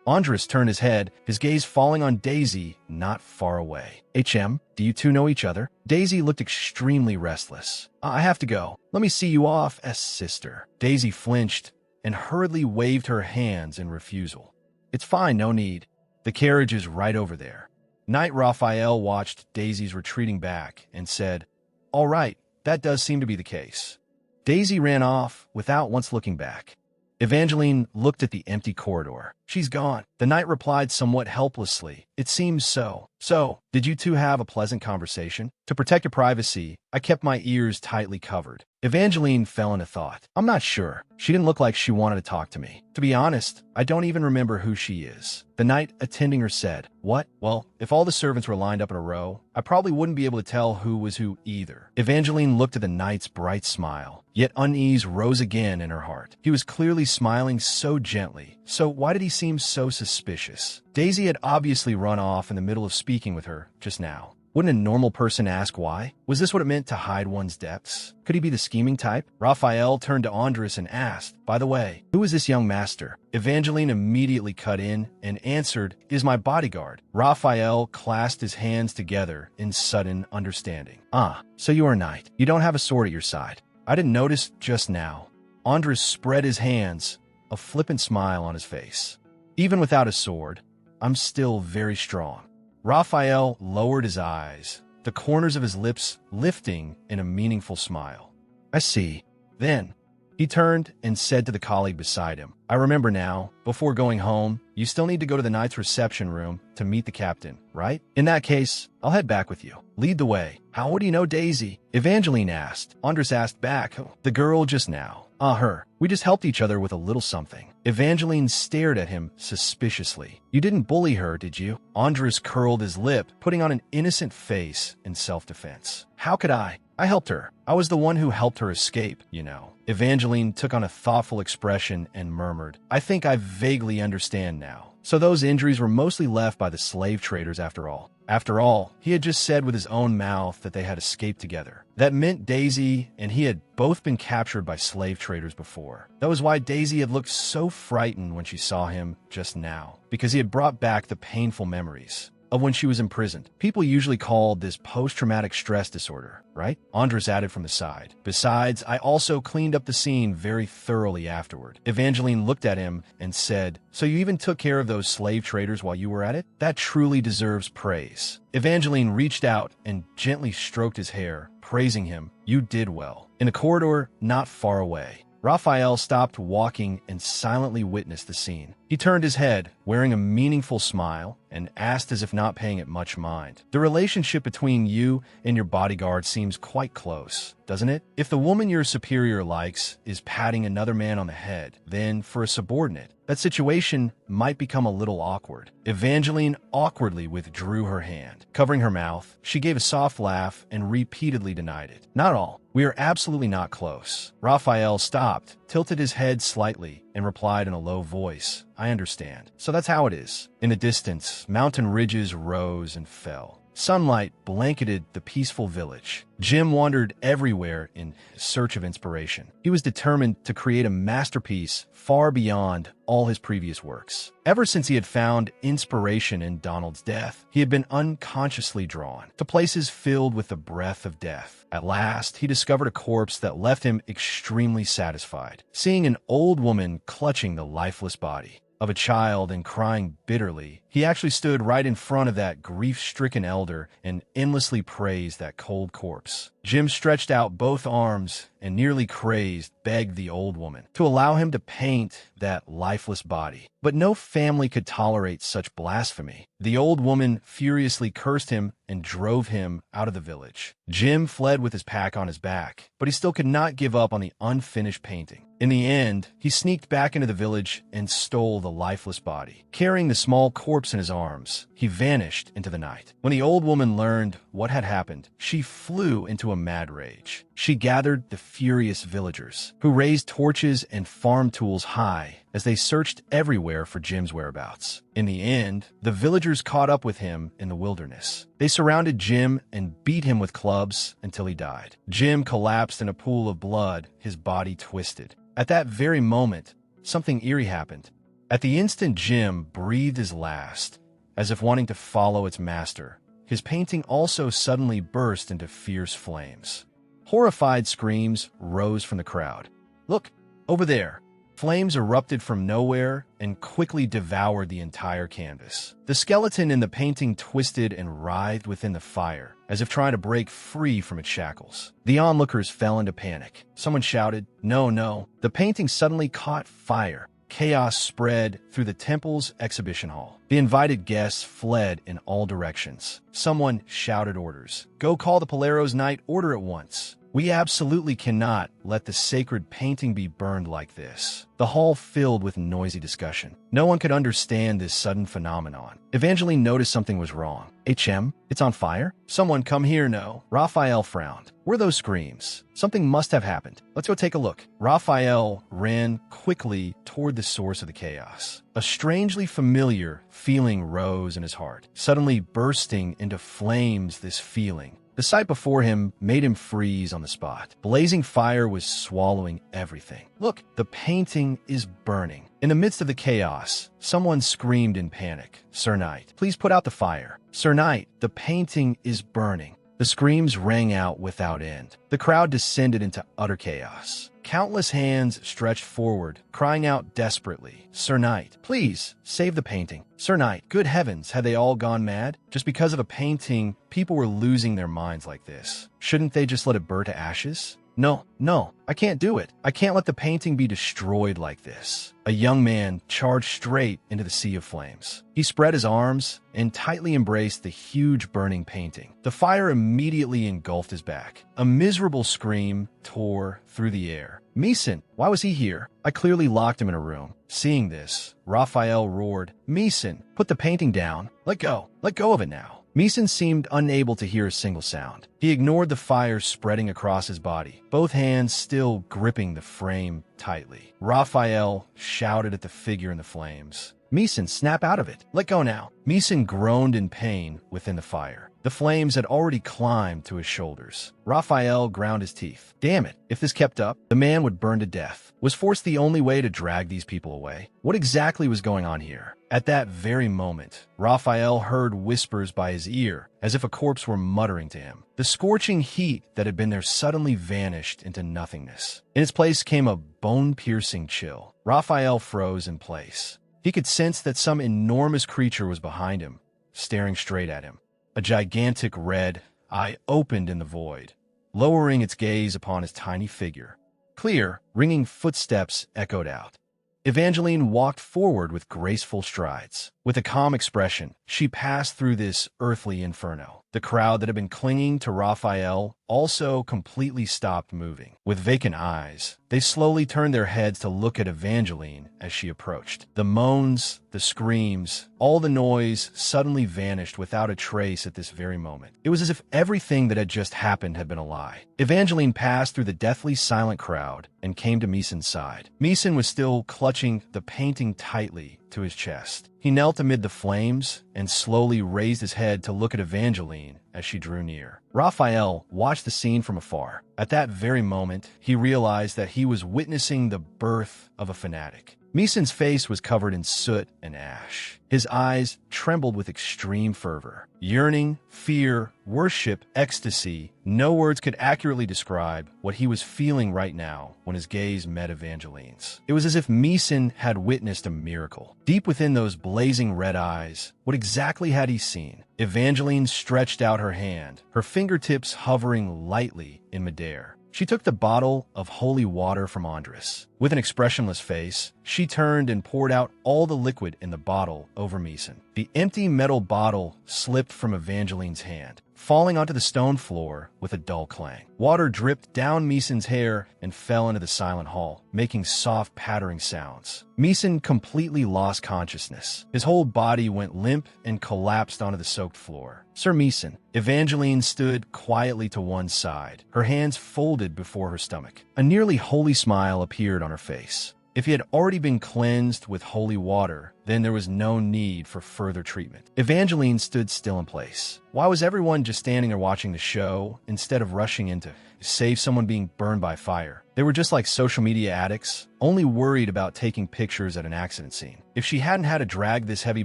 Andres turned his head, his gaze falling on Daisy, not far away. Do you two know each other? Daisy looked extremely restless. I have to go. Let me see you off as sister. Daisy flinched and hurriedly waved her hands in refusal. It's fine, no need. The carriage is right over there. Knight Raphael watched Daisy's retreating back and said, all right, that does seem to be the case. Daisy ran off without once looking back. Evangeline looked at the empty corridor. She's gone. The knight replied somewhat helplessly. It seems so. So, did you two have a pleasant conversation? To protect your privacy, I kept my ears tightly covered. Evangeline fell into thought. I'm not sure. She didn't look like she wanted to talk to me. To be honest, I don't even remember who she is. The knight attending her said, what? Well, if all the servants were lined up in a row, I probably wouldn't be able to tell who was who either. Evangeline looked at the knight's bright smile, yet unease rose again in her heart. He was clearly smiling so gently, so why did he seem so suspicious? Daisy had obviously run off in the middle of speaking with her just now. Wouldn't a normal person ask why? Was this what it meant to hide one's depths? Could he be the scheming type? Raphael turned to Andres and asked, by the way, who is this young master? Evangeline immediately cut in and answered, is my bodyguard. Raphael clasped his hands together in sudden understanding. Ah, so you are a knight. You don't have a sword at your side. I didn't notice just now. Andres spread his hands, a flippant smile on his face. Even without a sword, I'm still very strong. Raphael lowered his eyes, the corners of his lips lifting in a meaningful smile. I see. Then, he turned and said to the colleague beside him, I remember now, before going home, you still need to go to the knight's reception room to meet the captain, right? In that case, I'll head back with you. Lead the way. How would you know Daisy? Evangeline asked. Andres asked back, the girl just now. Her. We just helped each other with a little something. Evangeline stared at him suspiciously. You didn't bully her, did you? Andres curled his lip, putting on an innocent face in self-defense. How could I? I helped her. I was the one who helped her escape, you know. Evangeline took on a thoughtful expression and murmured, I think I vaguely understand now. So those injuries were mostly left by the slave traders after all. After all, he had just said with his own mouth that they had escaped together. That meant Daisy and he had both been captured by slave traders before. That was why Daisy had looked so frightened when she saw him just now, because he had brought back the painful memories of when she was imprisoned. People usually called this post-traumatic stress disorder, right? Andres added from the side. Besides, I also cleaned up the scene very thoroughly afterward. Evangeline looked at him and said, so you even took care of those slave traders while you were at it? That truly deserves praise. Evangeline reached out and gently stroked his hair, praising him. You did well. In a corridor not far away, Raphael stopped walking and silently witnessed the scene. He turned his head, wearing a meaningful smile, and asked as if not paying it much mind. The relationship between you and your bodyguard seems quite close, doesn't it? If the woman your superior likes is patting another man on the head, then for a subordinate, that situation might become a little awkward. Evangeline awkwardly withdrew her hand. Covering her mouth, she gave a soft laugh and repeatedly denied it. Not all. We are absolutely not close. Raphael stopped, tilted his head slightly, and replied in a low voice, I understand. So that's how it is. In the distance, mountain ridges rose and fell. Sunlight blanketed the peaceful village. Jim wandered everywhere in search of inspiration. He was determined to create a masterpiece far beyond all his previous works. Ever since he had found inspiration in Donald's death, he had been unconsciously drawn to places filled with the breath of death. At last, he discovered a corpse that left him extremely satisfied. Seeing an old woman clutching the lifeless body of a child and crying bitterly, he actually stood right in front of that grief-stricken elder and endlessly praised that cold corpse. Jim stretched out both arms and, nearly crazed, begged the old woman to allow him to paint that lifeless body. But no family could tolerate such blasphemy. The old woman furiously cursed him and drove him out of the village. Jim fled with his pack on his back, but he still could not give up on the unfinished painting. In the end, he sneaked back into the village and stole the lifeless body. Carrying the small corpse in his arms, he vanished into the night. When the old woman learned what had happened, she flew into a mad rage. She gathered the furious villagers, who raised torches and farm tools high as they searched everywhere for Jim's whereabouts. In the end, the villagers caught up with him in the wilderness. They surrounded Jim and beat him with clubs until he died. Jim collapsed in a pool of blood, his body twisted. At that very moment, something eerie happened. At the instant Jim breathed his last, as if wanting to follow its master, his painting also suddenly burst into fierce flames. Horrified screams rose from the crowd. "Look, over there!" Flames erupted from nowhere and quickly devoured the entire canvas. The skeleton in the painting twisted and writhed within the fire, as if trying to break free from its shackles. The onlookers fell into panic. Someone shouted, "No, no!" The painting suddenly caught fire. Chaos spread through the temple's exhibition hall. The invited guests fled in all directions. Someone shouted orders. "Go call the Polaro's Night Order at once. We absolutely cannot let the sacred painting be burned like this." The hall filled with noisy discussion. No one could understand this sudden phenomenon. Evangeline noticed something was wrong. "HM, it's on fire? Someone come here, no." Raphael frowned. "Were those screams? Something must have happened. Let's go take a look." Raphael ran quickly toward the source of the chaos. A strangely familiar feeling rose in his heart, suddenly bursting into flames. This feeling, the sight before him, made him freeze on the spot. Blazing fire was swallowing everything. "Look, the painting is burning." In the midst of the chaos, someone screamed in panic, "Sir Knight, please put out the fire. Sir Knight, the painting is burning." The screams rang out without end. The crowd descended into utter chaos. Countless hands stretched forward, crying out desperately, "Sir Knight, please, save the painting. Sir Knight, good heavens, had they all gone mad? Just because of a painting, people were losing their minds like this. Shouldn't they just let it burn to ashes? No, no, I can't do it. I can't let the painting be destroyed like this." A young man charged straight into the sea of flames. He spread his arms and tightly embraced the huge burning painting. The fire immediately engulfed his back. A miserable scream tore through the air. "Meeson, why was he here? I clearly locked him in a room." Seeing this, Raphael roared, "Meeson, put the painting down. Let go of it now." Meeson seemed unable to hear a single sound. He ignored the fire spreading across his body, both hands still gripping the frame tightly. Raphael shouted at the figure in the flames, "Meeson, snap out of it. Let go now." Meeson groaned in pain within the fire. The flames had already climbed to his shoulders. Raphael ground his teeth. Damn it, if this kept up, the man would burn to death. Was force the only way to drag these people away? What exactly was going on here? At that very moment, Raphael heard whispers by his ear, as if a corpse were muttering to him. The scorching heat that had been there suddenly vanished into nothingness. In its place came a bone-piercing chill. Raphael froze in place. He could sense that some enormous creature was behind him, staring straight at him. A gigantic red eye opened in the void, lowering its gaze upon his tiny figure. Clear, ringing footsteps echoed out. Evangeline walked forward with graceful strides. With a calm expression, she passed through this earthly inferno. The crowd that had been clinging to Raphael also completely stopped moving. With vacant eyes, they slowly turned their heads to look at Evangeline as she approached. The moans, the screams, all the noise suddenly vanished without a trace at this very moment. It was as if everything that had just happened had been a lie. Evangeline passed through the deathly silent crowd and came to Meeson's side. Meeson was still clutching the painting tightly to his chest. He knelt amid the flames and slowly raised his head to look at Evangeline as she drew near. Raphael watched the scene from afar. At that very moment, he realized that he was witnessing the birth of a fanatic. Meeson's face was covered in soot and ash. His eyes trembled with extreme fervor. Yearning, fear, worship, ecstasy. No words could accurately describe what he was feeling right now when his gaze met Evangeline's. It was as if Meeson had witnessed a miracle. Deep within those blazing red eyes, what exactly had he seen? Evangeline stretched out her hand, her fingertips hovering lightly in midair. She took the bottle of holy water from Andres. With an expressionless face, she turned and poured out all the liquid in the bottle over Meeson. The empty metal bottle slipped from Evangeline's hand, falling onto the stone floor with a dull clang. Water dripped down Meeson's hair and fell into the silent hall, making soft pattering sounds. Meeson completely lost consciousness. His whole body went limp and collapsed onto the soaked floor. Sir Meeson. Evangeline stood quietly to one side, her hands folded before her stomach. A nearly holy smile appeared on her face. If he had already been cleansed with holy water, then there was no need for further treatment. Evangeline stood still in place. Why was everyone just standing there watching the show instead of rushing in to save someone being burned by fire? They were just like social media addicts, only worried about taking pictures at an accident scene. If she hadn't had to drag this heavy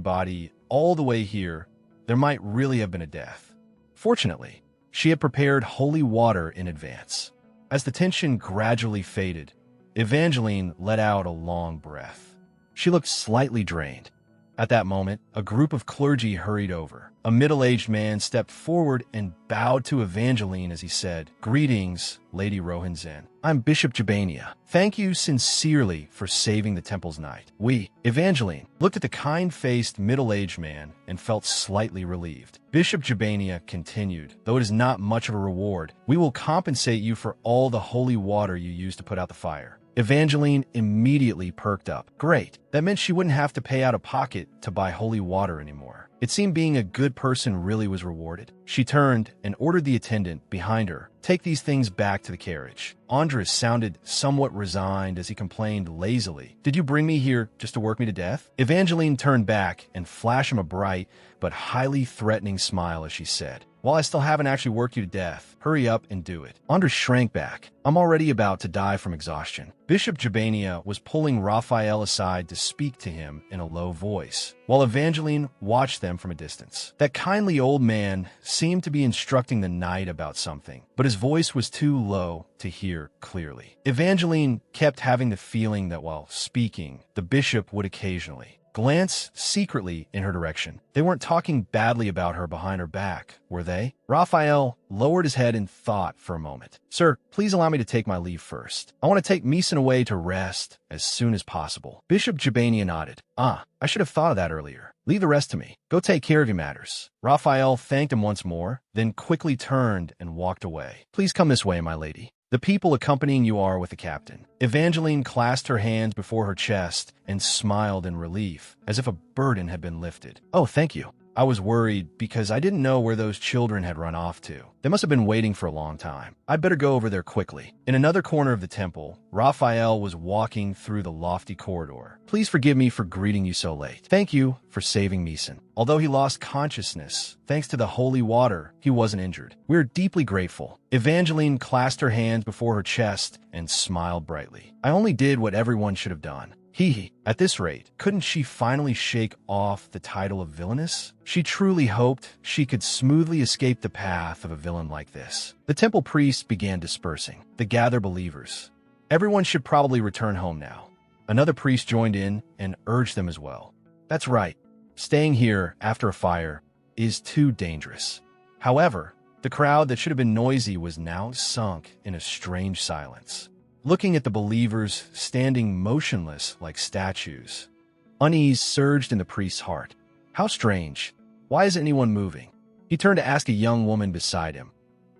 body all the way here, there might really have been a death. Fortunately, she had prepared holy water in advance. As the tension gradually faded, Evangeline let out a long breath. She looked slightly drained. At that moment, a group of clergy hurried over. A middle-aged man stepped forward and bowed to Evangeline as he said, "Greetings, Lady Rohanzin. I'm Bishop Jabania. Thank you sincerely for saving the temple's night." Evangeline, looked at the kind-faced middle-aged man and felt slightly relieved. Bishop Jabania continued, "Though it is not much of a reward, we will compensate you for all the holy water you used to put out the fire." Evangeline immediately perked up. Great. That meant she wouldn't have to pay out of pocket to buy holy water anymore. It seemed being a good person really was rewarded. She turned and ordered the attendant behind her, "Take these things back to the carriage." Andres sounded somewhat resigned as he complained lazily, "Did you bring me here just to work me to death?" Evangeline turned back and flashed him a bright but highly threatening smile as she said, "While I still haven't actually worked you to death, hurry up and do it." Andres shrank back. "I'm already about to die from exhaustion." Bishop Jabania was pulling Raphael aside to speak to him in a low voice, while Evangeline watched them from a distance. That kindly old man seemed to be instructing the knight about something, but his voice was too low to hear clearly. Evangeline kept having the feeling that while speaking, the bishop would occasionally glance secretly in her direction. They weren't talking badly about her behind her back, were they? Raphael lowered his head in thought for a moment. "Sir, please allow me to take my leave first. I want to take Meeson away to rest as soon as possible." Bishop Jabania nodded. "I should have thought of that earlier. Leave the rest to me. Go take care of your matters." Raphael thanked him once more, then quickly turned and walked away. "Please come this way, my lady. The people accompanying you are with the captain." Evangeline clasped her hands before her chest and smiled in relief, as if a burden had been lifted. "Oh, thank you. I was worried because I didn't know where those children had run off to. They must have been waiting for a long time. I'd better go over there quickly." In another corner of the temple, Raphael was walking through the lofty corridor. "Please forgive me for greeting you so late. Thank you for saving Meeson. Although he lost consciousness, thanks to the holy water, he wasn't injured. We're deeply grateful." Evangeline clasped her hands before her chest and smiled brightly. "I only did what everyone should have done." At this rate, couldn't she finally shake off the title of villainess? She truly hoped she could smoothly escape the path of a villain like this. The temple priests began dispersing, the gathered believers. Everyone should probably return home now. Another priest joined in and urged them as well. That's right, staying here after a fire is too dangerous. However, the crowd that should have been noisy was now sunk in a strange silence. Looking at the believers standing motionless like statues, unease surged in the priest's heart. How strange. Why isn't anyone moving? He turned to ask a young woman beside him,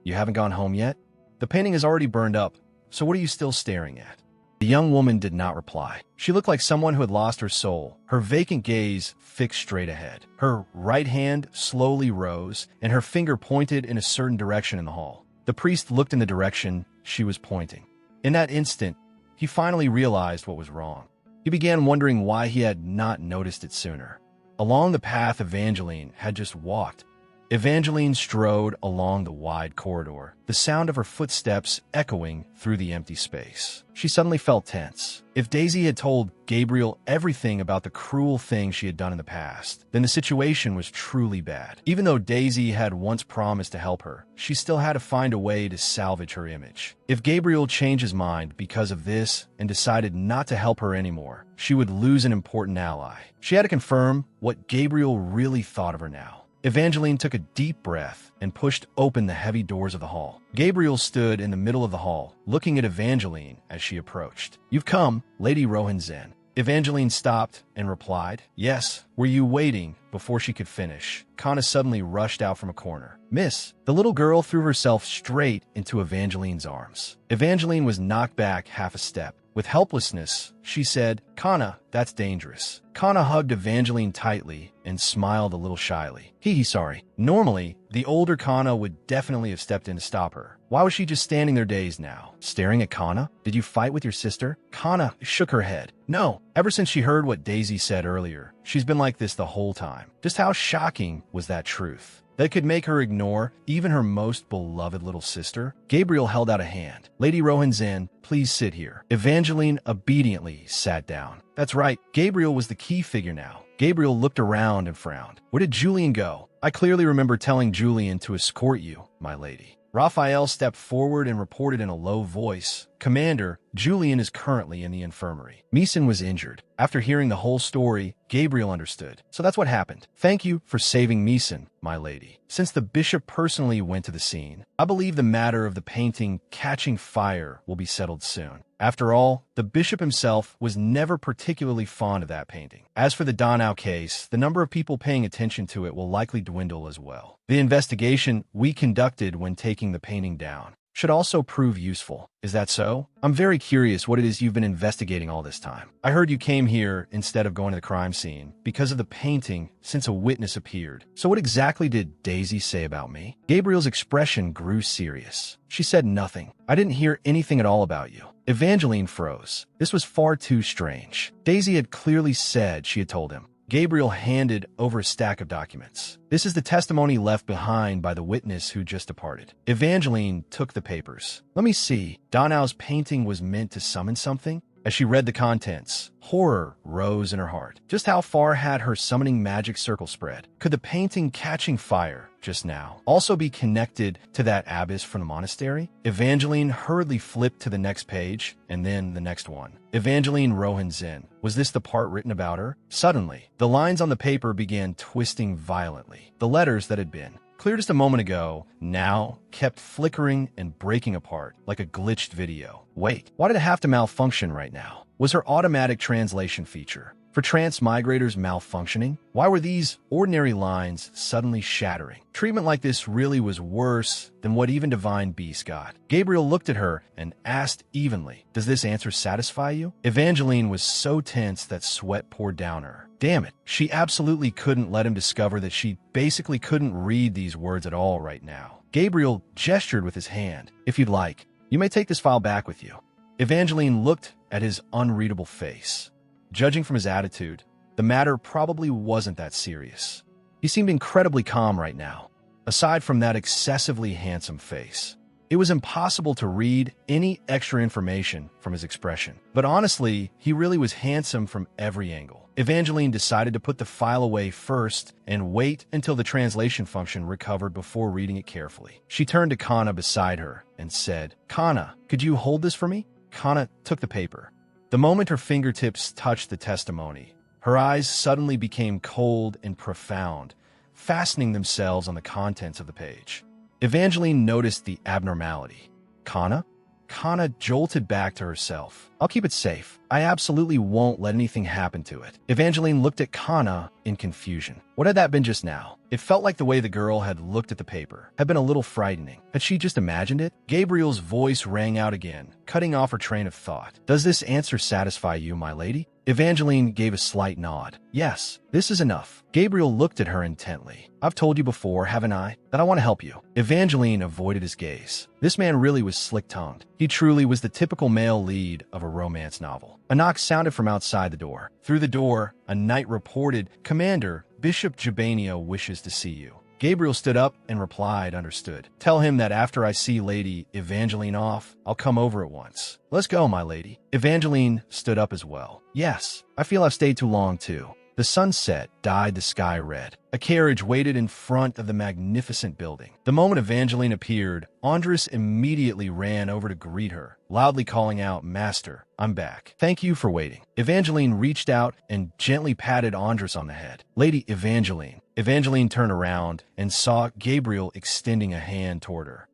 "You haven't gone home yet? The painting is already burned up, so what are you still staring at?" The young woman did not reply. She looked like someone who had lost her soul, her vacant gaze fixed straight ahead. Her right hand slowly rose, and her finger pointed in a certain direction in the hall. The priest looked in the direction she was pointing. In that instant, he finally realized what was wrong. He began wondering why he had not noticed it sooner. Along the path Evangeline had just walked, Evangeline strode along the wide corridor, the sound of her footsteps echoing through the empty space. She suddenly felt tense. If Daisy had told Gabriel everything about the cruel things she had done in the past, then the situation was truly bad. Even though Daisy had once promised to help her, she still had to find a way to salvage her image. If Gabriel changed his mind because of this and decided not to help her anymore, she would lose an important ally. She had to confirm what Gabriel really thought of her now. Evangeline took a deep breath and pushed open the heavy doors of the hall. Gabriel stood in the middle of the hall, looking at Evangeline as she approached. "You've come, Lady Rohan-Zen." Evangeline stopped and replied, "Yes, were you waiting?" Before she could finish, Kana suddenly rushed out from a corner. "Miss!" The little girl threw herself straight into Evangeline's arms. Evangeline was knocked back half a step. With helplessness, she said, "Kana, that's dangerous." Kana hugged Evangeline tightly and smiled a little shyly. Sorry. Normally, the older Kana would definitely have stepped in to stop her. Why was she just standing there dazed now, staring at Kana? "Did you fight with your sister?" Kana shook her head. "No. Ever since she heard what Daisy said earlier, she's been like this the whole time." Just how shocking was that truth? That could make her ignore even her most beloved little sister? Gabriel held out a hand. "Lady Rohan-Zen, please sit here." Evangeline obediently sat down. That's right, Gabriel was the key figure now. Gabriel looked around and frowned. "Where did Julian go?" "I clearly remember telling Julian to escort you, my lady." Raphael stepped forward and reported in a low voice, "Commander, Julian is currently in the infirmary. Meeson was injured." After hearing the whole story, Gabriel understood. "So that's what happened. Thank you for saving Meeson, my lady." Since the bishop personally went to the scene, I believe the matter of the painting catching fire will be settled soon. After all, the bishop himself was never particularly fond of that painting. As for the Donau case, the number of people paying attention to it will likely dwindle as well. The investigation we conducted when taking the painting down should also prove useful. Is that so? I'm very curious what it is you've been investigating all this time. I heard you came here instead of going to the crime scene because of the painting since a witness appeared. So what exactly did Daisy say about me? Gabriel's expression grew serious. She said nothing. I didn't hear anything at all about you. Evangeline froze. This was far too strange. Daisy had clearly said she had told him. Gabriel handed over a stack of documents. "This is the testimony left behind by the witness who just departed." Evangeline took the papers. "Let me see. Donau's painting was meant to summon something?" As she read the contents, horror rose in her heart. Just how far had her summoning magic circle spread? Could the painting catching fire just now also be connected to that abbess from the monastery? Evangeline hurriedly flipped to the next page, and then the next one. Evangeline Rohan-Zen. Was this the part written about her? Suddenly, the lines on the paper began twisting violently. The letters that had been clear just a moment ago, now kept flickering and breaking apart like a glitched video. Wait, why did it have to malfunction right now? Was her automatic translation feature for transmigrators malfunctioning? Why were these ordinary lines suddenly shattering? Treatment like this really was worse than what even Divine Beast got. Gabriel looked at her and asked evenly, "Does this answer satisfy you?" Evangeline was so tense that sweat poured down her. Damn it, she absolutely couldn't let him discover that she basically couldn't read these words at all right now. Gabriel gestured with his hand. "If you'd like, you may take this file back with you." Evangeline looked at his unreadable face. Judging from his attitude, the matter probably wasn't that serious. He seemed incredibly calm right now, aside from that excessively handsome face. It was impossible to read any extra information from his expression. But honestly, he really was handsome from every angle. Evangeline decided to put the file away first and wait until the translation function recovered before reading it carefully. She turned to Kana beside her and said, "Kana, could you hold this for me?" Kana took the paper. The moment her fingertips touched the testimony, her eyes suddenly became cold and profound, fastening themselves on the contents of the page. Evangeline noticed the abnormality. "Kana?" Kana jolted back to herself. "I'll keep it safe. I absolutely won't let anything happen to it." Evangeline looked at Kana in confusion. What had that been just now? It felt like the way the girl had looked at the paper had been a little frightening. Had she just imagined it? Gabriel's voice rang out again, cutting off her train of thought. "Does this answer satisfy you, my lady?" Evangeline gave a slight nod. "Yes, this is enough." Gabriel looked at her intently. "I've told you before, haven't I, that I want to help you." Evangeline avoided his gaze. This man really was slick-tongued. He truly was the typical male lead of a romance novel. A knock sounded from outside the door. Through the door, a knight reported, "Commander, Bishop Jabania wishes to see you." Gabriel stood up and replied, understood. Tell him that after I see Lady Evangeline off, I'll come over at once. Let's go, my lady. Evangeline stood up as well. Yes, I feel I've stayed too long too. The sunset dyed the sky red. A carriage waited in front of the magnificent building. The moment Evangeline appeared, Andres immediately ran over to greet her, loudly calling out, "Master, I'm back. Thank you for waiting." Evangeline reached out and gently patted Andres on the head. Lady Evangeline. Evangeline turned around and saw Gabriel extending a hand toward her.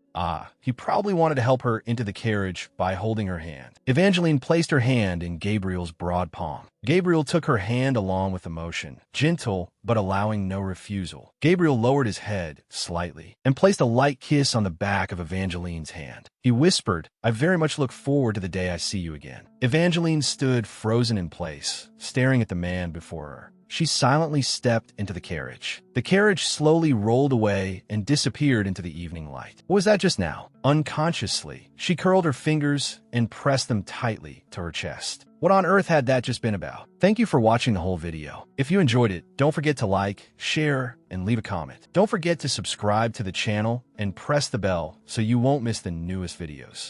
He probably wanted to help her into the carriage by holding her hand. Evangeline placed her hand in Gabriel's broad palm. Gabriel took her hand along with emotion, gentle but allowing no refusal. Gabriel lowered his head slightly and placed a light kiss on the back of Evangeline's hand. He whispered, "I very much look forward to the day I see you again." Evangeline stood frozen in place, staring at the man before her. She silently stepped into the carriage. The carriage slowly rolled away and disappeared into the evening light. What was that just now? Unconsciously, she curled her fingers and pressed them tightly to her chest. What on earth had that just been about? Thank you for watching the whole video. If you enjoyed it, don't forget to like, share, and leave a comment. Don't forget to subscribe to the channel and press the bell so you won't miss the newest videos.